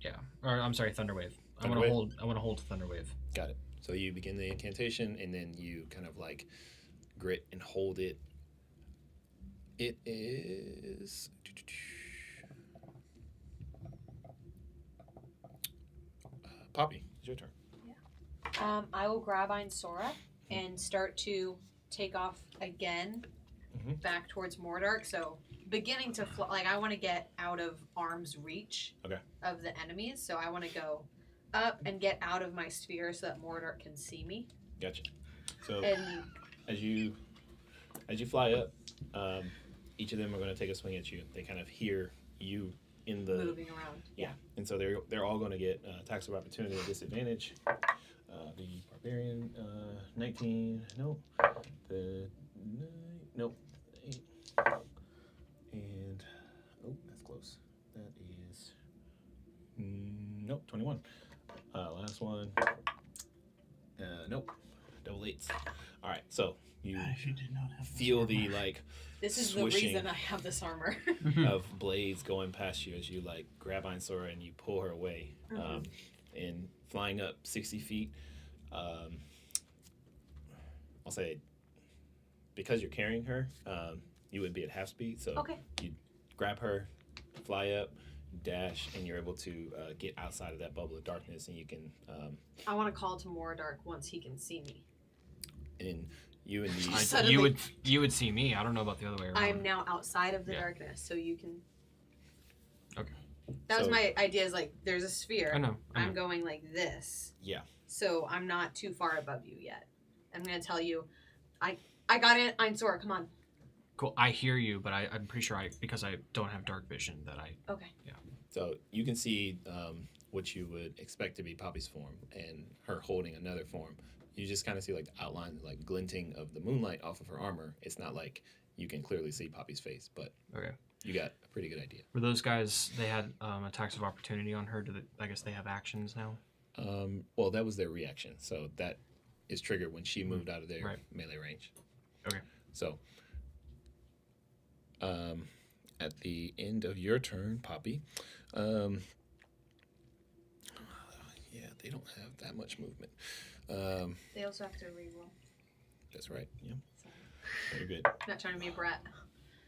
Yeah. Or I'm sorry, thunderwave. I want to hold thunderwave. Got it. So you begin the incantation, and then you kind of like grit and hold it. It is Poppy. It's your turn. Yeah. I will grab Ainsora and start to take off again back towards Mordark. So beginning to fly, like I want to get out of arm's reach of the enemies. So I want to go up and get out of my sphere so that Mordark can see me. Gotcha. So as you fly up, each of them are going to take a swing at you. They kind of hear you in the moving around. Yeah, and so they're all going to get attacks of opportunity at disadvantage. The barbarian, 19. Nope. The 9. Nope. 8. And that's close. That is nope. 21. Last one. Nope. Double 8s. All right. So you did not have feel the like. This is the reason I have this armor. of blades going past you as you like grab Ainsora and you pull her away, and flying up 60 feet. I'll say because you're carrying her, you would be at half speed. So you grab her, fly up, dash, and you're able to get outside of that bubble of darkness, and you can. I want to call to Mordark once he can see me. And you and the you would see me. I don't know about the other way around. I'm now outside of the darkness, so you can. Okay. That was my idea. Is like there's a sphere. I know. I'm going like this. Yeah. So I'm not too far above you yet. I'm gonna tell you, I got it. Ainsora, come on. Cool. I hear you, but I'm pretty sure because I don't have dark vision that I. Okay. Yeah. So you can see what you would expect to be Poppy's form and her holding another form. You just kind of see like the outline, like glinting of the moonlight off of her armor. It's not like you can clearly see Poppy's face, but you got a pretty good idea. Were those guys? They had attacks of opportunity on her. I guess they have actions now. Well, that was their reaction, so that is triggered when she moved out of their melee range. Okay. So, at the end of your turn, Poppy, yeah, they don't have that much movement. They also have to reroll. That's right. Yeah. Very good. Not trying to be a brat.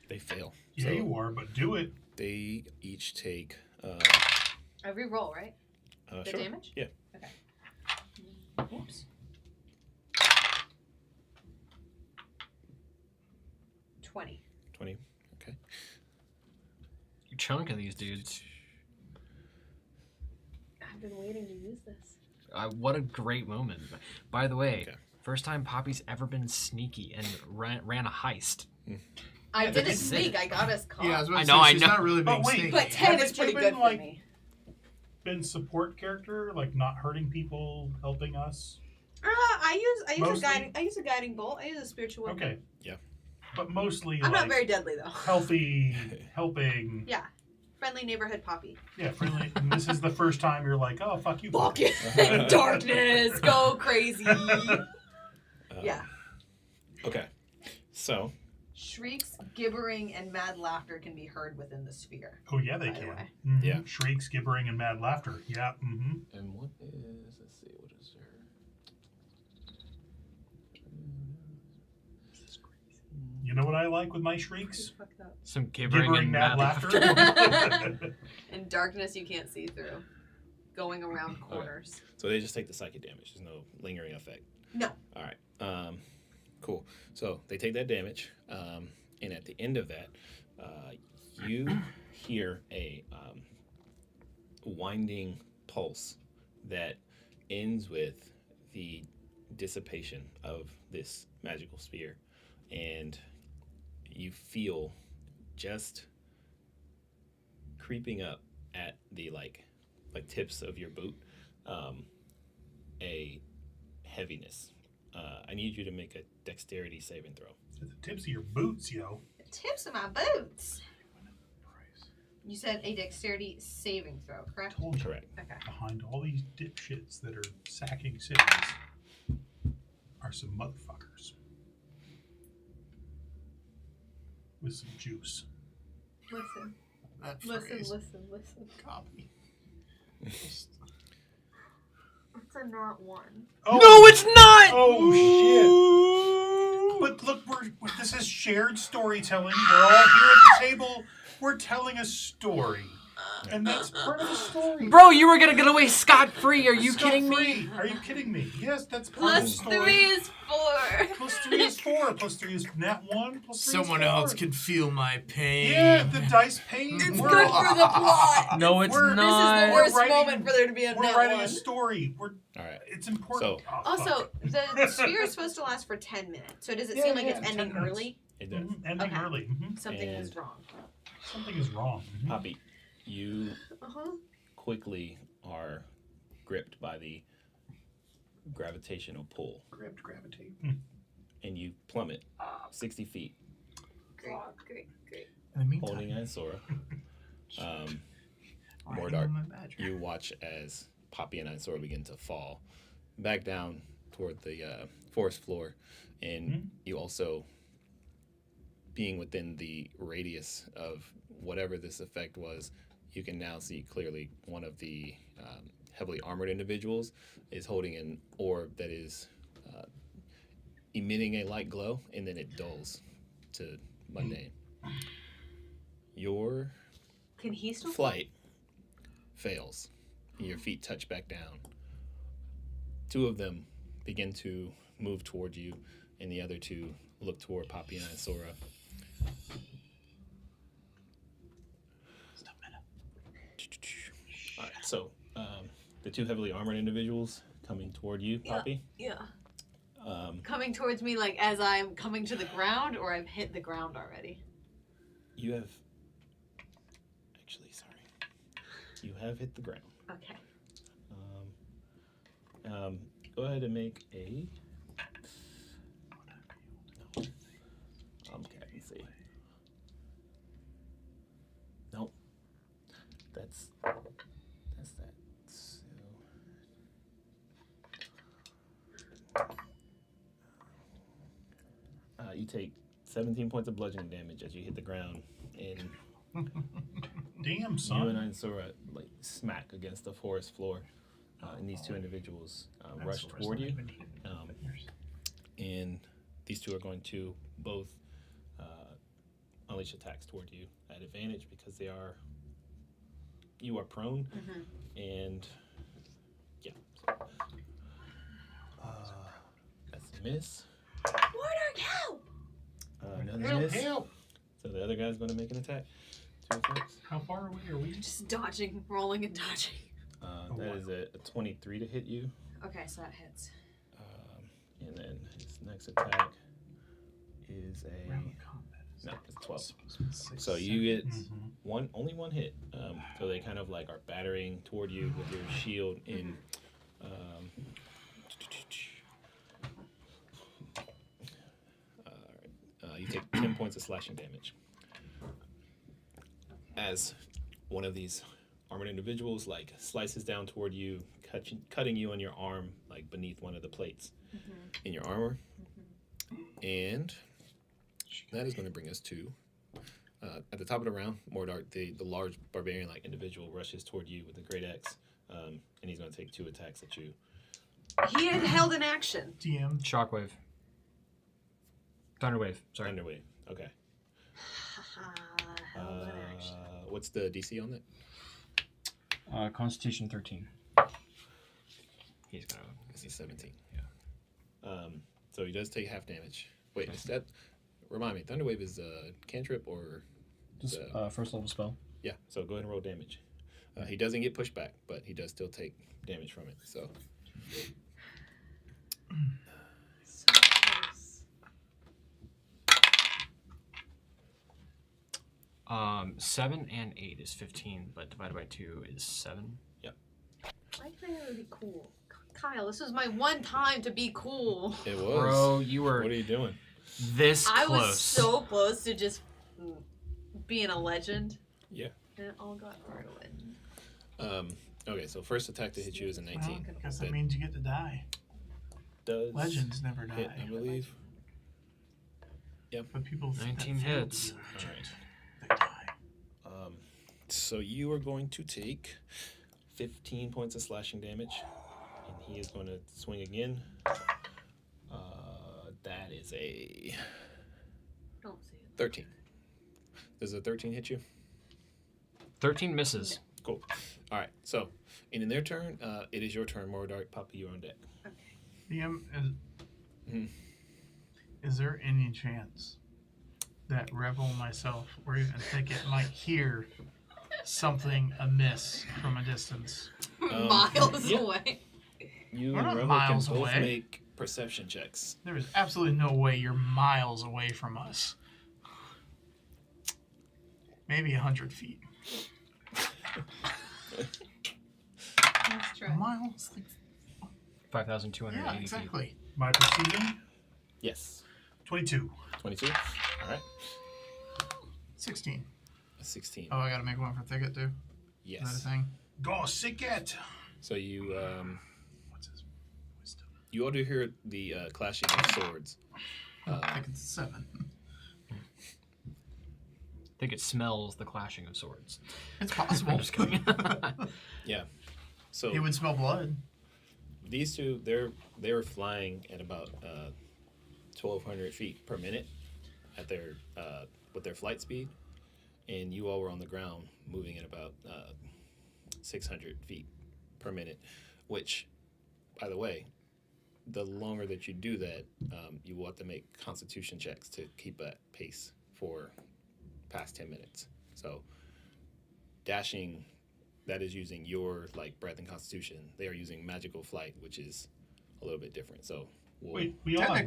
They fail. Yeah, so you are, but do it. They each take. I reroll, right? The sure. damage? Yeah. Okay. Oops. 20. 20. Okay. You're chunking these dudes. I've been waiting to use this. What a great moment. By the way, first time Poppy's ever been sneaky and ran a heist. I didn't sneak. I got us caught. Yeah, I know. She's not really being sneaky. But 10 is pretty good for me. Been support character, like not hurting people, helping us. I use a guiding bolt. I use a spiritual weapon. Okay. Yeah. But mostly I'm not very deadly though. Healthy, helping. Yeah. Friendly neighborhood Poppy. Yeah, friendly. And this is the first time you're like, oh, fuck you. Fuck it. Darkness. Go crazy. Yeah. Okay. So. Shrieks, gibbering, and mad laughter can be heard within the sphere. Oh, yeah, they can. Mm-hmm. Yeah. Shrieks, gibbering, and mad laughter. Yeah. Mm-hmm. And what is, let's see, what is there? You know what I like with my shrieks? Some gibbering and mad laughter. And darkness you can't see through. Going around corners. Okay. So they just take the psychic damage. There's no lingering effect. No. All right. Cool. So they take that damage, and at the end of that, you hear a winding pulse that ends with the dissipation of this magical sphere, and you feel just creeping up at the like tips of your boot a heaviness. I need you to make a dexterity saving throw. The tips of your boots, yo. The tips of my boots. You said a dexterity saving throw, correct? Told you. Correct. Okay. Behind all these dipshits that are sacking cities are some motherfuckers with some juice. Listen. That Listen. phrase. Listen. Copy. It's a not one. Oh, No, it's not! Oh, shit. But look, this is shared storytelling. We're all here at the table. We're telling a story. And that's part of the story. Bro, you were gonna get away scot-free. Are you kidding me? Scot-free. Are you kidding me? Yes, that's part of the Plus story. 3 is 4. Plus 3 is 4. Plus 3 is nat 1. Plus 3 Someone is 4. else can feel my pain. Yeah, the dice pain. It's good for the plot. No, it's We're- not. This is the worst writing- moment for there to be a We're nat writing 1. a story. All right. It's important. So- Oh, Also, fuck. the sphere is supposed to last for 10 minutes. So does it Yeah, seem like yeah, it's 10 ending minutes. early? It does. Ending Okay. early. Something is And- wrong. Something is wrong. Poppy, you Uh-huh. quickly are gripped by the gravitational pull, Gravitate. and you plummet 60 feet, Great. In the meantime, holding Ansora. riding Mordart, on my badger. you watch as Poppy and Ansora begin to fall back down toward the forest floor, and you also, being within the radius of whatever this effect was, you can now see clearly one of the heavily armored individuals is holding an orb that is emitting a light glow, and then it dulls to mundane. Your Can he still flight fails, and your feet touch back down. 2 of them begin to move toward you, and the other 2 look toward Poppy and Ansora. All right, so the 2 heavily armored individuals coming toward you, Poppy. Yeah. Coming towards me like as I'm coming to the ground, or I've hit the ground already? You have you have hit the ground. Okay. Go ahead and make a. Okay, let's see. Nope. That's that. So. You take 17 points of bludgeoning damage as you hit the ground, and Damn, son. you and Ansora like smack against the forest floor, and these 2 individuals rush toward you. And these 2 are going to both unleash attacks toward you at advantage because you are prone, and yeah. That's a miss. Mordart, help! Another miss. So the other guy's going to make an attack. 2 attacks. How far away are we? Just dodging, rolling and dodging. That is a 23 to hit you. Okay, so that hits. And then his next attack is a no, it's 12. So you get only one hit. So they kind of like are battering toward you with your shield in. You take 10 points of slashing damage as one of these armored individuals like slices down toward you, cutting you on your arm, like beneath one of the plates in your armor. And that is going to bring us to at the top of the round. Mordart, the large barbarian like individual, rushes toward you with a great axe, and he's going to take 2 attacks at you. He had held an action. DM. Shockwave. Thunderwave. Sorry. Thunderwave. Okay. What's the DC on that? Constitution 13. He's got This is 17. Yeah. So he does take half damage. Wait, is that? Remind me. Thunderwave is a cantrip or? Just first level spell. Yeah. So go ahead and roll damage. He doesn't get pushed back, but he does still take damage from it. So. So close. 7 and 8 is 15, but divided by 2 is 7. Yep. I think it would be cool. Kyle, this was my one time to be cool. It was. Bro, you were. What are you doing? This close. I was so close to just being a legend. Yeah. And it all got ruined. Okay, so first attack to hit you is a 19. Well, I guess that means you get to die. Does Legends never die. hit, I believe. Yep. But people 19 hits. All right. They die. So you are going to take 15 points of slashing damage, and he is going to swing again. That is a Don't say it. 13. Does a 13 hit you? 13 misses. Cool. All right. So, in their turn, it is your turn. Mordart, Poppy, you're on deck. DM, Mhm. is there any chance that Rebel, myself, or even Thicket might hear something amiss from a distance? Miles yeah. away. You We're and not Rebel miles can both away. make perception checks. There is absolutely no way you're miles away from us. Maybe 100 feet. Let's try. Miles? 5,280 Yeah, feet. exactly. My perceiving, Yes. 22. 22. All right. 16. A 16. Oh, I gotta make one for Thicket too? Yes. Is that a thing? Go sick it. So you What's his wisdom? you ought to hear the clashing of swords. Thicket's 7. I think it smells the clashing of swords. It's possible. I'm just kidding. Yeah. So It would smell blood. these two, they're flying at about 1,200 feet per minute at their with their flight speed, and you all were on the ground moving at about 600 feet per minute. Which, by the way, the longer that you do that, you will have to make Constitution checks to keep that pace for past 10 minutes. So dashing, that is using your like breath and Constitution. They are using magical flight, which is a little bit different. So Wait, we all have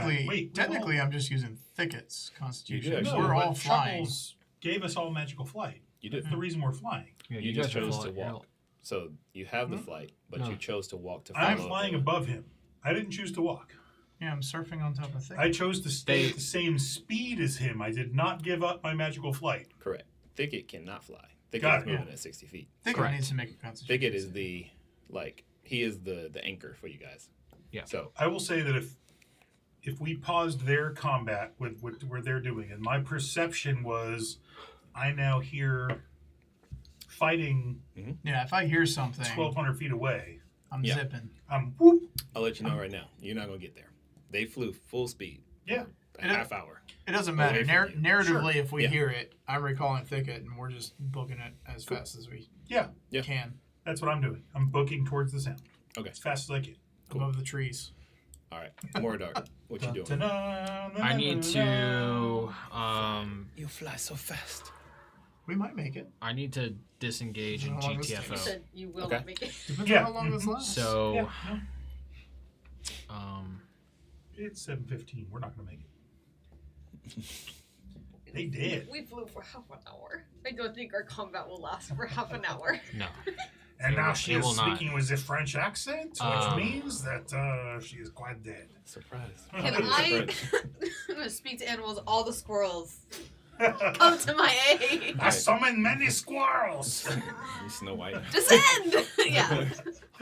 Technically, I'm just using Thicket's Constitution. actually. We're all but flying. Chuckles gave us all magical flight. you did. That's the reason we're flying. Yeah, You guys just are chose flying. to walk. So you have the flight, but No. you chose to walk to follow. I'm flying above him. I didn't choose to walk. Yeah, I'm surfing on top of Thicket. I chose to stay at the same speed as him. I did not give up my magical flight. Correct. Thicket cannot fly. Thicket Got is it. moving at 60 feet. Thicket Correct. needs to make a Constitution. Thicket is the he is the anchor for you guys. Yeah. So I will say that if we paused their combat with what they're doing, and my perception was, I now hear fighting Yeah, if I hear something, 1,200 feet away. I'm Yeah. zipping. I'm whoop. I'll let you know right now. You're not gonna get there. They flew full speed. Yeah. A half hour. It doesn't Away matter. from you. Narratively, if we Yeah. hear it, I'm recalling Thicket, and we're just booking it as fast as we Yeah. Yeah. can That's what I'm doing. I'm booking towards the sound Okay. as fast as I can. Cool. above the trees. All right. More dark. What you doing? I need to You fly so fast. We might make it. I need to disengage in How long this You GTFO. said you will Okay. not make it. Depends Yeah. on how long this lasts. So Yeah, no, um it's 7:15. We're not going to make it. They did. We flew for half an hour. I don't think our combat will last for half an hour. no. And It now will- she it is will not. speaking with a French accent, which means that she is quite dead. Surprise. Can I I'm gonna speak to animals, all the squirrels. Come to my aid. I summon many squirrels. You Snow White. Descend! Yeah.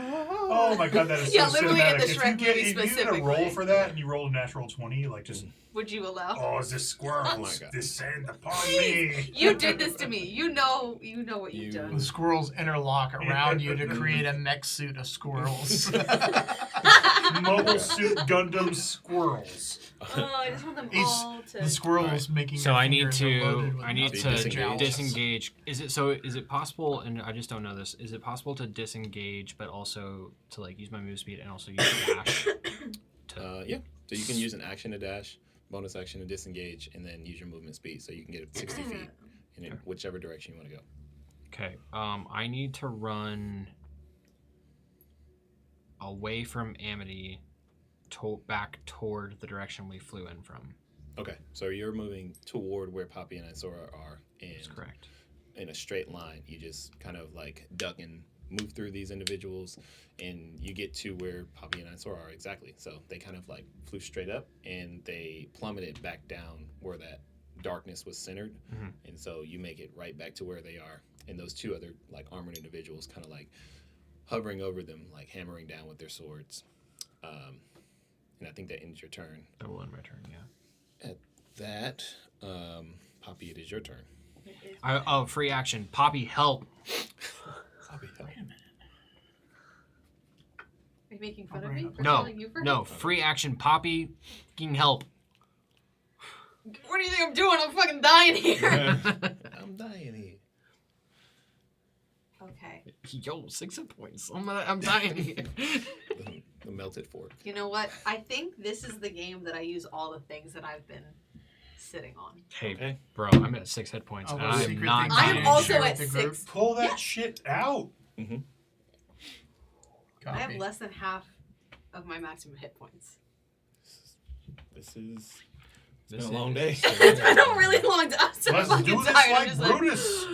Oh my god, that is Yeah, so literally in cinematic. the If you Shrek get movie if you get a specifically. roll for that and you roll a natural 20, like just Would you allow? oh, the squirrels Oh my God. descend upon Please. me. You did this to me. You know what you've The done. squirrels interlock around you to create a mech suit of squirrels. Mobile Suit Gundam squirrels. Oh, I just want them He's- all to. The squirrel's making. So their I need fingers are loaded to with I need nuts. to disengage. disengage. Is it possible? And I just don't know this. Is it possible to disengage, but also to like use my move speed and also use dash? Yeah. So you can use an action to dash, bonus action to disengage, and then use your movement speed, so you can get 60 feet in whichever direction you want to go. Okay. I need to run away from Amity, back toward the direction we flew in from. Okay. So you're moving toward where Poppy and Isora are, and That's correct. in a straight line. You just kind of like duck and move through these individuals, and you get to where Poppy and Isora are exactly. So they kind of like flew straight up, and they plummeted back down where that darkness was centered, and so you make it right back to where they are. And those two other like armored individuals kind of like hovering over them, like hammering down with their swords. And I think that ends your turn. That will end my turn. Yeah. At that, Poppy, it is your turn. Free action. Poppy, help. Poppy, help. Are you making fun of me? For No, calling you for no. help? Free action. Poppy, fucking help. What do you think I'm doing? I'm fucking dying here. I'm dying here. Okay. Yo, 6 hit points. I'm dying here. The melted fork. You know what? I think this is the game that I use all the things that I've been sitting on. Hey, Okay. bro, I'm at 6 hit points, and those I'm secret not things I dying. am also share at with the group? 6. Pull that shit out. I have Copy. less than half of my maximum hit points. This is. It's This been a long day. It's been a really long time. I'm so Let's fucking do this tired. I'm like just Brutus.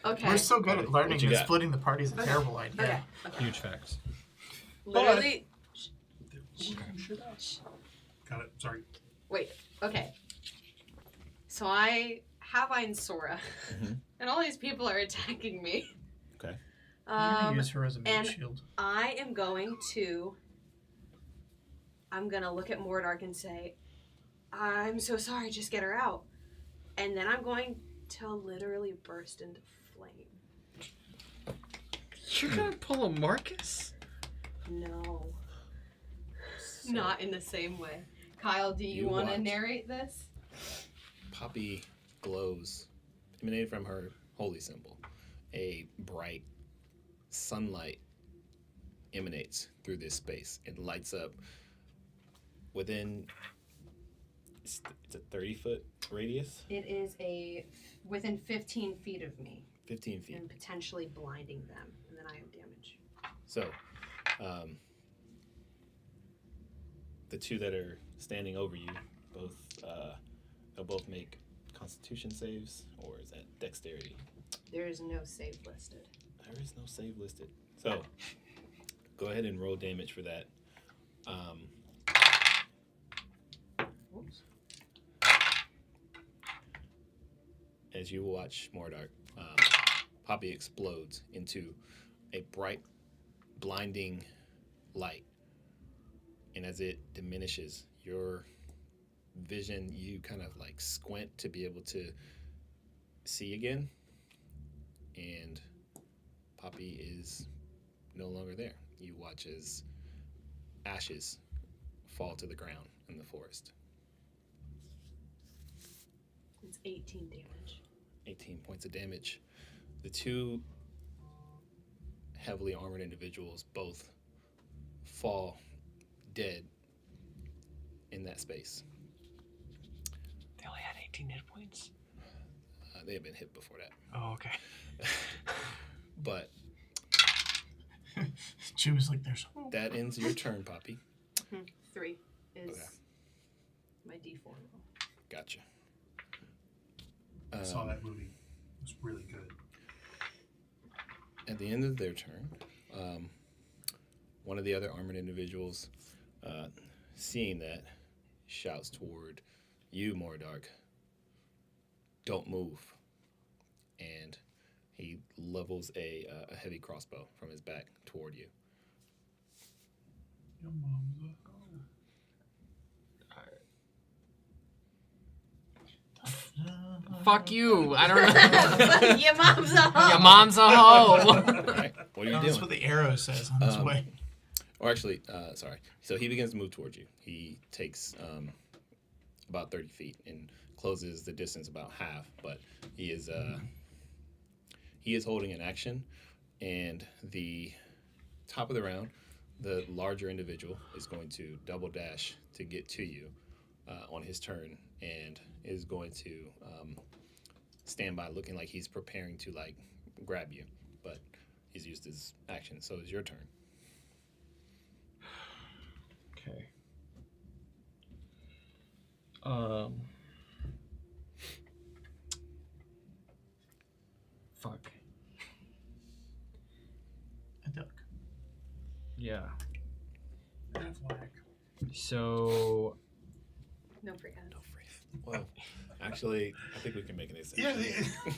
okay. We're so good at learning What you that got? splitting the party is a terrible Okay. idea. Okay. Huge facts. Literally. Got it. Sorry. Wait. Okay. So I have Sora, and all these people are attacking me. Okay. I'm gonna use her as a and mage shield. I am going to. I'm gonna look at Mordark and say, "I'm so sorry. Just get her out," and then I'm going to literally burst into flame. You're gonna pull a Marcus? No. Not in the same way. Kyle, do you want to watch. narrate this? Poppy glows, emanated from her holy symbol. A bright sunlight emanates through this space and lights up within. It's a 30-foot radius. It is within 15 feet of me 15 feet. and potentially blinding them, and then I have damage. So, the two that are standing over you, they'll both make Constitution saves, or is that Dexterity? There is no save listed. There is no save listed. So, go ahead and roll damage for that. Oops. As you watch Mordark, Poppy explodes into a bright, blinding light. And as it diminishes, your vision, you kind of like squint to be able to see again. And Poppy is no longer there. You watch as ashes fall to the ground in the forest. It's 18 damage. 18 points of damage. The two heavily armored individuals both fall dead in that space. They only had 18 hit points? They had been hit before that. Oh, okay. But She was like, "There's hope." that ends your turn, Poppy. 3 is Okay. my D4 roll. Gotcha. I saw that movie. It was really good. At the end of their turn, one of the other armored individuals, seeing that, shouts toward you, Mordark, "Don't move." And he levels a heavy crossbow from his back toward you. Your mom's a Fuck you. I don't know. Your mom's a hoe. Your mom's a hoe. Right. What are you That's doing? what the arrow says on its way. Or actually, sorry. So he begins to move towards you. He takes about 30 feet and closes the distance about half, but he is holding an action, and the top of the round, the larger individual is going to double dash to get to you on his turn, and is going to stand by looking like he's preparing to like grab you, but he's used his action, so it's your turn. Okay. Fuck. A duck. Yeah. That's whack. So. No free hands. Well, actually, I think we can make an exception. Yeah.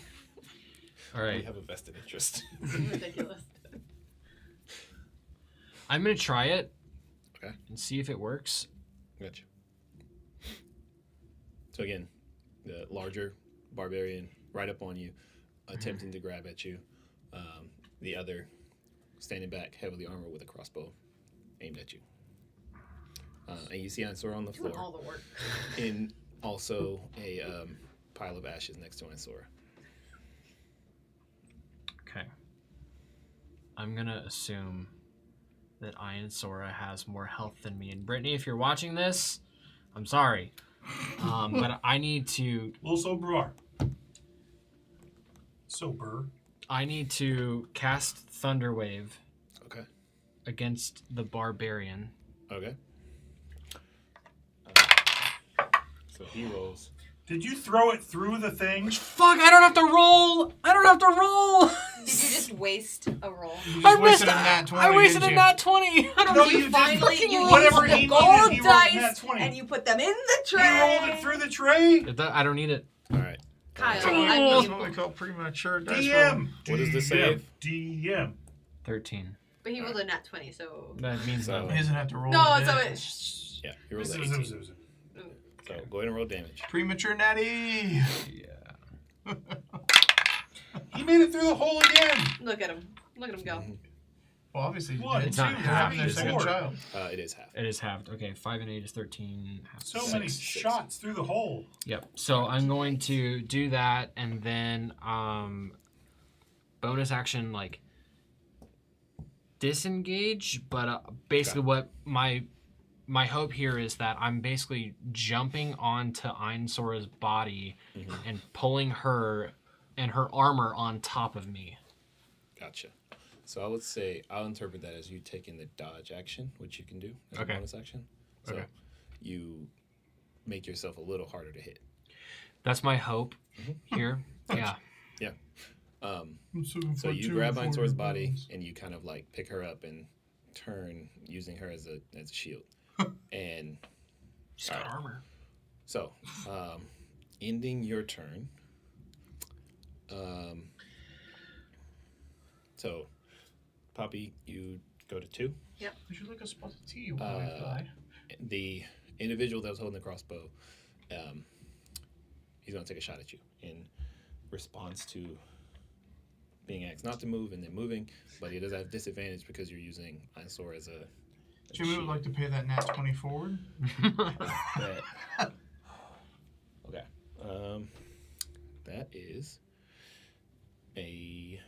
All right. We have a vested interest. Ridiculous. I'm gonna try it. Okay. And see if it works. Gotcha. So again, the larger barbarian right up on you, attempting to grab at you. The other standing back, heavily armored with a crossbow aimed at you. And you see Ansora on the Doing floor. all the work. In also a pile of ashes next to Ansora. Okay. I'm gonna assume that Ian Sora has more health than me. And Brittany, if you're watching this, I'm sorry. But I need to... A little sober. Sober. I need to cast Thunderwave. Okay. Against the barbarian. Okay. So he rolls. Did you throw it through the thing? Fuck, I don't have to roll! I don't have to roll! Did you just waste a roll? I wasted a nat 20. I wasted didn't a you? nat 20! I don't No, You you finally didn't. you Whatever used he the gold needed, he rolled dice nat 20. and you put them in the He tray. rolled it through the tray. I don't need it. All right. Kyle, That's I what we mean, call premature dice DM. What is the save? DM. 13. but he rolled a nat 20, so. That means So- nothing. He doesn't have to roll. No, it so in. it's. Yeah, he rolls Zoom, 18. zoom, zoom. So go ahead and roll damage. Premature natty. Yeah. He made it through the hole again. Look at him. Look at him go. Well, obviously, What? it's It's not half, their it's second four. child. It is half. It is halved. Okay, 5 and 8 is 13. Half So is many 6. shots through the hole. Yep. So I'm going to do that, and then bonus action like disengage. But basically, what my hope here is that I'm basically jumping onto Einsora's body and pulling her and her armor on top of me. Gotcha. So I would say I'll interpret that as you taking the dodge action, which you can do as Okay. a bonus action. So Okay. you make yourself a little harder to hit. That's my hope here. Yeah. Yeah. So you grab Einsor's body and you kind of like pick her up and turn, using her as a shield. And She's got armor. so, ending your turn. So, Poppy, you go to 2. Would you like a spot of tea while I fly? The individual that was holding the crossbow, he's going to take a shot at you in response to being asked not to move and then moving, but he does have disadvantage because you're using Einsoar as a Jimmy would like to pay that nat 20 forward. Okay. That is a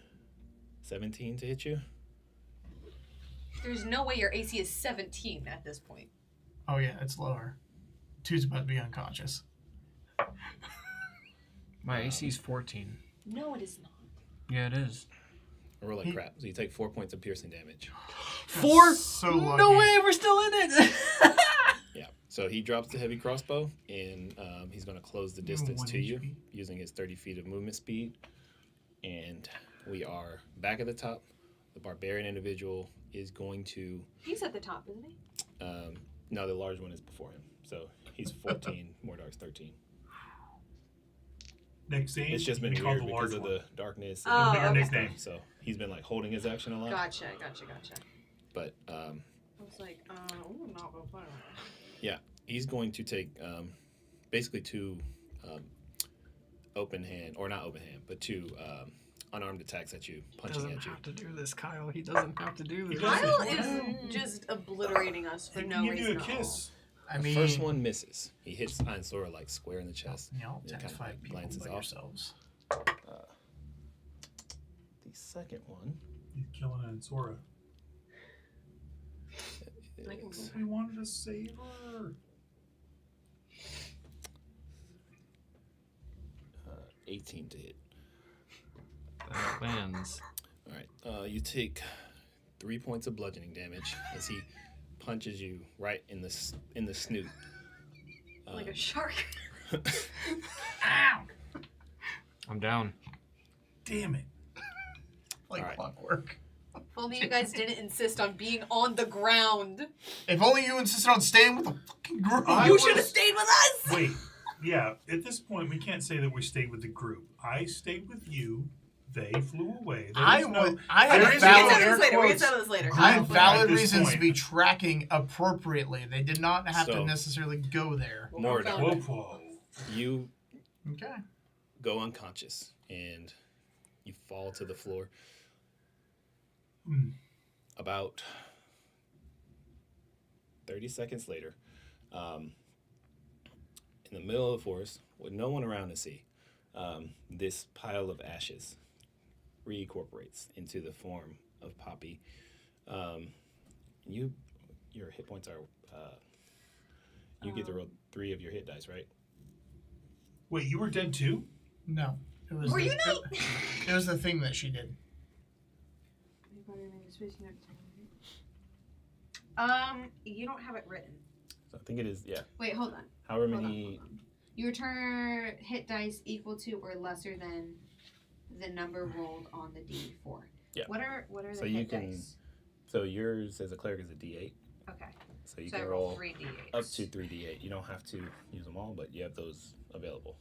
17 to hit you. There's no way your AC is 17 at this point. Oh yeah, it's lower. 2's about to be unconscious. My AC is 14. No, it is not. Yeah, it is. I roll like crap. So you take 4 points of piercing damage. 4? So lucky. No way, we're still in it. Yeah. So he drops the heavy crossbow, and he's going to close the distance 1 to you HP. using his 30 feet of movement speed. And we are back at the top. The barbarian individual is going to... He's at the top, isn't he? No, the large one is before him. So he's 14, Mordark's 13. Next scene. It's just been we call weird the because large of one. the darkness. Oh, Bigger okay. nickname. So he's been like holding his action a lot. Gotcha. But I was like, I'm not gonna play. yeah, he's going to take basically 2 open hand, or not open hand, but 2 unarmed attacks at you, He punching doesn't at you. have to do this, Kyle. He doesn't have to do this. Kyle is just obliterating us for He no can give reason you a at all. kiss. I The mean, first one misses. He hits Ainsora like square in the chest. y'all and it attack kinda, 5 like, people glances by off. yourselves. The second one He's killing Ansora. is We wanted to save her. 18 to hit. That lands. All right. You take 3 points of bludgeoning damage as he punches you right in the snoot. Like a shark. I'm down. Damn it. Like Alright. clockwork. If only you guys didn't insist on being on the ground. If only you insisted on staying with the fucking group. You should have stayed with us! Wait. Yeah, at this point, we can't say that we stayed with the group. I stayed with you. They flew away. There I is no, had there a is We no can valid, settle air this later. We can quotes. settle this later. I had At valid this reasons point. to be tracking appropriately. They did not have So- to necessarily go there. Mordor, Whoa, whoa. you Okay. go unconscious and you fall to the floor. Hmm. About 30 seconds later, in the middle of the forest, with no one around to see, this pile of ashes reincorporates into the form of Poppy. Your hit points are, you get to roll 3 of your hit dice, right? Wait, you were dead too? No. It was Were the, you not? It was the thing that she did. You don't have it written. So I think it is, yeah. Wait, hold on. However Hold on, many, hold on. You return hit dice equal to or lesser than the number rolled on the D4. Yeah. What are the So hit you can- dice? so yours as a cleric is a D8. Okay. So you So I can roll roll 3 D8s. up to 3d8. You don't have to use them all, but you have those available.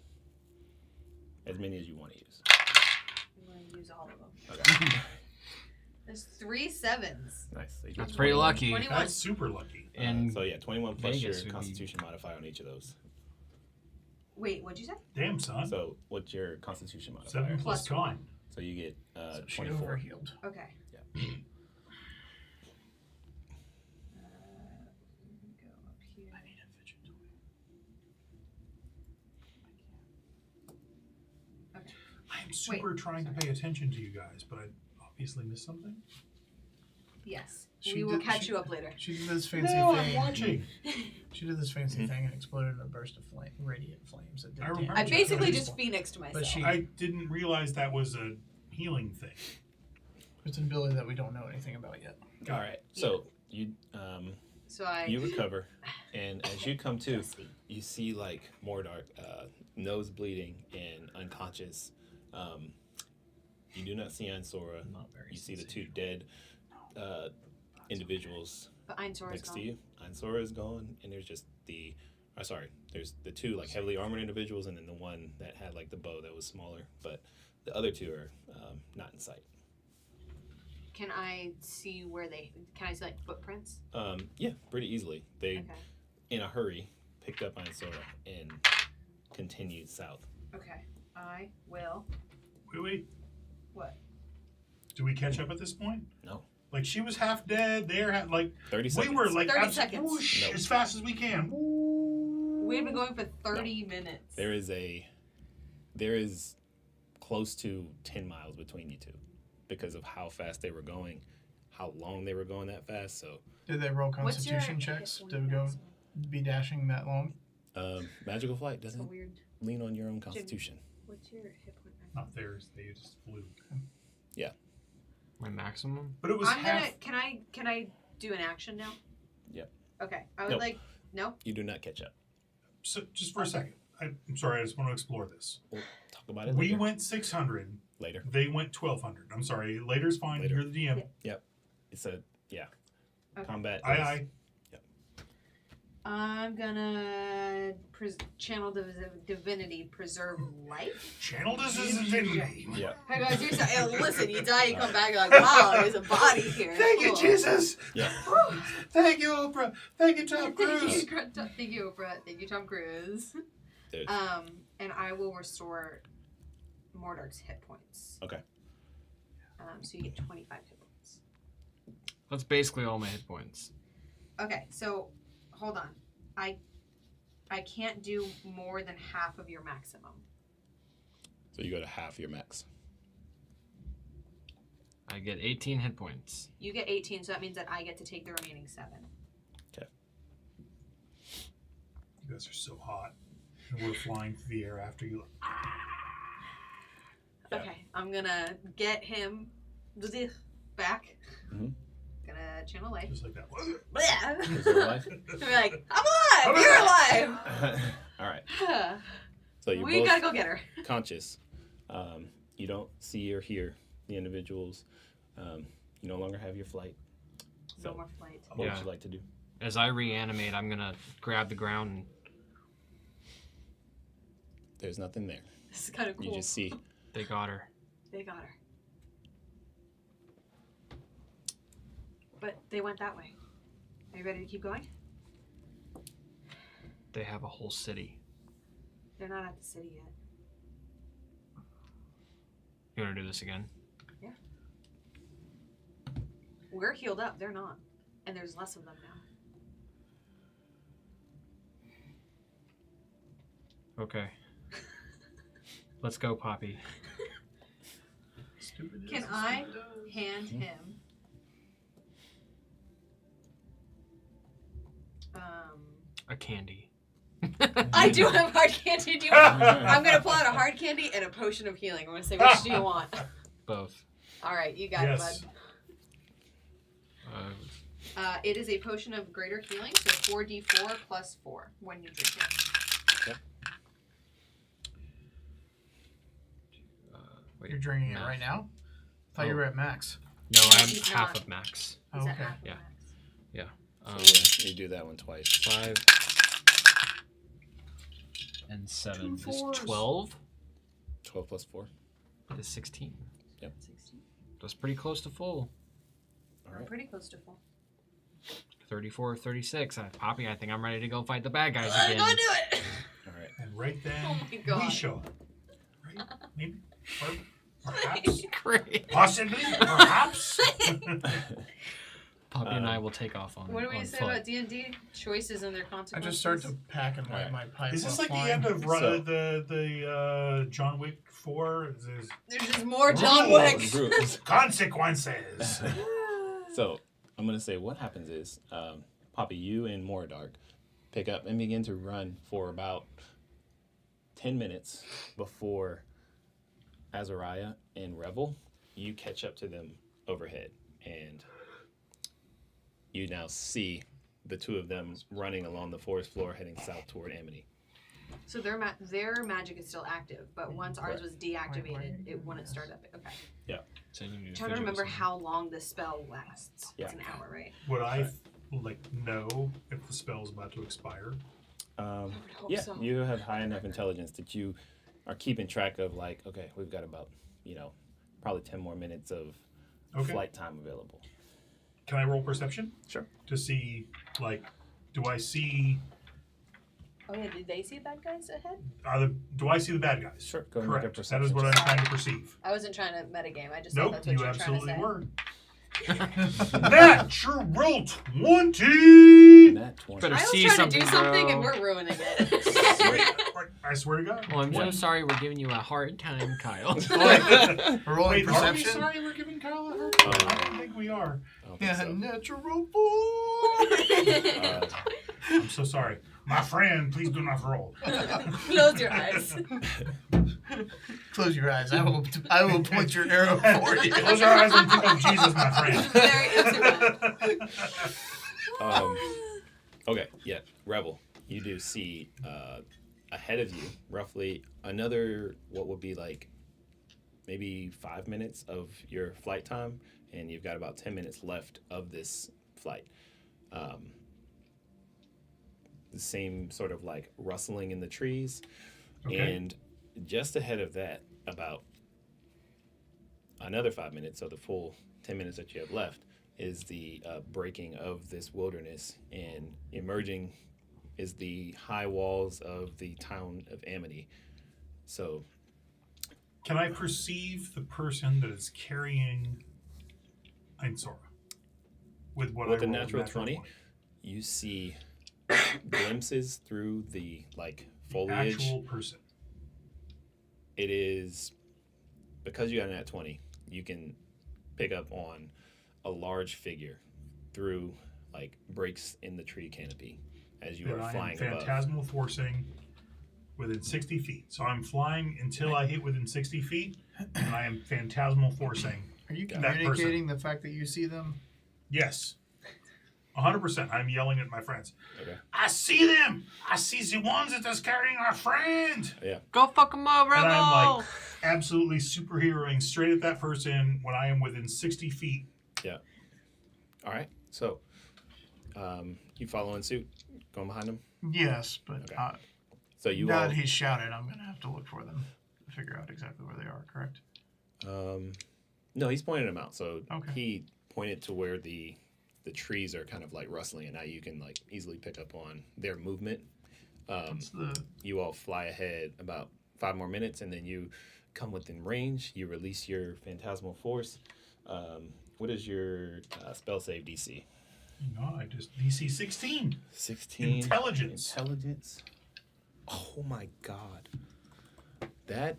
As many as you want to use. I'm going to use all of them. Okay. There's 3 sevens. Nice. So you That's get pretty 21. lucky. 21. That's super lucky. And So yeah, 21 plus Vegas would your be- Constitution modifier on each of those. Wait, what'd you say? Damn, son. So what's your Constitution modifier? 7 plus Plus one. con. So you get So she 24. overhealed. Okay. Yeah. Go up here. I need a fidget toy. Okay. I am super trying to pay attention to you guys, but I obviously missed something. Yes. She We will did- catch she- you up later. She did this fancy No, thing. I'm watching. She did this fancy Mhm. thing and exploded in a burst of flame, radiant flames. That did I remember damage. I basically But just phoenixed myself. she- I didn't realize that was a healing thing. It's an ability that we don't know anything about yet. All right. So you so I you recover, and as you come to, Dusty. you see like Mordar, nose bleeding and unconscious. You do not see Ansora. Not very You see the 2 sensational. dead individuals But Einsor's next gone. to you. Ansora is gone, and there's just there's the 2 like heavily armored individuals, and then the one that had like the bow that was smaller. But the other 2 are not in sight. Can I see where can I see like footprints? Yeah, pretty easily. They, Okay. in a hurry, picked up Ansora and continued south. Okay. I will. Wait. What? Do we catch up at this point? No. Like, she was half dead. They're like, 30 seconds. we were like 30 seconds. whoosh, No. as fast as we can. Woo. We've been going for 30 minutes. There is close to 10 miles between you 2 because of how fast they were going, how long they were going that fast. So Did they roll What's your constitution hit checks point to go maximum? be dashing that long? magical flight So doesn't weird. lean on your own constitution. What's your hit point? maximum? Not theirs. They just flew. my maximum. But it was I'm half. gonna. Can I do an action now? Yep. Okay. I would Nope. like. No. You do not catch up. So just for a second. I'm sorry. I just want to explore this. We'll talk about it We later. went 600. Later. They went 1200. I'm sorry. Later's fine. Later. You're the DM. It's a, Okay. combat. Aye, is- aye. I'm gonna channel divinity, preserve life. Channel divinity. Yeah. Hey guys, you're listen. You die, you come back. You're like, wow, there's a body here. Thank you, Cool. Jesus. Yeah. Thank you, Oprah. Thank you, Tom Cruise. Thank you, Oprah. Thank you, Tom Cruise. There's, And I will restore Mordark's hit points. Okay. So you get 25 hit points. That's basically all my hit points. Okay, so hold on. I can't do more than half of your maximum. So you go to half your max. I get 18 hit points. You get 18, so that means that I get to take the remaining 7. Okay. You guys are so hot. And we're flying through the air after you. Yeah. Okay, I'm gonna get him back. Mm-hmm. Gonna channel life. Just like that. Is it life? I'm like, I'm alive! You're alive! All right. So you We both gotta go get her. conscious. You don't see or hear the individuals. You no longer have your flight. So, No more flight. what would you like to do? As I reanimate, I'm gonna grab the ground and There's nothing there. This is kind of cool. You just see. they got her. They got her. But they went that way. Are you ready to keep going? They have a whole city. They're not at the city yet. You wanna do this again? Yeah. We're healed up. They're not. And there's less of them now. Okay. Let's go, Poppy. Can I hand him A candy. I do have hard candy. Do you want? I'm gonna pull out a hard candy and a potion of healing. I'm gonna say, which do you want? Both. All right, you got Yes. it, bud. It is a potion of greater healing, so 4d4 plus 4 when you drink it. Wait, You're drinking it math. right now? I thought you were at max. No, I'm he's half not. of max. Oh, Is that okay. half of Yeah. max? So you do that one twice. 5 and 7 Two is fours. 12. 12 plus 4. It is 16. 16. That's pretty close to full. All We're right. pretty close to full. 34, 36. Poppy, I think I'm ready to go fight the bad guys Go again. do it! All right. And right then, Oh my God. we show up. Right? Maybe? Or perhaps? Great. Possibly? Perhaps? Poppy and I will take off on What do we on say foot. about D&D? Choices and their I consequences. just start to pack and light Alright. my pipe. Is this while like the flying. end of So- the John Wick 4? Is this There's just more John Wick. rules, consequences. So I'm gonna say what happens is, Poppy, you and Moradark pick up and begin to run for about 10 minutes before Azariah and Revel. You catch up to them overhead, and you now see the two of them running along the forest floor, heading south toward Amity. So their magic is still active, but once ours was deactivated, it wouldn't start up. Okay. So you need I'm trying to remember how long the spell lasts. Yeah. It's an hour, right? Would I know if the spell's about to expire? I would hope Yeah, so. you have high enough intelligence that you are keeping track of, like, okay, we've got about, probably 10 more minutes of Okay. flight time available. Can I roll perception? Sure. To see, do I see Oh yeah, did they see bad guys ahead? do I see the bad guys? Sure, go ahead and make a Correct. That perception is what I'm check. trying to perceive. I wasn't trying to metagame. I just Nope, thought that's what you you were trying to absolutely say. were. Natural 20! Nat 20. Better I was see trying something, to do something bro. and we're ruining it. I swear to God. Well, I'm so Yeah. sorry we're giving you a hard time, Kyle. We're rolling Wait, are we perception. sorry we're giving Kyle a hard Oh. time? I don't think we are. I don't think Yeah, so. natural boy. I'm so sorry. My friend, please do not roll. Close your eyes. Close your eyes. I will point your arrow for you. Close your eyes and think of Jesus, my friend. Very intimate. Okay, yeah, Rebel, you do see ahead of you roughly another, what would be like maybe 5 minutes of your flight time, and you've got about 10 minutes left of this flight. The same sort of like rustling in the trees, Okay. and just ahead of that, about another 5 minutes, so the full 10 minutes that you have left, is the breaking of this wilderness, and emerging is the high walls of the town of Amity. So Can I perceive the person that is carrying Ainsora? With a natural 20, you see glimpses through the foliage. Actual person. It is because you got a nat 20. You can pick up on a large figure through breaks in the tree canopy as you are flying above. Phantasmal forcing within 60 feet. So I'm flying until I hit within 60 feet, and I am phantasmal forcing. Are you communicating the fact that you see them? Yes. 100%. I'm yelling at my friends. Okay. I see them! I see the ones that is carrying our friend! Yeah. Go fuck them up, Rebel! And I'm absolutely superheroing straight at that person when I am within 60 feet. Yeah. All right. So, you following suit? Going behind him? Yes, but okay. So you now that he's shouted, I'm going to have to look for them to figure out exactly where they are, correct? No, he's pointing them out. So okay. He pointed to where the trees are kind of rustling, and now you can easily pick up on their movement. You all fly ahead about 5 more minutes, and then you come within range. You release your phantasmal force. What is your spell save DC? No, I just DC 16. 16. Intelligence. Oh my god. That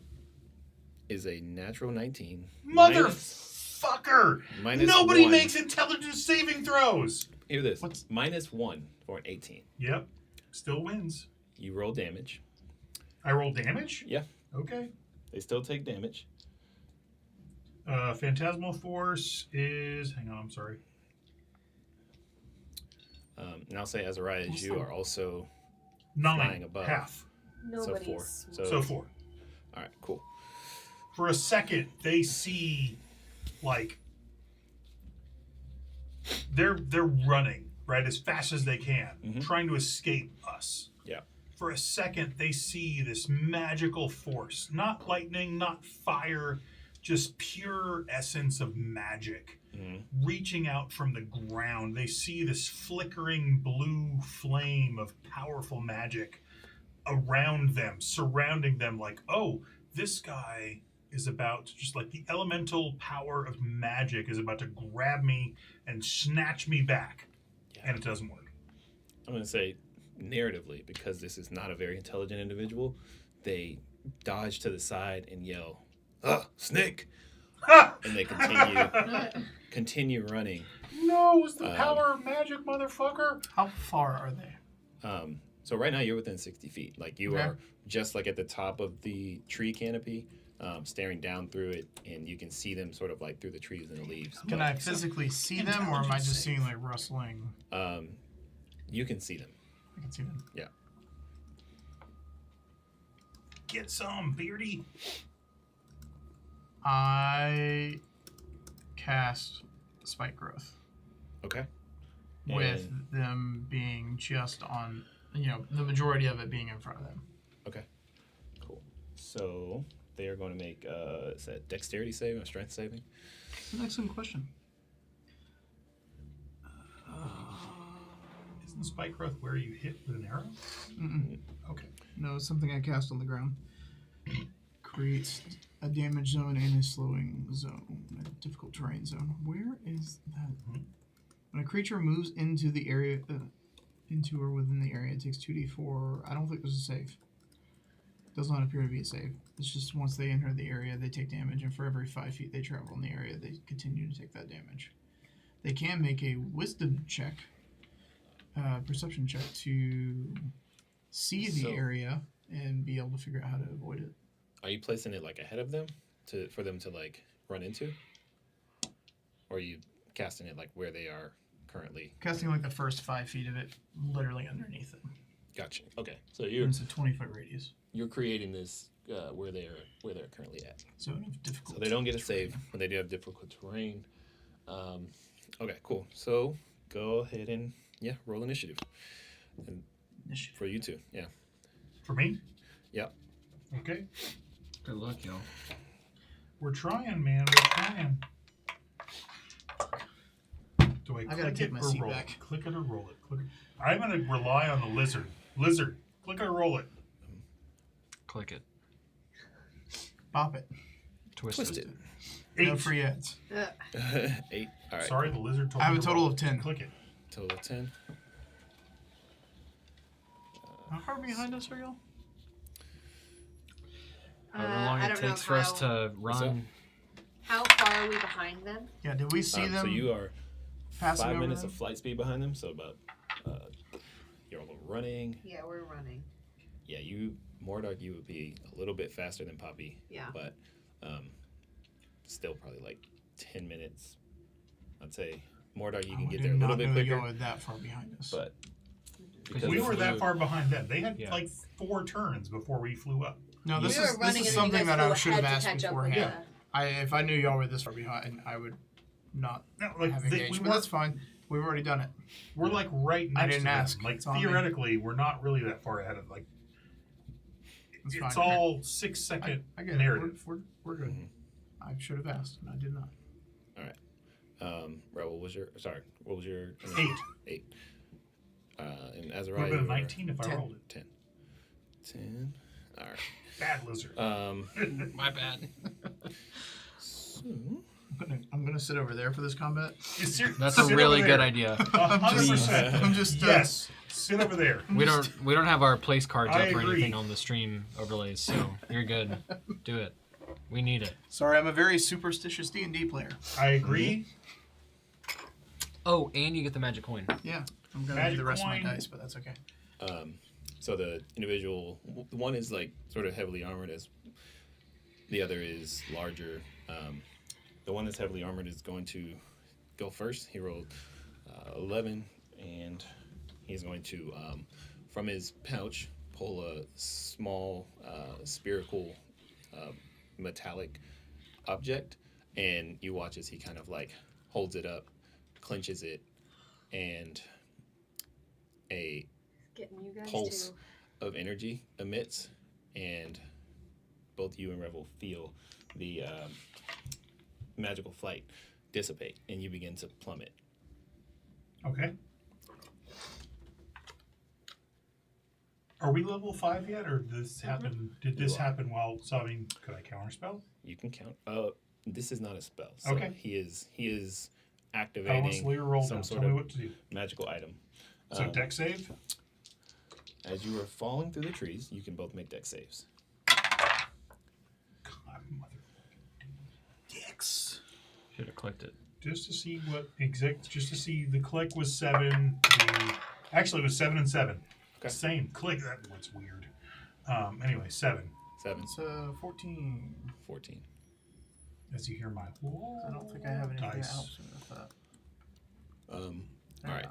is a natural 19. Motherfucker! Nobody 1. makes intelligence saving throws! Hear this. -1 for an 18. Yep. Still wins. You roll damage. I roll damage? Yeah. Okay. They still take damage. Phantasmal force is... Hang on, I'm sorry. And I'll say, Azariah, you are also 9, flying above. Half. Nobody's... So 4. All right, cool. For a second, they see, they're running, right, as fast as they can, trying to escape us. Yeah. For a second, they see this magical force. Not lightning, not fire, just pure essence of magic. Reaching out from the ground. They see this flickering blue flame of powerful magic around them, surrounding them, oh, this guy is about to, just the elemental power of magic is about to grab me and snatch me back. Yeah. And it doesn't work. I'm going to say, narratively, because this is not a very intelligent individual, they dodge to the side and yell, snake! And they continue running. No, it's the power of magic, motherfucker! How far are they? So right now you're within 60 feet. You are just at the top of the tree canopy, staring down through it, and you can see them sort of through the trees and the leaves. Can I physically see them, or am I just seeing rustling? You can see them. I can see them. Yeah. Get some, Beardy. I cast Spike Growth. Okay. With them being just on, the majority of it being in front of them. Okay. Cool. So they are going to make is that dexterity saving or strength saving? That's an excellent question. Isn't Spike Growth where you hit with an arrow? Mm-mm. Okay. No, it's something I cast on the ground. Creates a damage zone and a slowing zone, a difficult terrain zone. Where is that? When a creature moves into the area, into or within the area, it takes 2d4. I don't think there's a save. Does not appear to be a save. It's just once they enter the area, they take damage, and for every 5 feet they travel in the area, they continue to take that damage. They can make a wisdom check, perception check, to see the area and be able to figure out how to avoid it. Are you placing it ahead of them for them to run into? Or are you casting it where they are currently? Casting the first 5 feet of it, literally underneath them. Gotcha. Okay. So you're it's a 20-foot radius. You're creating this where they're currently at. Zone of difficult. So they don't get a save, but they do have difficult terrain. Okay, cool. So go ahead and roll initiative. And initiative for you two, yeah. For me? Yeah. Okay. Good luck, y'all. We're trying, man. We're trying. Do I gotta take my seat back. Click it or roll it. Click it. I'm going to rely on the lizard. Lizard, click it or roll it. Click it. Pop it. Twisted. 8. No free ads. 8. All right. Sorry, the lizard told I have me a to total roll. of 10. Click it. Total of 10. How far behind us are y'all? However long I it don't know takes for us how- to run. How far are we behind them? Yeah, did we see them? So you are passing 5 over minutes them? of flight speed behind them. So about you're running. Yeah, we're running. Yeah, Mordark, you would be a little bit faster than Poppy. Yeah. But still probably like 10 minutes. I'd say Mordark, you can get there a little bit quicker. Y'all were that far behind us. But We were that far behind them. They had Yeah. like 4 turns before we flew up. No, this We were is running this is and then you something guys that I flew should have ahead to asked catch up with beforehand. If I knew y'all were this far behind, I would not No, like have we engaged. But weren't- that's fine. We've already done it. We're like right next I didn't to them. ask. Like It's on me. theoretically, we're not really that far ahead of like. It's It's fine. all 6-second I get it. narrative. We're good. Mhm. I should have asked, and I did not. Rebel, what was your 8. 8. And Would Azariah, have been a you were 19 if I 10. rolled it. 10. All right. Bad lizard. My bad. So, I'm gonna sit over there for this combat. That's a really good idea. 100%. I'm just Yes. Sit over there. We don't have our place cards I up or agree. anything on the stream overlays, so you're good. Do it. We need it. Sorry, I'm a very superstitious D&D player. I agree. Oh, and you get the magic coin. Yeah, I'm gonna Magic do the rest coin. of my dice, but that's okay. so the individual, one is like sort of heavily armored, as the other is larger. The one that's heavily armored is going to go first. He rolled 11, and he's going to, from his pouch, pull a small spherical metallic object, and you watch as he kind of like holds it up, clenches it, and a Getting you guys pulse too. of energy emits, and both you and Revel feel the magical flight dissipate, and you begin to plummet. Okay. Are we level 5 yet, or did this happen? Did this happen while solving? Could I counterspell? You can count. This is not a spell. So Okay. He is I want activating Slayer roll some down. sort Tell me of what to do. magical item. So deck save. As you are falling through the trees, you can both make deck saves. God, dicks. Should have clicked it. Just to see what just to see the click was 7. Actually, it was 7 and 7. Okay. Same click. That's weird. Anyway, 7. 7, It's 14. 14. As you hear my. I don't think I have anything that dice. helps me with that. All right.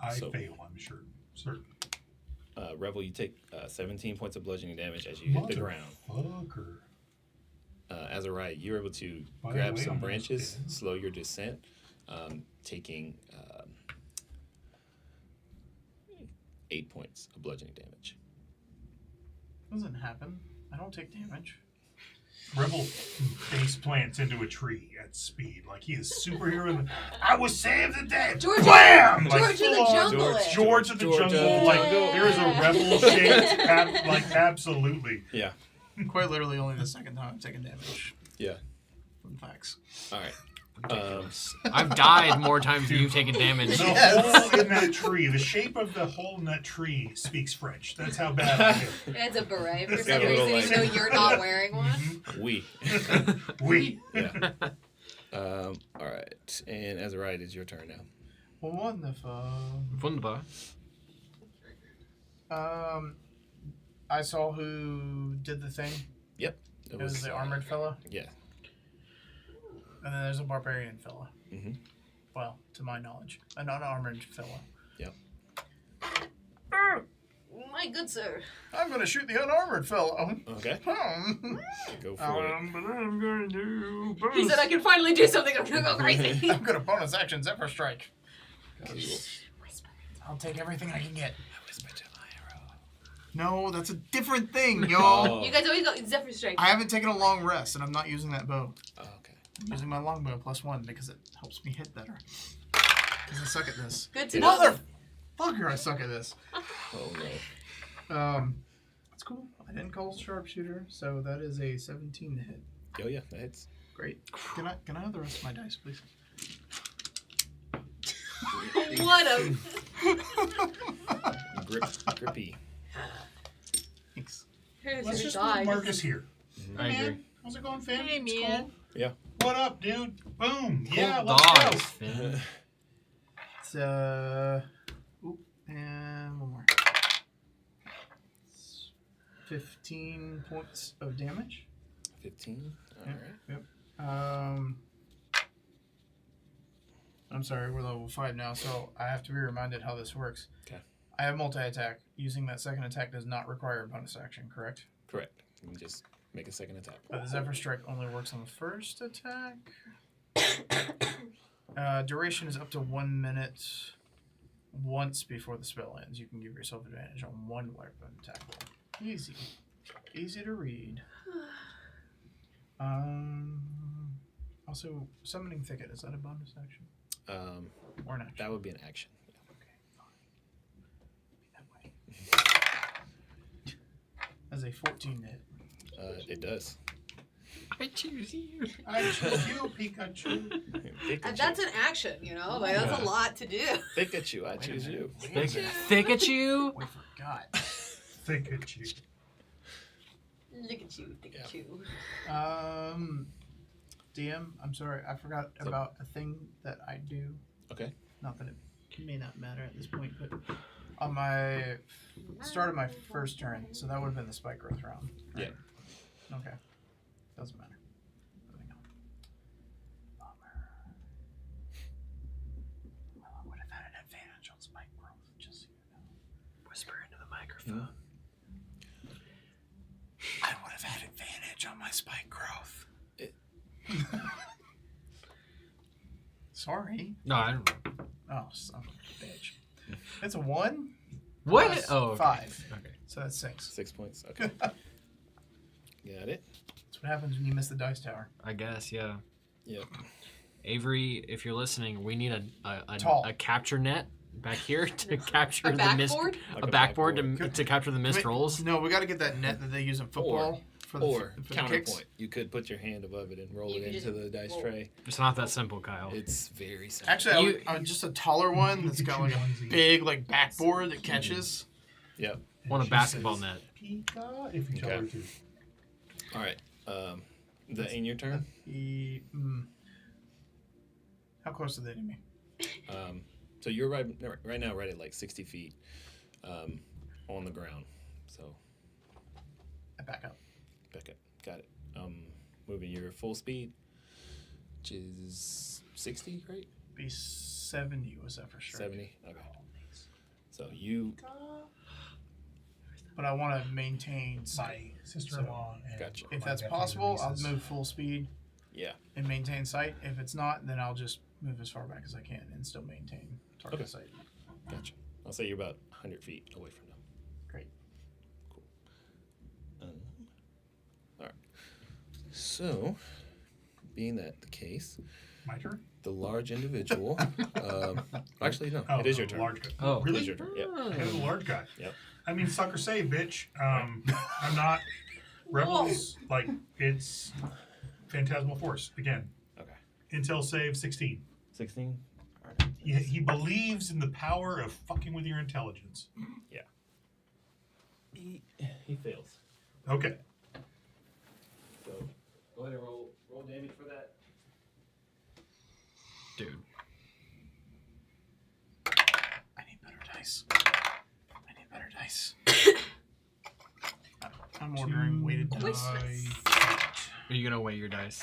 I So- fail. I'm sure. Certain. Revel, you take 17 points of bludgeoning damage as you hit the ground. Motherfucker. Azariah, you're able to By the grab way, some I'm branches, dead. slow your descent, taking 8 points of bludgeoning damage. Doesn't happen. I don't take damage. Rebel face plants into a tree at speed, like he is superhero. I will save the day. George, Blam! Like George of the full on Jungle. George of the George of Jungle. the Like Jungle. there is a rebel shaped, like absolutely. Yeah. Quite literally only the second time I've taken damage. Yeah. Fun facts. All right. I've died more times than you've taken damage. The hole in that tree, the shape of the hole in that tree speaks French. That's how bad I feel. It's a beret for It's some got a little, reason, even like- though you're not wearing one. We. We. Yeah. All right. And Azariah, it's your turn now. Wonderful. Wunderbar. I saw who did the thing. Yep. It was the armored fella, Yeah. and then there's a barbarian fella. Mm-hmm. Well, to my knowledge, an unarmored fella. Yep. My good sir. I'm gonna shoot the unarmored fellow. Okay. I'm Go for it. gonna do. He said I can finally do something. I'm gonna go crazy. I'm gonna bonus action Zephyr Strike. Whisper. I'll take everything I can get. Whisper to my arrow. No, that's a different thing, y'all. Oh. You guys always go Zephyr Strike. I haven't taken a long rest, and I'm not using that bow. Oh, okay. I'm using my longbow +1 because it helps me hit better. Because I suck at this. Good to know. Motherfucker, I suck at this. Oh no. That's cool. I didn't call sharpshooter, so that is a 17 to hit. Oh yeah, that hits. Great. Can I have the rest of my dice, please? What a Grippy. Thanks. here's Let's your just dog. put Marcus here. I Hey, agree. man. How's it going, fam? Hey, It's man. cool. Yeah. What up, dude? Boom. Yeah, Cold let's dogs, go. Finn. It's and one more. It's 15 points of damage. 15. All right. Yep. I'm sorry, we're level 5 now, so I have to be reminded how this works. Okay. I have multi-attack. Using that second attack does not require a bonus action, correct? Correct. You can just make a second attack. But the Zephyr Strike only works on the first attack. Duration is up to 1 minute. Once before the spell ends, you can give yourself advantage on one weapon attack roll. Easy. Easy to read. Also, Summoning Thicket, is that a bonus action? Or an action? That would be an action. Okay, fine. Be that way. As a 14 hit. It does. I choose you. I choose you, Pikachu. Pikachu. That's an action, you know? Like, that's a lot to do. Pikachu, I choose you. Thick at you. I forgot. Pikachu. Look at you, Pikachu. DM, I'm sorry, I forgot about a thing that I do. Okay. Not that it may not matter at this point, but on my start of my first turn, so that would have been the spike growth round. Right? Yeah. Okay. Doesn't matter. Moving on. Bummer. Well, I would have had an advantage on spike growth, just so you know. Whisper into the microphone. I would have had advantage on my spike growth. Sorry. No, I don't. Oh, son of a bitch. It's a 1. What? Plus Oh, okay. 5. Okay. So that's 6. 6 points. Okay. Got it. That's what happens when you miss the dice tower. I guess, yeah. Yep. Avery, if you're listening, we need Tall. a capture net back here to capture A the missed backboard? Like a a backboard backboard. to capture the missed rolls. No, we got to get that net that they use in football for the Or for the counterpoint. kicks. You could put your hand above it and roll You it could into just the dice roll. tray. It's not that simple, Kyle. It's very simple. Actually, just a taller one that's got like a big like backboard that catches. Yep. Want a She basketball says, net. Pika, if you tell Okay. her to. All right. In your turn. How close are they to me? So you're right now right at like 60 feet on the ground. So I back up. back up. Got it. Moving your full speed, which is 60, right? Be 70 was that for sure? 70. Okay. So you But I want to maintain My sight. sister-in-law. And Gotcha. If my that's nephews and possible, I'll nieces. move full speed yeah. and maintain sight. If it's not, then I'll just move as far back as I can and still maintain target Okay. sight. Gotcha. I'll say you're about 100 feet away from them. Great. Cool. All right. So, being that the case, My turn? the large individual. Actually, no. Oh, it is no, your turn. Large guy. Oh. It Really? is your turn. Yep. I have a large guy. Yep. I mean, sucker save, bitch. I'm not. Rebels, like, it's Phantasmal Force. Again, Okay. Intel save 16. 16. He believes in the power of fucking with your intelligence. Yeah. He fails. Okay. So go ahead and roll damage for that. Dude. I need better dice. I'm ordering weighted dice. Are you gonna weigh your dice?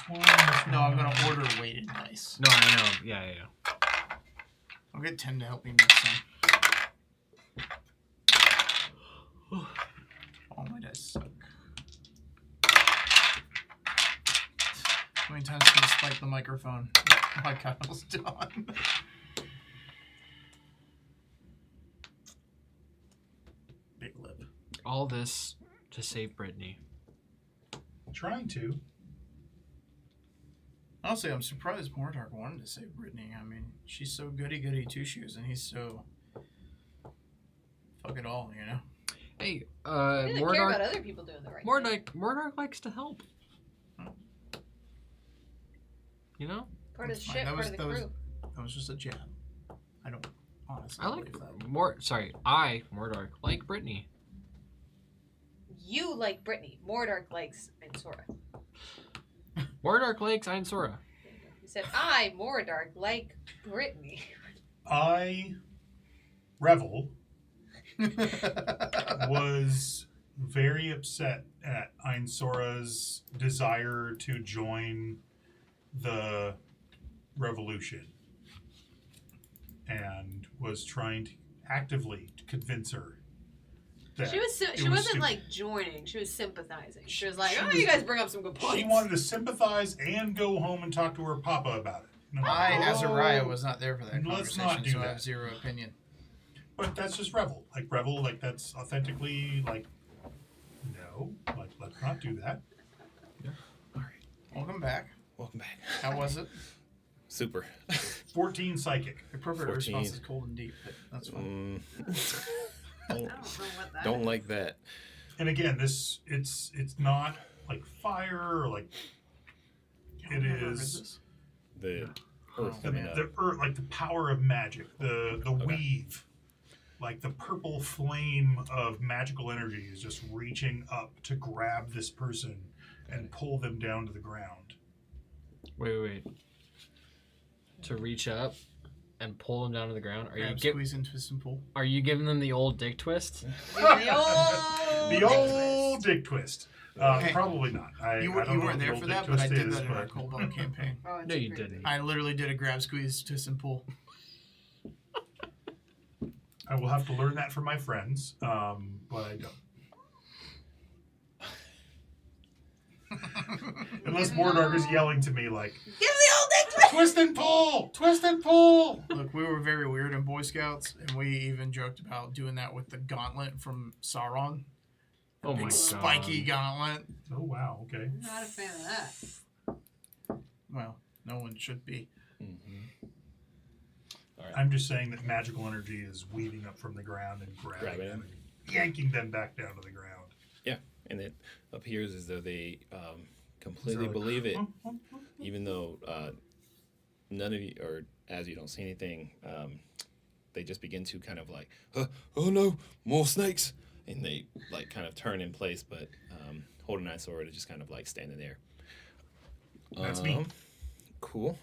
No, I'm gonna order weighted dice. No, I know. Yeah. I'll get 10 to help me next time. All my dice suck. How many times can you spike the microphone? Oh my god, I was done. Big lip. All this to save Brittany. Trying to. Honestly, I'm surprised Mortark wanted to save Brittany. I mean, she's so goody-goody two-shoes, and he's so... fuck it all, you know? Hey, I don't care about other people doing the right thing. Mordark likes to help. You know? Part of the That's fine. ship, That part was- of the that was- crew. That was just a jab. I don't honestly I like believe that. Mordark, like Brittany. You like Brittany. Mordark likes Sora. Mordark likes Ainsora. You said I, Mordark, like Brittany. I, Revel, was very upset at Ainsora's desire to join the revolution and was trying to actively convince her that She was. it She wasn't stupid. like joining. She was sympathizing. She was like, She "Oh, was- you guys bring up some good points." She wanted to sympathize and go home and talk to her papa about it. And I'm I, like, Azariah, "Oh, was not there for that let's conversation, not do so I that." have zero opinion. But that's just Revel. Like that's authentically like, no, like let's not do that. Welcome back. Welcome back. How was it? Super. 14 psychic. The appropriate 14. response is cold and deep, but that's fine. I don't know what that Don't is. like that. And again, it's not like fire or like Yeah, it I've never heard is this. The Oh, earth the, coming up. the earth, like the power of magic, the weave, like the purple flame of magical energy is just reaching up to grab this person and pull them down to the ground. Wait. To reach up and pull them down to the ground. Grab, squeeze, and twist and pull. Are you giving them the old dick twist? The old dick twist. Hey, Probably not. You I don't know weren't what the there old for dick that, but I twist did is, that in our but- Cold Ball campaign. Oh, it's No, you crazy. didn't. I literally did a grab, squeeze, twist, and pull. I will have to learn that from my friends, but I don't. Unless Mordark is yelling to me like, Give me the old dick twist! twist and pull! Twist and pull! Look, we were very weird in Boy Scouts, and we even joked about doing that with the gauntlet from Sauron. Oh my Big god. spiky gauntlet. Oh, wow, okay. I'm not a fan of that. Well, no one should be. I'm just saying that magical energy is weaving up from the ground and grabbing them and yanking them back down to the ground. Yeah, and it appears as though they completely like, believe it, even though none of you, or as you don't see anything, they just begin to kind of like, oh no, more snakes, and they like kind of turn in place, but holding that sword is just kind of like standing there. That's me. Cool.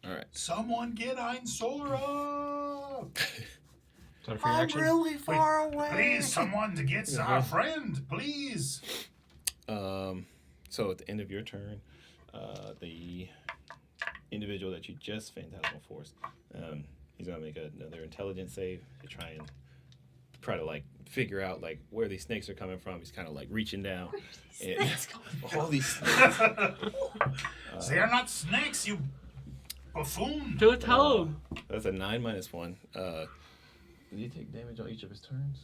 All right. Someone get Ainsora! Is that a free action? really far away. Please, someone to get our friend, please. So at the end of your turn, the individual that you just Phantasmal Force, he's gonna make another intelligence save to try to like figure out like where these snakes are coming from. He's kind of like reaching down. And all these snakes. They are not snakes, you buffoon. Don't tell him. That's a 9-1. Did he take damage on each of his turns,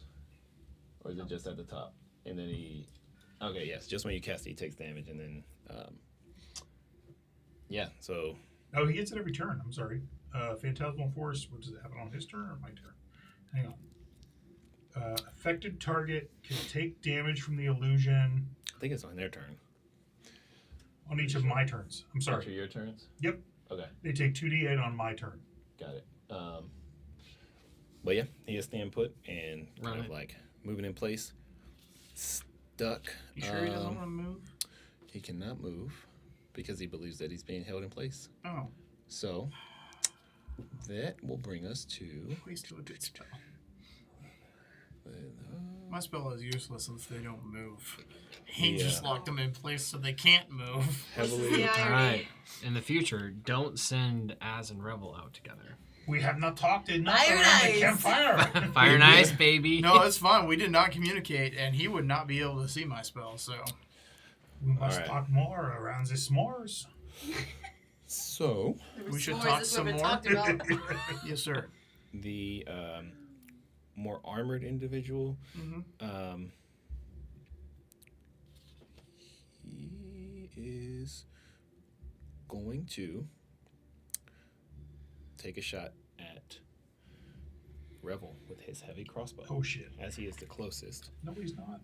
or is it just at the top? And then he. Okay, yes, just when you cast it, he takes damage, and then. Yeah, so. Oh, he gets it every turn. I'm sorry. Phantasmal Force, what does it happen on his turn or my turn? Hang on. Affected target can take damage from the illusion I think it's on their turn. on each of my turns. I'm Each of sorry. your turns? Yep. Okay, They take 2d8 on my turn. got it. But yeah, he is staying put and kind of Right. like moving in place. Stuck. You sure he doesn't want to move? He cannot move because he believes that he's being held in place. Oh, So that will bring us to. wasted a good spell. My spell is useless if they don't move. He just locked them in place so they can't move. Heavily. Yeah. All right. In the future, don't send Az and Revel out together. We have not talked enough Fire around and the ice. campfire. Fire and ice, baby. No, it's fine. We did not communicate, and he would not be able to see my spell, so. We must Alright. talk more around the s'mores. So We should S'mores talk is some what we more. talked about. Yes, sir. the more armored individual, Mm-hmm. he is going to take a shot at Revel with his heavy crossbow, Oh shit. as he is the closest. No, he's not.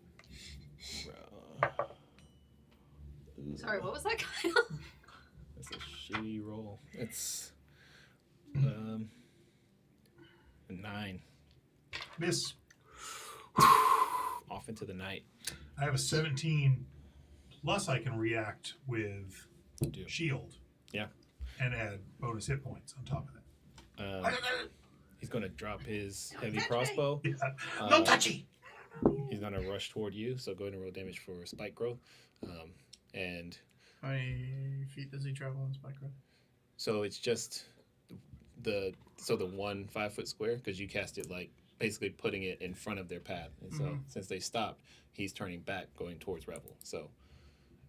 Sorry, what was that guy? That's a do you roll? It's 9. Miss. Off into the night. I have a 17. Plus, I can react with shield. Yeah. And add bonus hit points on top of that. He's going to drop his heavy crossbow. Yeah. No touchy! He's going to rush toward you, so go ahead and roll damage for spike growth. And how many feet does he travel in spike growth? So it's just the 1 5-foot square, because you cast it like basically putting it in front of their path. And so since they stopped, he's turning back, going towards Revel. So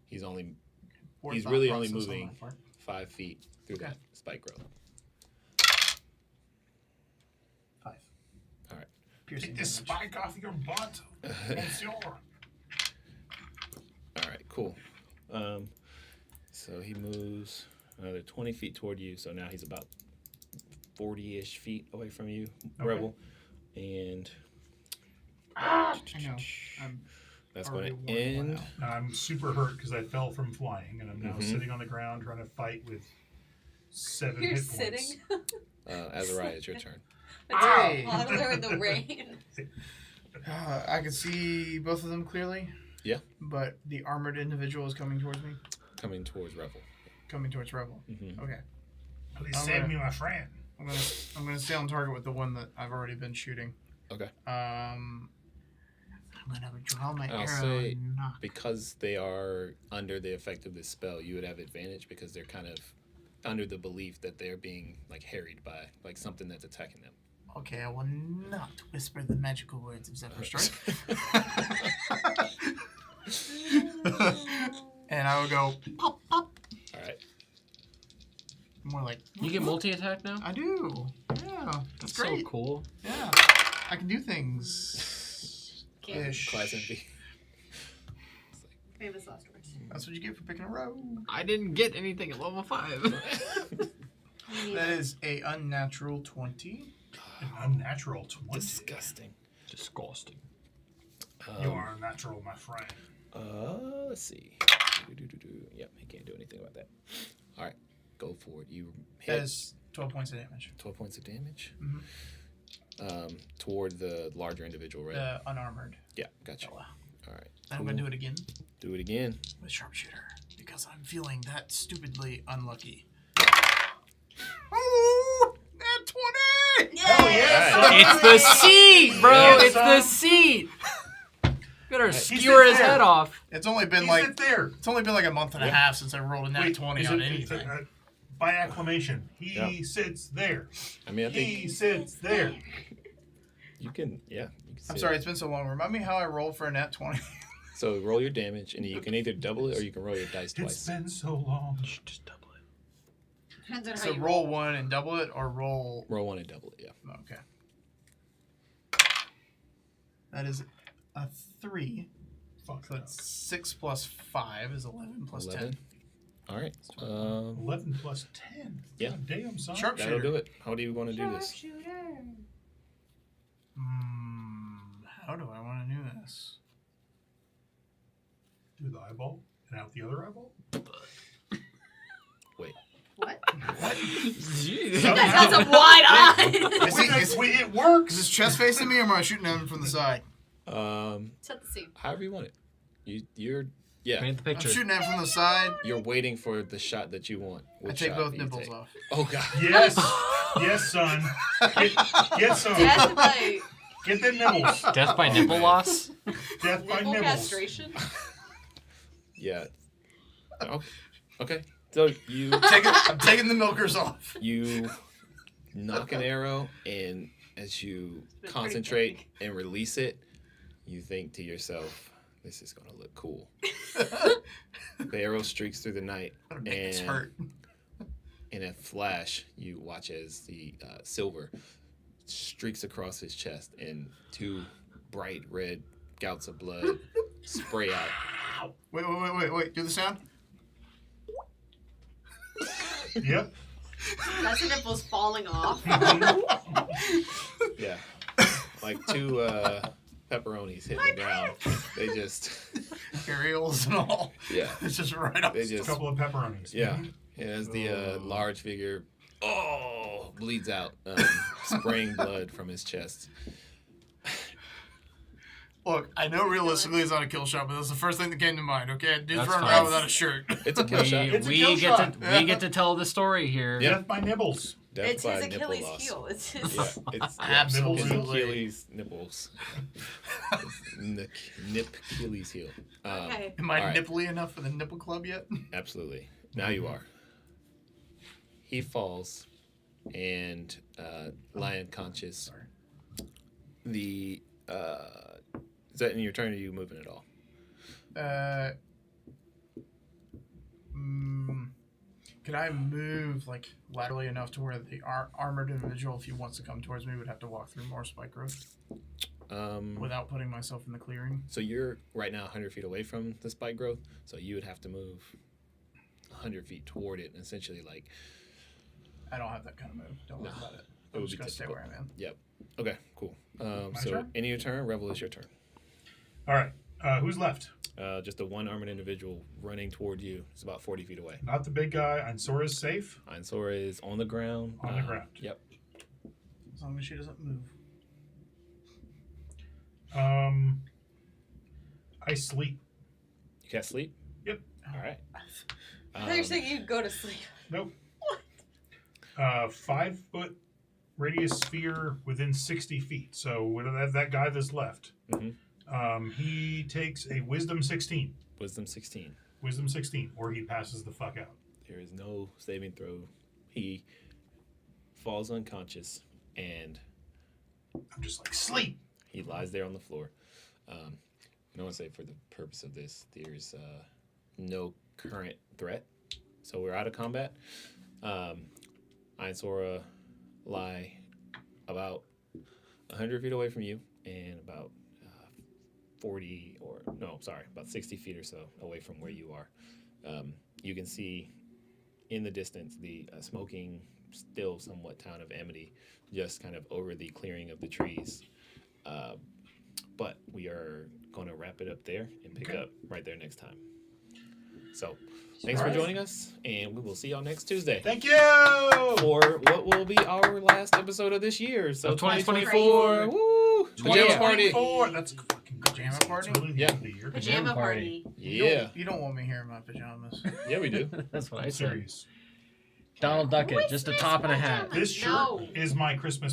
he's really only moving 5 feet through that spike growth. 5. All right. Piercing Get this spike off your butt. Monsieur. All right, cool. So he moves another 20 feet toward you. So now he's about 40-ish feet away from you, Rebel. And I know. That's going to end. I'm super hurt because I fell from flying, and I'm now sitting on the ground trying to fight with 7 hit points. You're sitting? Azariah, it's your turn. Hey. Out there in the rain. I can see both of them clearly. Yeah. But the armored individual is coming towards me. Coming towards Revel. Coming towards Revel. Mm-hmm. Okay. Please save me, my friend. I'm gonna stay on target with the one that I've already been shooting. Okay. I'm gonna draw my I'll arrow. say and knock. because they are under the effect of this spell, you would have advantage because they're kind of under the belief that they're being like harried by like something that's attacking them. Okay, I will not whisper the magical words of Zephyr Strike. And I will go pop pop. All right. More like You get multi-attack now? I do. Yeah, that's so great. cool. Yeah, I can do things. Ish. Class envy. Famous last words. That's what you get for picking a row. I didn't get anything at level 5. That is a unnatural 20. An unnatural 20. Disgusting. Disgusting. You are unnatural, my friend. Let's see. Yep, he can't do anything about that. All right, go for it. You hit. That is 12 points of damage. 12 points of damage. Mm-hmm. Toward the larger individual, right? The unarmored. Yeah, gotcha. Fella. All right. I'm going to do it again. Do it again. With sharpshooter. Because I'm feeling that stupidly unlucky. Ooh! Nat 20! Oh, yes! It's the seat, bro! Yeah, it's the son. seat! Gotta He skewer sits his there. head off. It's only been He like sit there. it's only been like a month and a half since I rolled a nat 20 is on it- anything. by acclamation, he sits there. I mean, I think He sits there. you can, yeah. You can I'm say sorry, that. it's been so long. Remind me how I rolled for a nat 20. So roll your damage, and you can either double it or you can roll your dice It's twice. been so long. Just double it. Depends on how So you roll 1 and double it, or roll. Roll 1 and double it, yeah. Okay. That is a 3. Fuck. So it's 6 plus 5 is 11 plus 11. 10. All right. 11 plus 10. Yeah. God damn, son. Sharpshooter. That'll do it. How do you want to do this? How do I want to do this? Do the eyeball and out the other eyeball? Wait. What? Jeez. That's a wide eye. It works. Is his chest facing me, or am I shooting him from the side? Set the scene. However you want it. You're Paint the I'm picture. shooting him from the side. You're waiting for the shot that you want. I Which take shot both do you nipples take? off. Oh god. Yes. Yes, son. Get some. Death by Get them nibbles. Death by nipple loss? Death by nipple nibbles. castration. Yeah. Okay. So you I'm taking the milkers off. you knock an arrow, and as you pretty concentrate and release it, you think to yourself, "This is gonna look cool." The arrow streaks through the night, It's and hurt. in a flash, you watch as the silver streaks across his chest, and 2 bright red gouts of blood spray out. Wait. Do the sound. Yep. That's the nipples falling off. Yeah, like 2 pepperonis hitting the ground. They just, Aerials and all. yeah, It's just right up. they A just, couple of pepperonis. yeah, As the large figure, bleeds out, spraying blood from his chest. Look, I know realistically it's not a kill shot, but that's the first thing that came to mind. Okay, dude's That's running fine. around without a shirt. It's a kill shot. It's a We kill get shot. to we get to tell the story here. Yeah. Death by nibbles. Death It's by his nipple Achilles loss. heel. It's his. Yeah, it's Absolutely. His Achilles nipples. Nip Achilles heel. Okay. Am I All right. nipply enough for the nipple club yet? Absolutely. Now you are. He falls and lie unconscious. The is that in your turn? Or are you moving at all? Could I move like laterally enough to where the armored individual, if he wants to come towards me, would have to walk through more spike growth without putting myself in the clearing? So you're right now 100 feet away from the spike growth, so you would have to move 100 feet toward it, and essentially like. I don't have that kind of move. Don't worry about it. It I'm would just be gonna stay difficult. where I'm at. Yep. Okay. Cool. My So turn? in your turn, Revel, is your turn. All right. Who's left? Just a one armored individual running toward you. It's about 40 feet away. Not the big guy. Ansora's safe. Ainsora is on the ground. On the ground. Yep. As long as she doesn't move. I sleep. You can't sleep? Yep. All right. I thought you were saying you'd go to sleep. Nope. 5 foot radius sphere within 60 feet. So that guy that's left, he takes a wisdom 16. Wisdom 16. Wisdom 16, or he passes the fuck out. There is no saving throw. He falls unconscious and I'm just like, sleep. he lies there on the floor. I want to say for the purpose of this, there's no current threat. So we're out of combat. Ainsora lie about 100 feet away from you and about 60 feet or so away from where you are. You can see in the distance the smoking, still somewhat town of Amity, just kind of over the clearing of the trees. But we are going to wrap it up there and pick up right there next time. So, thanks for joining us, and we will see y'all next Tuesday. Thank you! For what will be our last episode of this year. So, Of 2024. Woo! Pajama party. 24. That's fucking Pajama crazy. party? It's really the Yeah. end of the year. Pajama party. Yeah. You don't want me here in my pajamas. Yeah, we do. That's what I I'm said. serious. Donald Duckett, just a top and a hat. This shirt No. is my Christmas